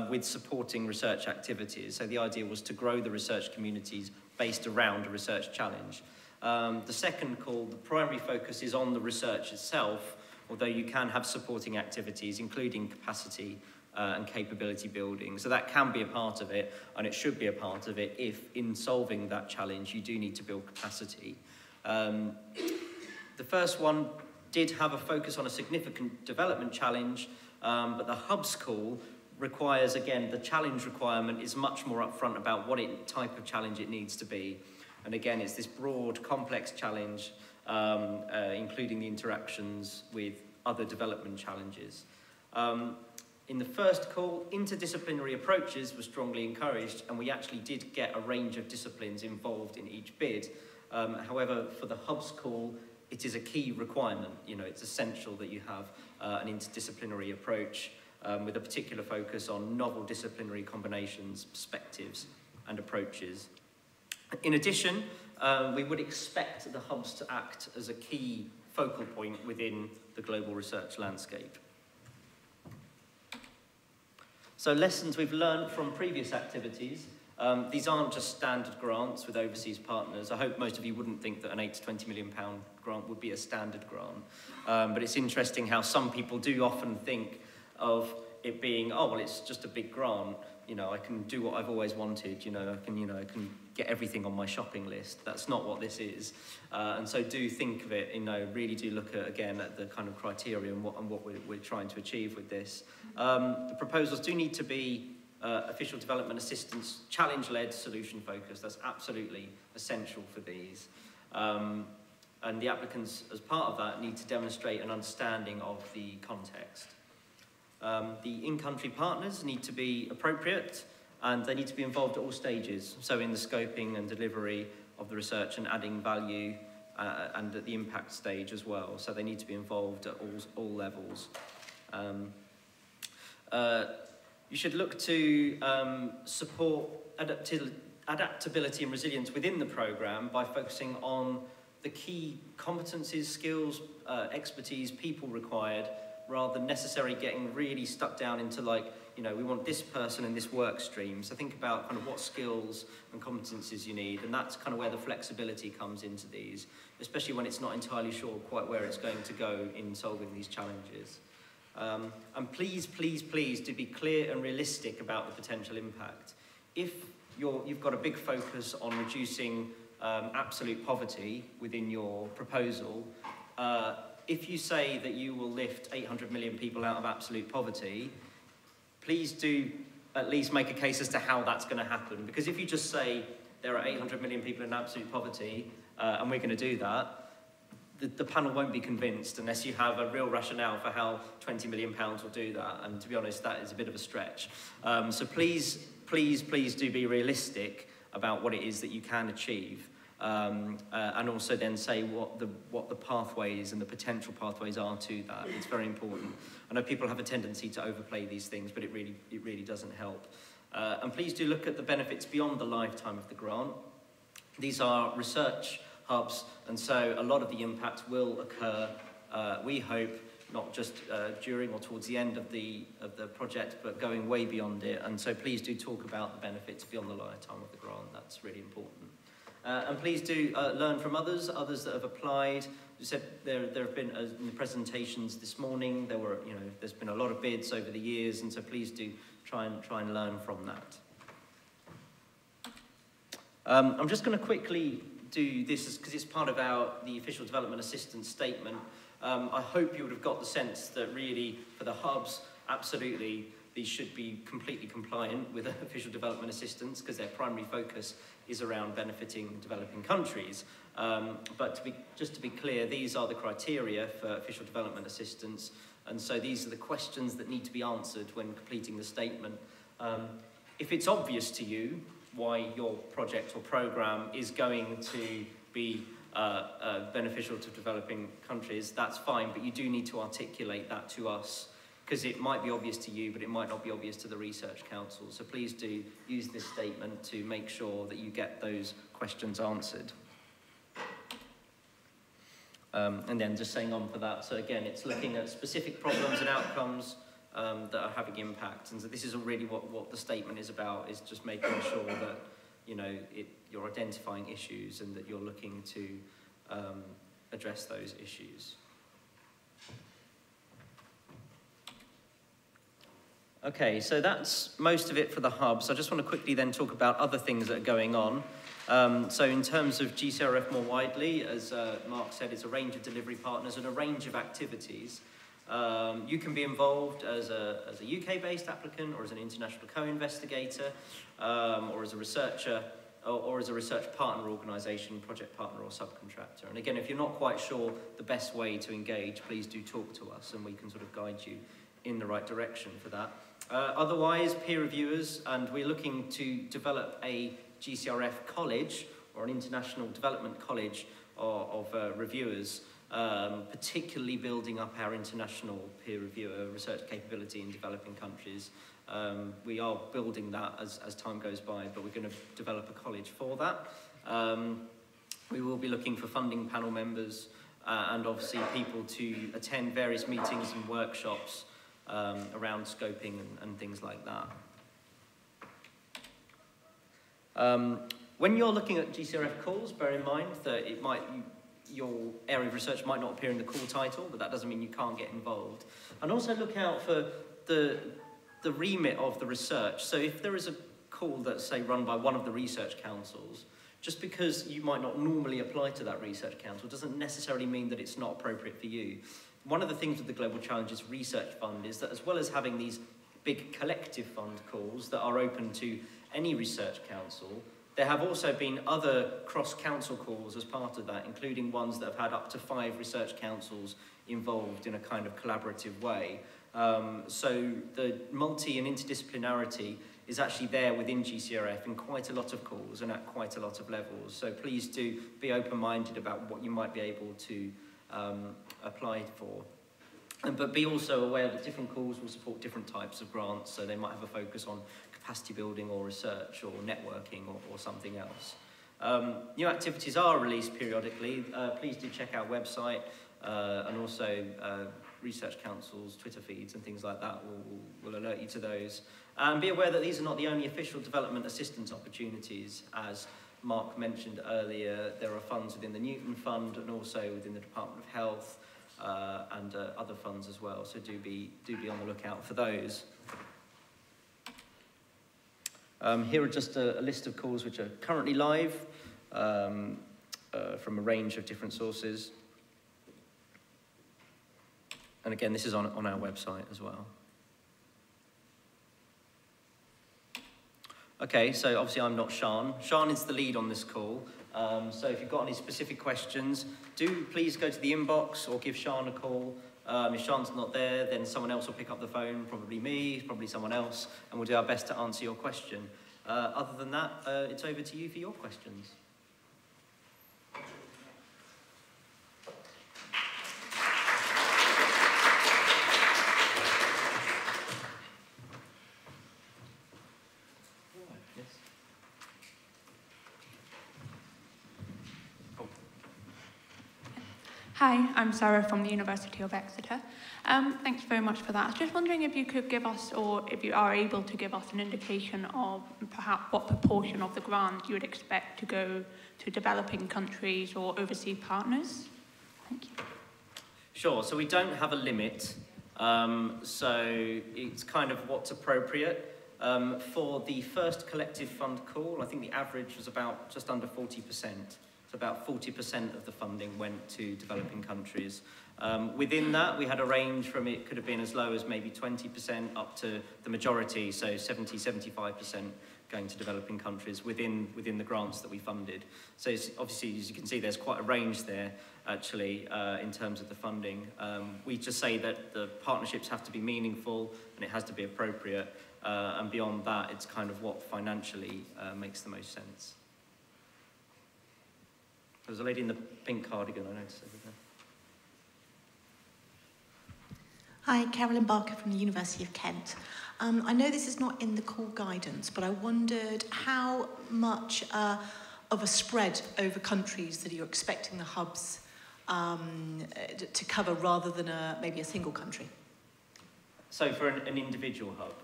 with supporting research activities. So the idea was to grow the research communities based around a research challenge. The second call, the primary focus is on the research itself, although you can have supporting activities, including capacity and capability building. So that can be a part of it, and it should be a part of it if, in solving that challenge, you do need to build capacity. The first one did have a focus on a significant development challenge, but the hubs call requires, again, the challenge requirement is much more upfront about what type of challenge it needs to be. And again, it's this broad, complex challenge, including the interactions with other development challenges. In the first call, interdisciplinary approaches were strongly encouraged, and we actually did get a range of disciplines involved in each bid. However, for the hubs call, it is a key requirement. It's essential that you have an interdisciplinary approach with a particular focus on novel disciplinary combinations, perspectives, and approaches. In addition, we would expect the hubs to act as a key focal point within the global research landscape. So lessons we've learned from previous activities. These aren't just standard grants with overseas partners. I hope most of you wouldn't think that an 8 to 20 million pound grant would be a standard grant. But it's interesting how some people do often think of it being, oh, well, it's just a big grant. I can do what I've always wanted. I can get everything on my shopping list. That's not what this is. And so do think of it, really do look at, again, at the kind of criteria and what we're trying to achieve with this. The proposals do need to be official development assistance, challenge-led, solution-focused. That's absolutely essential for these. And the applicants, as part of that, need to demonstrate an understanding of the context. The in-country partners need to be appropriate, and they need to be involved at all stages, so in the scoping and delivery of the research and adding value, and at the impact stage as well. So they need to be involved at all levels. You should look to support adaptability and resilience within the programme by focusing on the key competencies, skills, expertise, people required, rather than necessarily getting really stuck down into you know, we want this person in this work stream. So think about kind of what skills and competencies you need, and that's kind of where the flexibility comes into these, especially when it's not entirely sure quite where it's going to go in solving these challenges. And please, please, please do be clear and realistic about the potential impact. If you've got a big focus on reducing absolute poverty within your proposal, if you say that you will lift 800 million people out of absolute poverty, please do at least make a case as to how that's going to happen. Because if you just say there are 800 million people in absolute poverty and we're going to do that, the panel won't be convinced unless you have a real rationale for how £20 million will do that. And to be honest, that is a bit of a stretch. So please, please, please do be realistic about what it is that you can achieve. And also then say what the pathways and the potential pathways are to that. It's very important. I know people have a tendency to overplay these things, but it really doesn't help. And please do look at the benefits beyond the lifetime of the grant. These are research hubs, and so a lot of the impact will occur, we hope, not just during or towards the end of the project, but going way beyond it. And so please do talk about the benefits beyond the lifetime of the grant. That's really important. And please do learn from others that have applied. As I said, there have been, in the presentations this morning, there's been a lot of bids over the years, and so please do try and learn from that. I'm just going to quickly do this because it's part of the official development assistance statement. I hope you would have got the sense that really for the hubs, absolutely, these should be completely compliant with official development assistance because their primary focus is around benefiting developing countries. But just to be clear, these are the criteria for official development assistance, and so these are the questions that need to be answered when completing the statement. If it's obvious to you why your project or program is going to be beneficial to developing countries, that's fine, but you do need to articulate that to us, because it might be obvious to you, but it might not be obvious to the Research Council. So please do use this statement to make sure that you get those questions answered. And then just saying on for that, so again, it's looking at specific problems and outcomes that are having impact. And so this is really what the statement is about, is just making sure that, you know, you're identifying issues and that you're looking to address those issues. Okay, so that's most of it for the hub. So I just want to quickly then talk about other things that are going on. So in terms of GCRF more widely, as Marc said, it's a range of delivery partners and a range of activities. You can be involved as a UK-based applicant, or as an international co-investigator, or as a researcher, or as a research partner organisation, project partner or subcontractor. And again, if you're not quite sure the best way to engage, please do talk to us and we can sort of guide you in the right direction for that. Otherwise, peer reviewers, and we're looking to develop a GCRF college, or an international development college of reviewers, particularly building up our international peer reviewer research capability in developing countries. We are building that as time goes by, but we're going to develop a college for that. We will be looking for funding panel members and obviously people to attend various meetings and workshops around scoping and things like that. When you're looking at GCRF calls, bear in mind that your area of research might not appear in the call title, but that doesn't mean you can't get involved. And also look out for the remit of the research. So if there is a call that's, say, run by one of the research councils, just because you might not normally apply to that research council doesn't necessarily mean that it's not appropriate for you. One of the things with the Global Challenges Research Fund is that as well as having these big collective fund calls that are open to any research council, there have also been other cross-council calls as part of that, including ones that have had up to 5 research councils involved in a kind of collaborative way. So the multi and interdisciplinarity is actually there within GCRF in quite a lot of calls and at quite a lot of levels. So please do be open-minded about what you might be able to apply for. But be also aware that different calls will support different types of grants, so they might have a focus on capacity building or research or networking or something else. New activities are released periodically. Please do check our website and also research councils, Twitter feeds and things like that will alert you to those. And be aware that these are not the only official development assistance opportunities. As Marc mentioned earlier, there are funds within the Newton Fund and also within the Department of Health and other funds as well, so do be on the lookout for those. Here are just a list of calls which are currently live from a range of different sources. And again, this is on our website as well. Okay, so obviously I'm not Sian. Sian is the lead on this call. So if you've got any specific questions, do please go to the inbox or give Sian a call. If Sian's not there, then someone else will pick up the phone, probably me, probably someone else, and we'll do our best to answer your question. Other than that, it's over to you for your questions. Hi, I'm Sarah from the University of Exeter. Thanks very much for that. I was just wondering if you could give us, or if you are able to give us, an indication of perhaps what proportion of the grant you would expect to go to developing countries or overseas partners. Thank you. Sure, so we don't have a limit, so it's kind of what's appropriate. For the first collective fund call, I think the average was about just under 40%. So about 40% of the funding went to developing countries. Within that, we had a range from, it could have been as low as maybe 20% up to the majority, so 70, 75% going to developing countries within the grants that we funded. So it's, obviously, as you can see, there's quite a range there, actually, in terms of the funding. We just say that the partnerships have to be meaningful and it has to be appropriate. And beyond that, it's kind of what financially makes the most sense. There's a lady in the pink cardigan, I noticed over there. Hi, Carolyn Barker from the University of Kent. I know this is not in the call guidance, but I wondered how much of a spread over countries that you're expecting the hubs to cover rather than maybe a single country? So for an individual hub?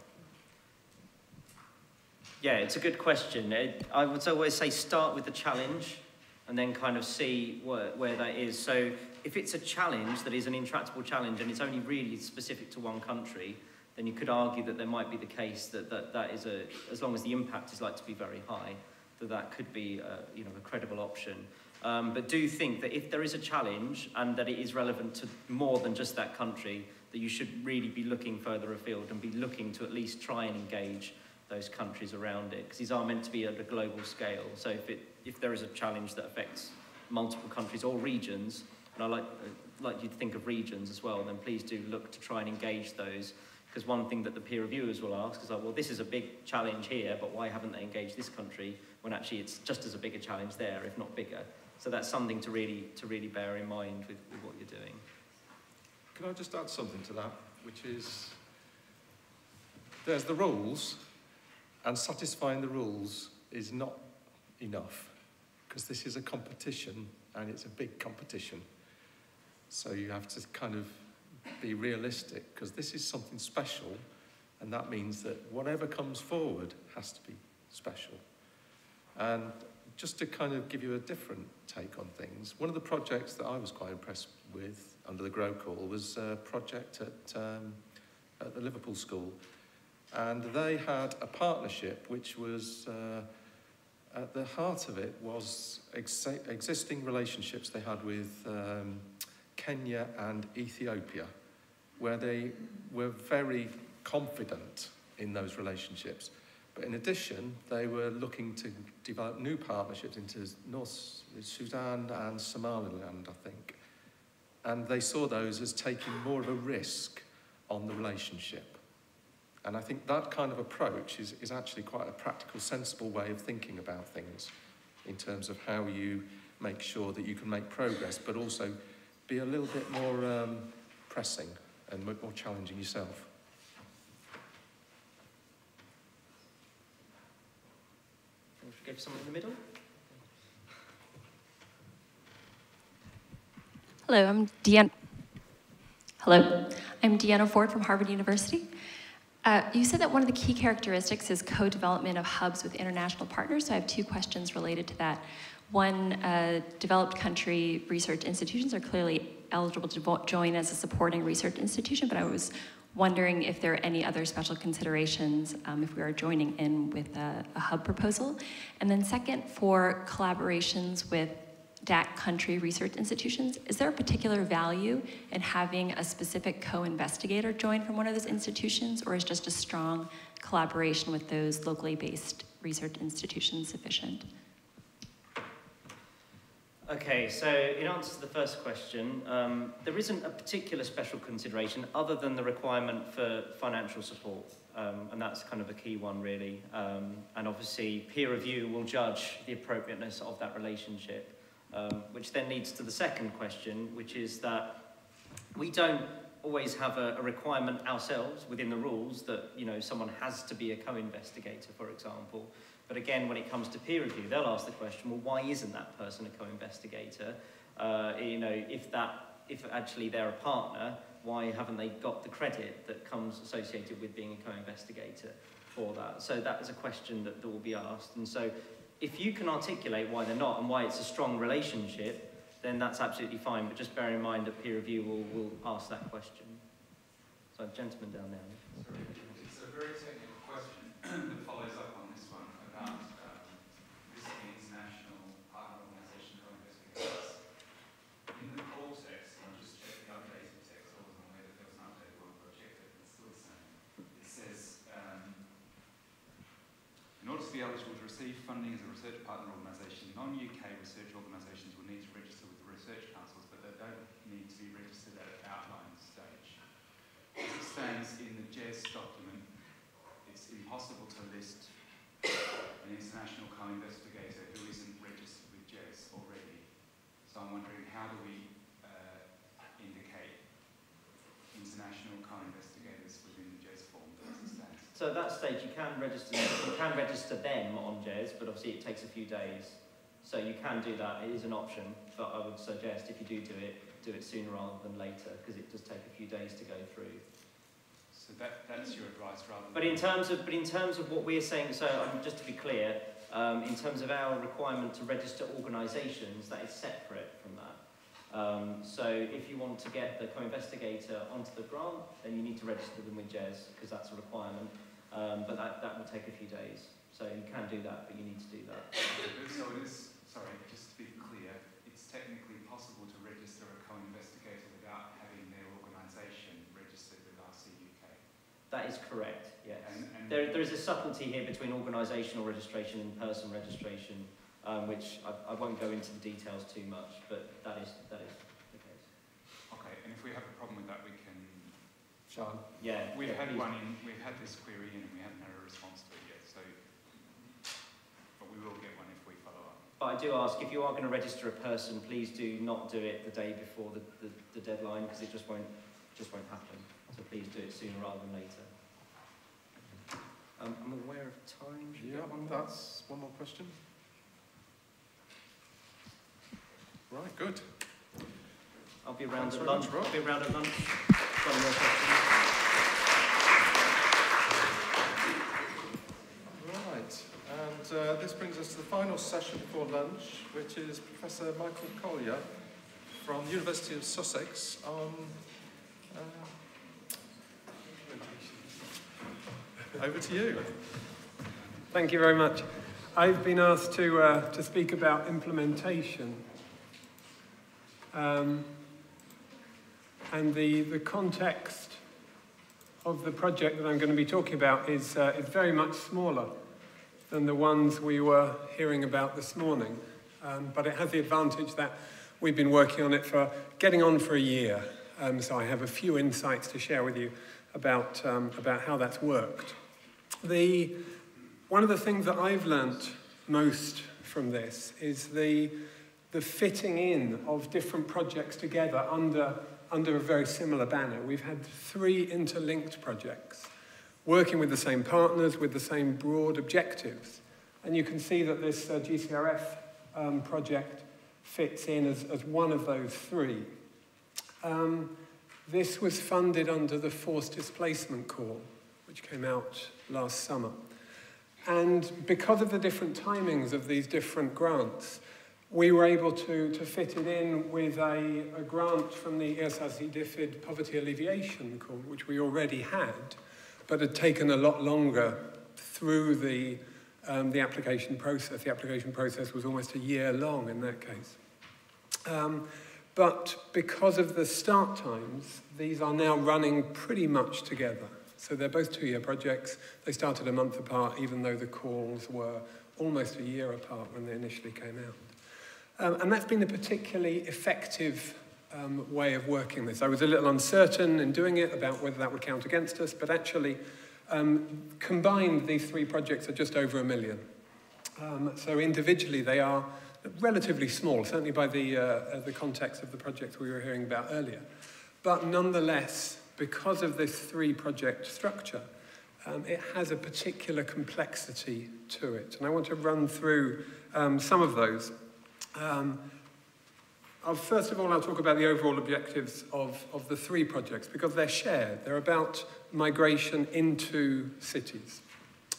Yeah, it's a good question. I would always say start with the challenge and then kind of see where that is. So if it's a challenge that is an intractable challenge and it's only really specific to one country, then you could argue that there might be the case that is as long as the impact is likely to be very high, that could be a credible option. But do think that if there is a challenge and that it is relevant to more than just that country, that you should really be looking further afield and be looking to at least try and engage those countries around it, because these are meant to be at a global scale. So if there is a challenge that affects multiple countries or regions, and I like you to think of regions as well, then please do look to try and engage those, because one thing that the peer reviewers will ask is like, well, this is a big challenge here, but why haven't they engaged this country when actually it's just as a big a challenge there, if not bigger? So that's something to really bear in mind with what you're doing. Can I just add something to that, which is there's the rules, and satisfying the rules is not enough, because this is a competition and it's a big competition. So you have to kind of be realistic, because this is something special, and that means that whatever comes forward has to be special. And just to kind of give you a different take on things, one of the projects that I was quite impressed with under the Grow Call was a project at the Liverpool School. And they had a partnership which was, at the heart of it was existing relationships they had with Kenya and Ethiopia, where they were very confident in those relationships. But in addition, they were looking to develop new partnerships into North Sudan and Somaliland, I think. And they saw those as taking more of a risk on the relationship. And I think that kind of approach is actually quite a practical, sensible way of thinking about things in terms of how you make sure that you can make progress, but also be a little bit more pressing and more challenging yourself. Should we go for someone in the middle? Hello, I'm Deanna. Hello, I'm Deanna Ford from Harvard University. You said that one of the key characteristics is co-development of hubs with international partners, so I have two questions related to that. One, developed country research institutions are clearly eligible to join as a supporting research institution, but I was wondering if there are any other special considerations if we are joining in with a hub proposal. And then second, for collaborations with DAC country research institutions, is there a particular value in having a specific co-investigator join from one of those institutions, or is just a strong collaboration with those locally based research institutions sufficient? Okay, so in answer to the first question, there isn't a particular special consideration other than the requirement for financial support, and that's kind of a key one really. And obviously peer review will judge the appropriateness of that relationship. Which then leads to the second question, which is that we don't always have a requirement ourselves within the rules that, you know, someone has to be a co-investigator, for example. But again, when it comes to peer review, they'll ask the question, well, why isn't that person a co-investigator? You know, if actually they're a partner, why haven't they got the credit that comes associated with being a co-investigator for that? So that is a question that will be asked. And so if you can articulate why they're not and why it's a strong relationship, then that's absolutely fine. But just bear in mind that peer review will ask that question. So, gentleman down there. It's a very technical question that follows up on this one about this international partner organisation co-investigators. In the core text, I'll just check the updated text. I wasn't aware that there was an updated one, but I checked it, it's still the same. It says, in order to be eligible to receive funding as a research partner organisation, non-UK research organisations will need to register with the research councils, but they don't need to be registered at outline stage. As it stands in the GES document, it's impossible to list an international co-investigator who isn't registered with GES already. So I'm wondering, how do we indicate international co-investigators within the GES form as it stands? So at that stage, you can register them on GES, but obviously it takes a few days. So you can do that, it is an option, but I would suggest if you do it sooner rather than later, because it does take a few days to go through. So that's your advice rather than... But in terms of what we're saying, so just to be clear, in terms of our requirement to register organisations, that is separate from that. So if you want to get the co-investigator onto the grant, then you need to register them with GES, because that's a requirement. But that will take a few days. So you can do that, but you need to do that. So it is, sorry, just to be clear, it's technically possible to register a co-investigator without having their organisation registered with RCUK? That is correct, yes. And there is a subtlety here between organisational registration and person registration, which I won't go into the details too much, but that is the case. Okay, and if we have a problem with that, we can... Sean? Yeah. We've had this query in and we haven't had a response to it yet, so... But we will get one if we follow up. But I do ask, if you are going to register a person, please do not do it the day before the deadline, because it just won't happen. So please do it sooner rather than later. I'm aware of time. Yeah, that's one more question. Right, good. I'll be around Thanks at very lunch. much, Rob. I'll be around at lunch. One more question. Right, and this brings us to the final session before lunch, which is Professor Michael Kolya from the University of Sussex on over to you. Thank you very much. I've been asked to speak about implementation. And the context of the project that I'm going to be talking about is very much smaller than the ones we were hearing about this morning. But it has the advantage that we've been working on it getting on for a year. So I have a few insights to share with you about how that's worked. One of the things that I've learnt most from this is the fitting in of different projects together under a very similar banner. We've had 3 interlinked projects, working with the same partners, with the same broad objectives. And you can see that this GCRF project fits in as one of those 3. This was funded under the Forced Displacement Call, which came out last summer. And because of the different timings of these different grants, we were able to fit it in with a grant from the Illicit Poverty Alleviation Call, which we already had, but had taken a lot longer through the application process. The application process was almost a year long in that case. But because of the start times, these are now running pretty much together. So they're both 2-year projects. They started a month apart, even though the calls were almost a year apart when they initially came out. And that's been a particularly effective way of working this. I was a little uncertain in doing it about whether that would count against us, but actually, combined, these 3 projects are just over $1 million. So individually, they are relatively small, certainly by the context of the project we were hearing about earlier. But nonetheless, because of this 3-project structure, it has a particular complexity to it. And I want to run through some of those. First of all, I'll talk about the overall objectives of the 3 projects, because they're shared. They're about migration into cities.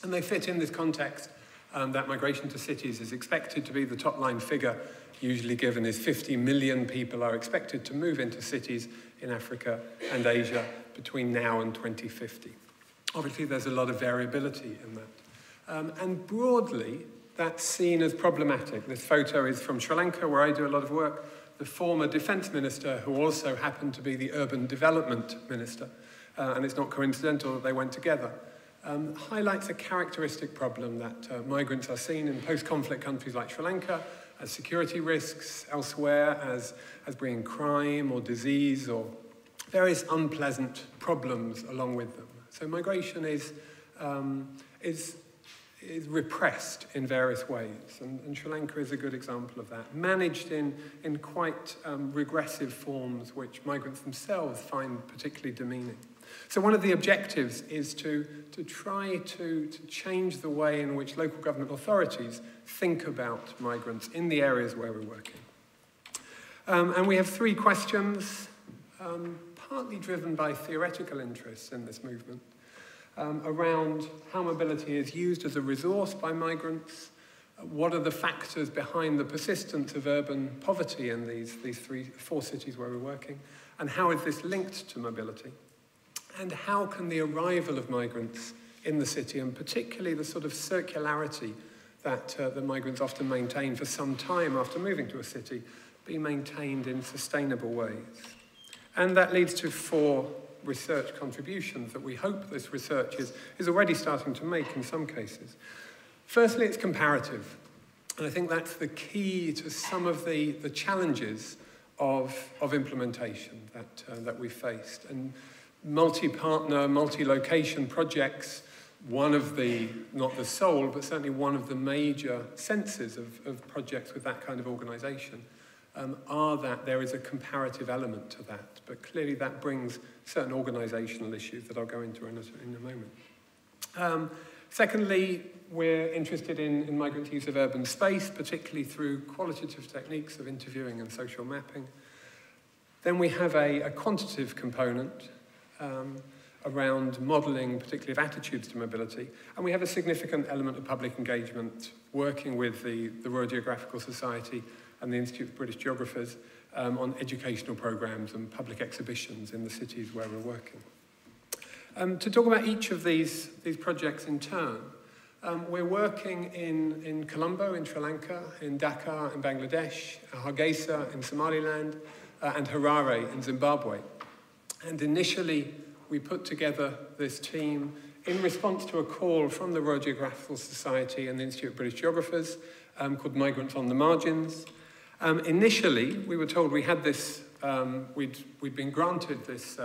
And they fit in this context that migration to cities is expected to be the top-line figure usually given is 50 million people are expected to move into cities in Africa and Asia between now and 2050. Obviously, there's a lot of variability in that. And broadly, that's seen as problematic. This photo is from Sri Lanka, where I do a lot of work. The former defense minister, who also happened to be the urban development minister, and it's not coincidental that they went together, highlights a characteristic problem that migrants are seen in post-conflict countries like Sri Lanka as security risks, elsewhere as bringing crime or disease or various unpleasant problems along with them. So migration is repressed in various ways, and Sri Lanka is a good example of that, managed in quite regressive forms which migrants themselves find particularly demeaning. So one of the objectives is to try to change the way in which local government authorities think about migrants in the areas where we're working. And we have 3 questions, partly driven by theoretical interests in this movement, around how mobility is used as a resource by migrants, what are the factors behind the persistence of urban poverty in these 4 cities where we're working, and how is this linked to mobility? And how can the arrival of migrants in the city, and particularly the sort of circularity that the migrants often maintain for some time after moving to a city, be maintained in sustainable ways? And that leads to 4 research contributions that we hope this research is already starting to make in some cases. Firstly, it's comparative. And I think that's the key to some of the challenges of implementation that we faced. And multi-partner, multi-location projects, one of the, not the sole, but certainly one of the major senses of projects with that kind of organisation, are that there is a comparative element to that. But clearly that brings certain organisational issues that I'll go into in a moment. Secondly, we're interested in migrant use of urban space, particularly through qualitative techniques of interviewing and social mapping. Then we have a quantitative component around modelling, particularly of attitudes to mobility. And we have a significant element of public engagement, working with the Royal Geographical Society and the Institute of British Geographers on educational programmes and public exhibitions in the cities where we're working. To talk about each of these projects in turn, we're working in Colombo in Sri Lanka, in Dhaka in Bangladesh, Hargeisa in Somaliland, and Harare in Zimbabwe. And initially, we put together this team in response to a call from the Royal Geographical Society and the Institute of British Geographers called Migrants on the Margins. Initially, we were told we had this, we'd been granted this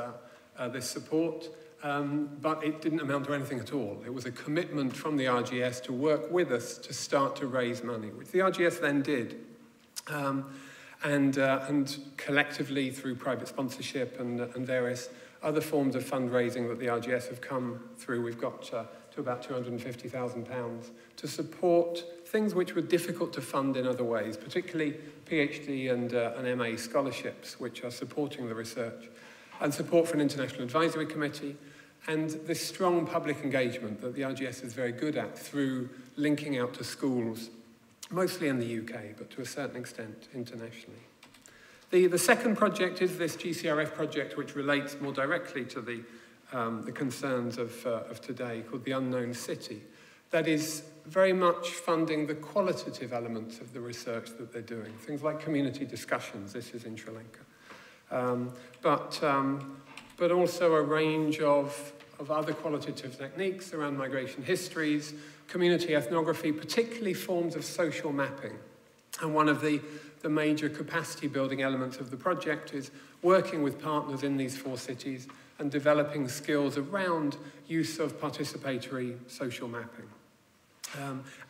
support, but it didn't amount to anything at all. It was a commitment from the RGS to work with us to start to raise money, which the RGS then did. And collectively, through private sponsorship and various other forms of fundraising that the RGS have come through, we've got to about £250,000 to support things which were difficult to fund in other ways, particularly PhD and MA scholarships, which are supporting the research. and support for an international advisory committee, and this strong public engagement that the RGS is very good at through linking out to schools, mostly in the UK, but to a certain extent internationally. The second project is this GCRF project, which relates more directly to the concerns of today, called the Unknown City. That is very much funding the qualitative elements of the research that they're doing, things like community discussions. This is in Sri Lanka. But also a range of other qualitative techniques around migration histories, community ethnography, particularly forms of social mapping. And one of the major capacity building elements of the project is working with partners in these 4 cities and developing skills around use of participatory social mapping.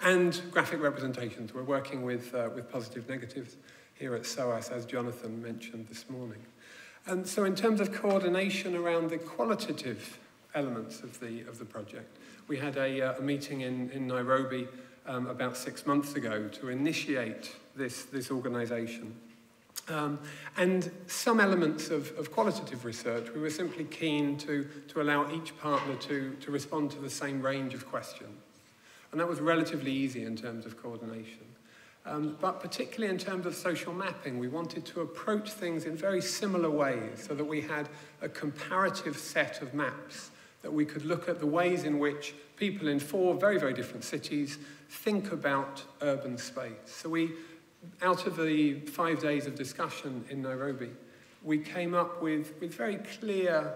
And graphic representations. We're working with positive negatives here at SOAS, as Jonathan mentioned this morning. And so in terms of coordination around the qualitative elements of the project, we had a meeting in Nairobi about 6 months ago to initiate this organisation. And some elements of qualitative research, we were simply keen to allow each partner to respond to the same range of questions. And that was relatively easy in terms of coordination. But particularly in terms of social mapping, we wanted to approach things in very similar ways so that we had a comparative set of maps that we could look at the ways in which people in 4 very, very different cities think about urban space. So we, out of the 5 days of discussion in Nairobi, we came up with very clear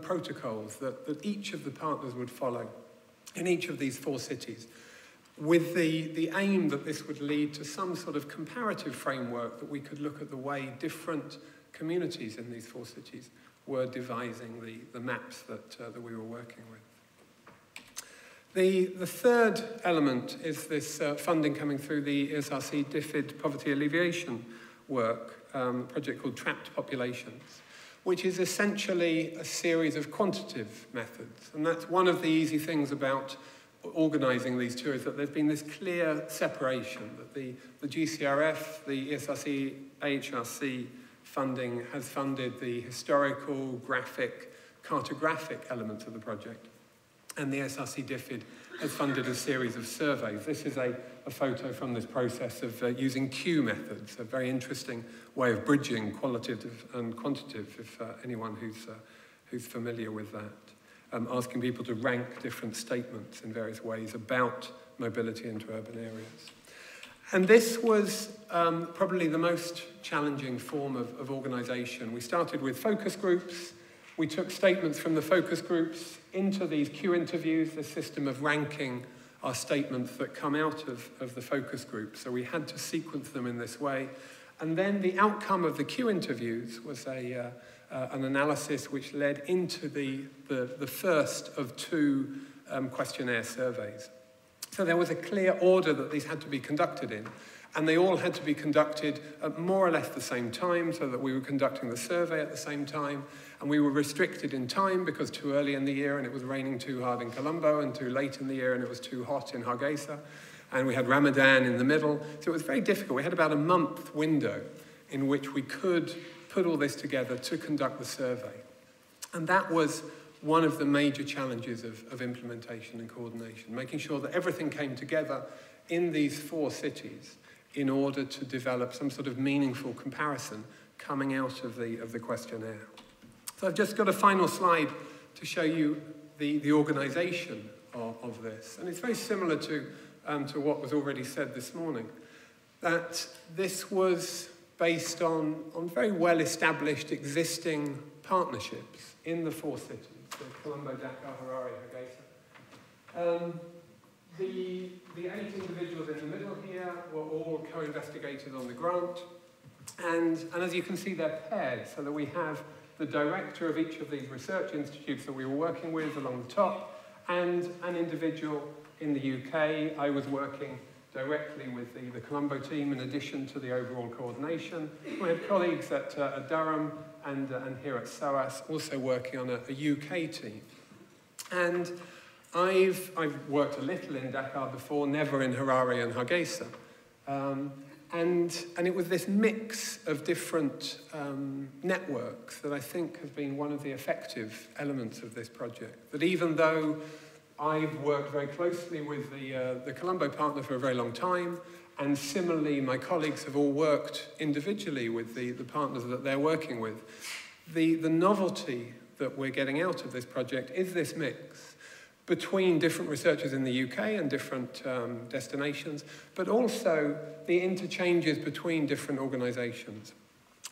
protocols that each of the partners would follow in each of these 4 cities, with the aim that this would lead to some sort of comparative framework that we could look at the way different communities in these 4 cities were devising the maps that we were working with. The third element is this funding coming through the ESRC DFID poverty alleviation work, a project called Trapped Populations, which is essentially a series of quantitative methods. And that's one of the easy things about organising these two, is that there's been this clear separation, that the GCRF, the ESRC, AHRC funding has funded the historical, graphic, cartographic elements of the project. And the SRC DFID has funded a series of surveys. This is a photo from this process of using Q methods, a very interesting way of bridging qualitative and quantitative, if anyone who's familiar with that. Asking people to rank different statements in various ways about mobility into urban areas. And this was probably the most challenging form of organisation. We started with focus groups. We took statements from the focus groups into these Q interviews, the system of ranking our statements that come out of the focus group. So we had to sequence them in this way. And then the outcome of the Q interviews was an analysis which led into the first of 2 questionnaire surveys. So there was a clear order that these had to be conducted in, and they all had to be conducted at more or less the same time, so that we were conducting the survey at the same time, and we were restricted in time because too early in the year and it was raining too hard in Colombo, and too late in the year and it was too hot in Hargeisa, and we had Ramadan in the middle, so it was very difficult. We had about a month window in which we could put all this together to conduct the survey. And that was one of the major challenges of implementation and coordination, making sure that everything came together in these 4 cities in order to develop some sort of meaningful comparison coming out of the questionnaire. So I've just got a final slide to show you the organisation of this. And it's very similar to what was already said this morning, that this was based on very well-established existing partnerships in the 4 cities. So Colombo, Dakar, Harare, Hargeisa. The 8 individuals in the middle here were all co-investigators on the grant. And as you can see, they're paired, so that we have the director of each of these research institutes that we were working with along the top, and an individual in the UK. I was working directly with the Colombo team in addition to the overall coordination. We had colleagues at Durham and here at SOAS also working on a UK team. And I've worked a little in Dakar before, never in Harare and Hargeisa. And it was this mix of different networks that I think has been one of the effective elements of this project. That even though I've worked very closely with the Colombo partner for a very long time, and similarly my colleagues have all worked individually with the partners that they're working with, the novelty that we're getting out of this project is this mix between different researchers in the UK and different destinations, but also the interchanges between different organisations.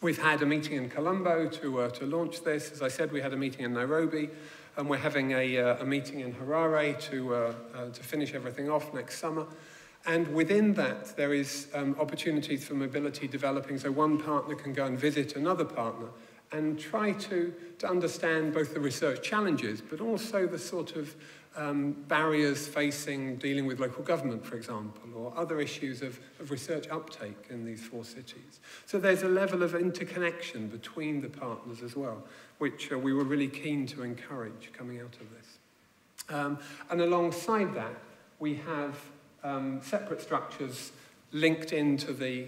We've had a meeting in Colombo to launch this. As I said, we had a meeting in Nairobi, and we're having a meeting in Harare to finish everything off next summer. And within that, there is opportunities for mobility developing, so one partner can go and visit another partner and try to understand both the research challenges, but also the sort of barriers facing dealing with local government, for example, or other issues of research uptake in these 4 cities. So there's a level of interconnection between the partners as well, which we were really keen to encourage coming out of this. And alongside that, we have separate structures linked into the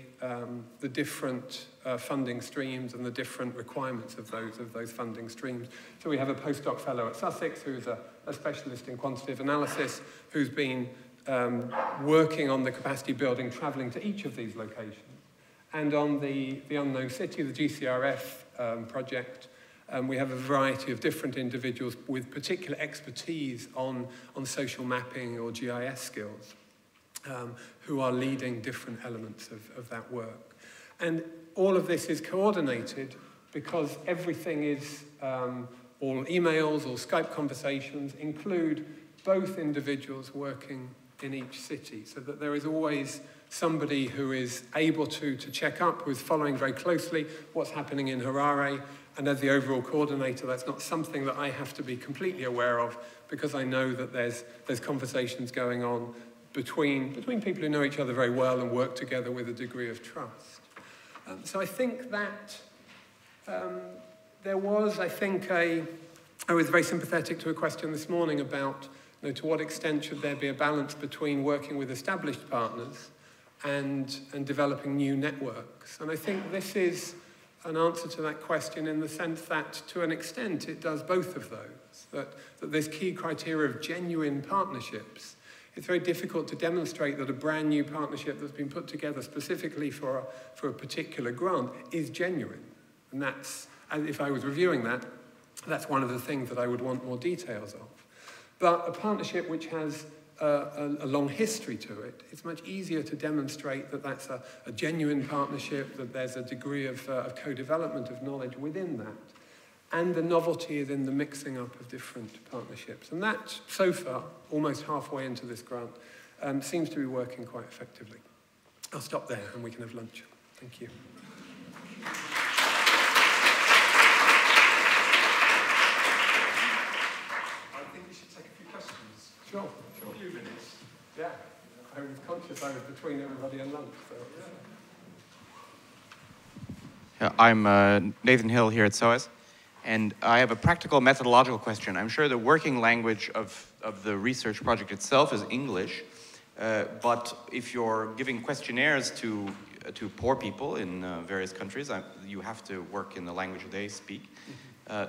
different funding streams and the different requirements of those funding streams. So we have a postdoc fellow at Sussex who's a specialist in quantitative analysis who's been working on the capacity building, travelling to each of these locations. And on the Unknown City, the GCRF project, we have a variety of different individuals with particular expertise on social mapping or GIS skills. Who are leading different elements of that work. And all of this is coordinated because everything is, all emails or Skype conversations include both individuals working in each city, so that there is always somebody who is able to check up, who is following very closely what's happening in Harare. And as the overall coordinator, that's not something that I have to be completely aware of, because I know that there's conversations going on between people who know each other very well and work together with a degree of trust. So I think that there was, I was very sympathetic to a question this morning about, to what extent should there be a balance between working with established partners and developing new networks. And I think this is an answer to that question in the sense that, to an extent, it does both of those. That there's key criteria of genuine partnerships. It's very difficult to demonstrate that a brand new partnership that's been put together specifically for a particular grant is genuine. And that's, if I was reviewing that, that's one of the things that I would want more details of. But a partnership which has a long history to it, it's much easier to demonstrate that that's a genuine partnership, that there's a degree of co-development of knowledge within that. And the novelty is in the mixing up of different partnerships. And that, so far, almost halfway into this grant, seems to be working quite effectively. I'll stop there and we can have lunch. Thank you. I think we should take a few questions. Sure. A few minutes. Yeah. I was conscious I was between everybody and lunch. So. Yeah, I'm Nathan Hill here at SOAS. And I have a practical methodological question. I'm sure the working language of the research project itself is English, but if you're giving questionnaires to poor people in various countries, you have to work in the language they speak.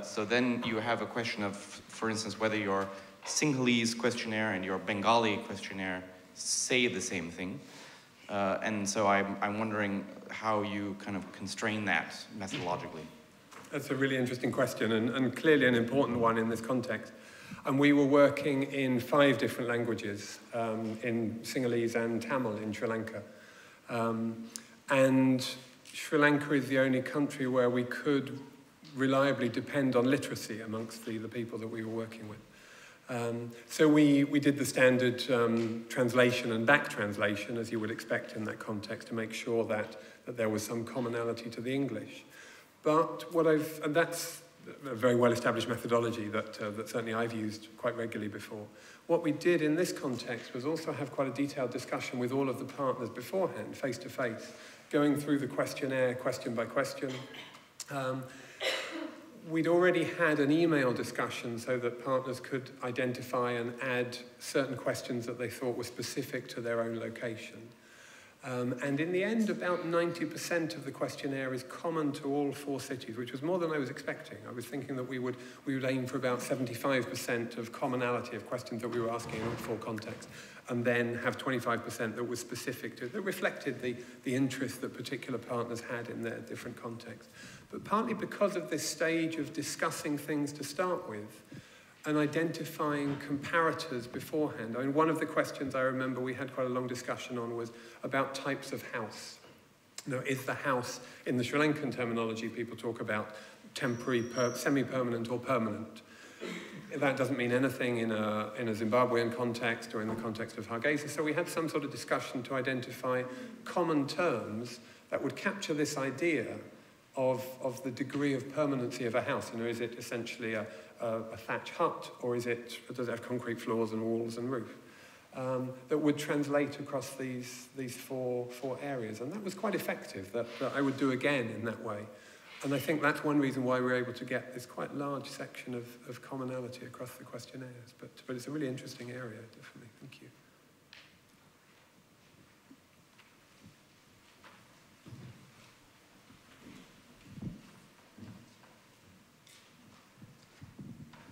So then you have a question of, for instance, whether your Sinhalese questionnaire and your Bengali questionnaire say the same thing. And so I'm wondering how you kind of constrain that methodologically. That's a really interesting question, and clearly an important one in this context. And we were working in 5 different languages, in Sinhalese and Tamil in Sri Lanka. And Sri Lanka is the only country where we could reliably depend on literacy amongst the people that we were working with. So we did the standard translation and back translation, as you would expect in that context, to make sure that there was some commonality to the English. But and that's a very well-established methodology that certainly I've used quite regularly before. What we did in this context was also have quite a detailed discussion with all of the partners beforehand, face-to-face, going through the questionnaire question by question. We'd already had an email discussion so that partners could identify and add certain questions that they thought were specific to their own location. And in the end, about 90% of the questionnaire is common to all 4 cities, which was more than I was expecting. I was thinking that we would aim for about 75% of commonality of questions that we were asking in all 4 contexts, and then have 25% that was specific to, that reflected the interest that particular partners had in their different contexts. But partly because of this stage of discussing things to start with, and identifying comparators beforehand. I mean, one of the questions I remember we had quite a long discussion on was about types of house. You know, is the house, in the Sri Lankan terminology, people talk about temporary, semi-permanent or permanent. That doesn't mean anything in a Zimbabwean context or in the context of Hargeisa. So we had some sort of discussion to identify common terms that would capture this idea of the degree of permanency of a house. You know, is it essentially a thatch hut, or does it have concrete floors and walls and roof? That would translate across these four areas. And that was quite effective, that I would do again in that way. And I think that's one reason why we were able to get this quite large section of commonality across the questionnaires. But it's a really interesting area, definitely. Thank you.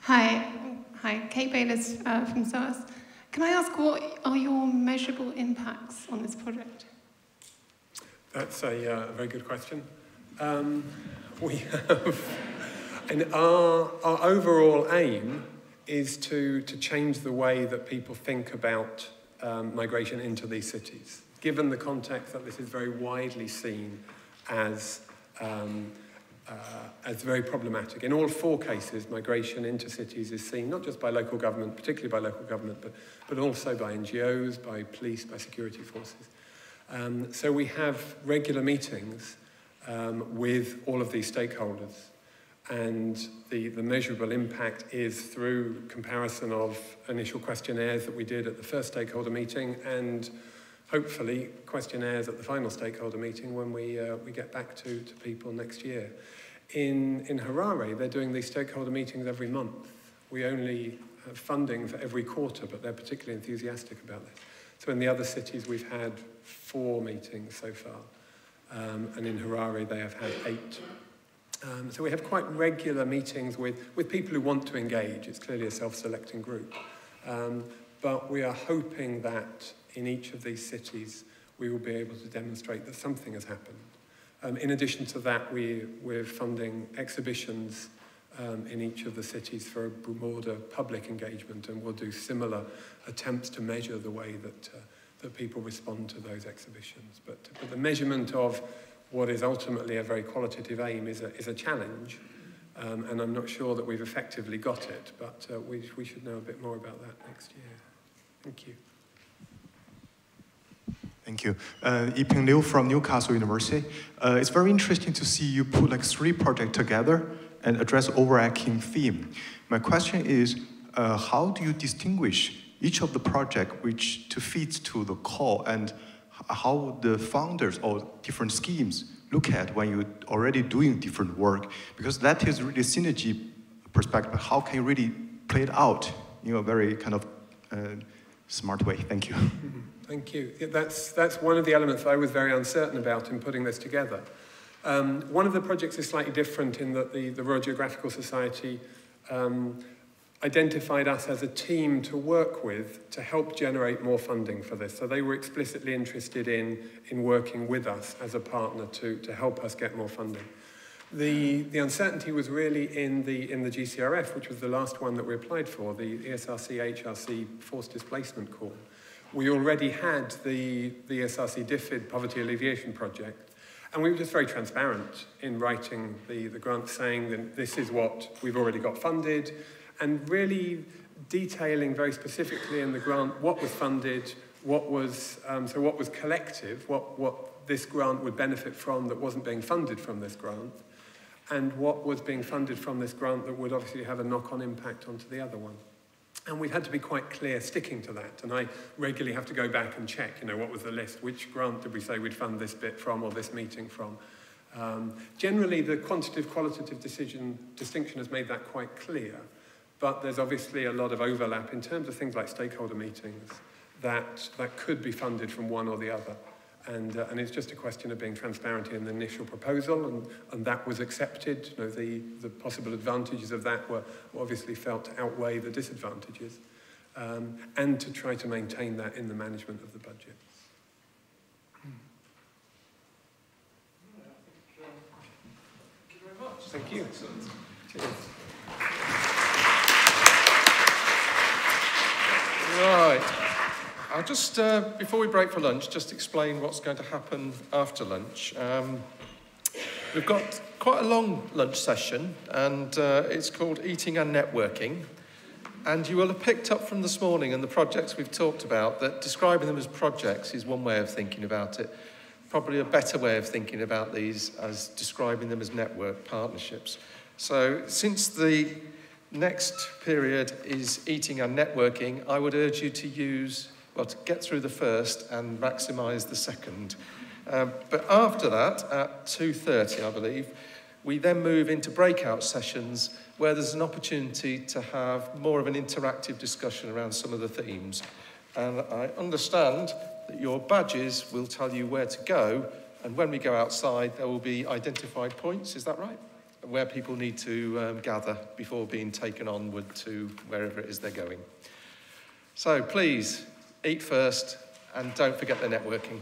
Hi, Kate Bayliss from SOAS. Can I ask, what are your measurable impacts on this project? That's a very good question. We have, and our overall aim is to change the way that people think about migration into these cities, given the context that this is very widely seen as very problematic. In all 4 cases, migration into cities is seen not just by local government, particularly by local government, but also by NGOs, by police, by security forces. So we have regular meetings with all of these stakeholders, and the measurable impact is through comparison of initial questionnaires that we did at the first stakeholder meeting, and hopefully questionnaires at the final stakeholder meeting when we get back to people next year. In Harare, they're doing these stakeholder meetings every month. We only have funding for every quarter, but they're particularly enthusiastic about this. So in the other cities, we've had 4 meetings so far. And in Harare, they have had 8. So we have quite regular meetings with people who want to engage. It's clearly a self-selecting group. But we are hoping that in each of these cities, we will be able to demonstrate that something has happened. In addition to that, we're funding exhibitions in each of the cities for a broader public engagement, and we'll do similar attempts to measure the way that people respond to those exhibitions. But the measurement of what is ultimately a very qualitative aim is a challenge, and I'm not sure that we've effectively got it, but we should know a bit more about that next year. Thank you. Thank you. Yiping Liu from Newcastle University. It's very interesting to see you put like 3 projects together and address overarching theme. My question is, how do you distinguish each of the project which to fit to the call, and how the founders or different schemes look at when you're already doing different work? Because that is really synergy perspective. How can you really play it out in a very kind of smart way? Thank you. Thank you. Yeah, that's one of the elements I was very uncertain about in putting this together. One of the projects is slightly different in that the Royal Geographical Society identified us as a team to work with to help generate more funding for this. So they were explicitly interested in working with us as a partner to help us get more funding. The uncertainty was really in the GCRF, which was the last one that we applied for, the ESRC HRC forced displacement call. We already had the ESRC DFID poverty alleviation project, and we were just very transparent in writing the grant, saying that this is what we've already got funded, and really detailing very specifically in the grant what was funded, what was collective, what this grant would benefit from that wasn't being funded from this grant, and what was being funded from this grant that would obviously have a knock-on impact onto the other one. And we've had to be quite clear sticking to that. And I regularly have to go back and check, what was the list? Which grant did we say we'd fund this bit from or this meeting from? Generally, the quantitative-qualitative distinction has made that quite clear. But there's obviously a lot of overlap in terms of things like stakeholder meetings that could be funded from one or the other. And it's just a question of being transparent in the initial proposal, and that was accepted. You know, the possible advantages of that were obviously felt to outweigh the disadvantages, and to try to maintain that in the management of the budget. Thank you very much. Thank you. Excellent. Cheers. Right. I'll just, before we break for lunch, just explain what's going to happen after lunch. We've got quite a long lunch session, and it's called Eating and Networking. And you will have picked up from this morning and the projects we've talked about that describing them as projects is one way of thinking about it. Probably a better way of thinking about these as describing them as network partnerships. So since the next period is eating and networking, I would urge you to to get through the first and maximise the second. But after that, at 2:30, I believe, we then move into breakout sessions where there's an opportunity to have more of an interactive discussion around some of the themes. And I understand that your badges will tell you where to go, and when we go outside, there will be identified points, is that right? Where people need to gather before being taken onward to wherever it is they're going. So please, eat first, and don't forget the networking.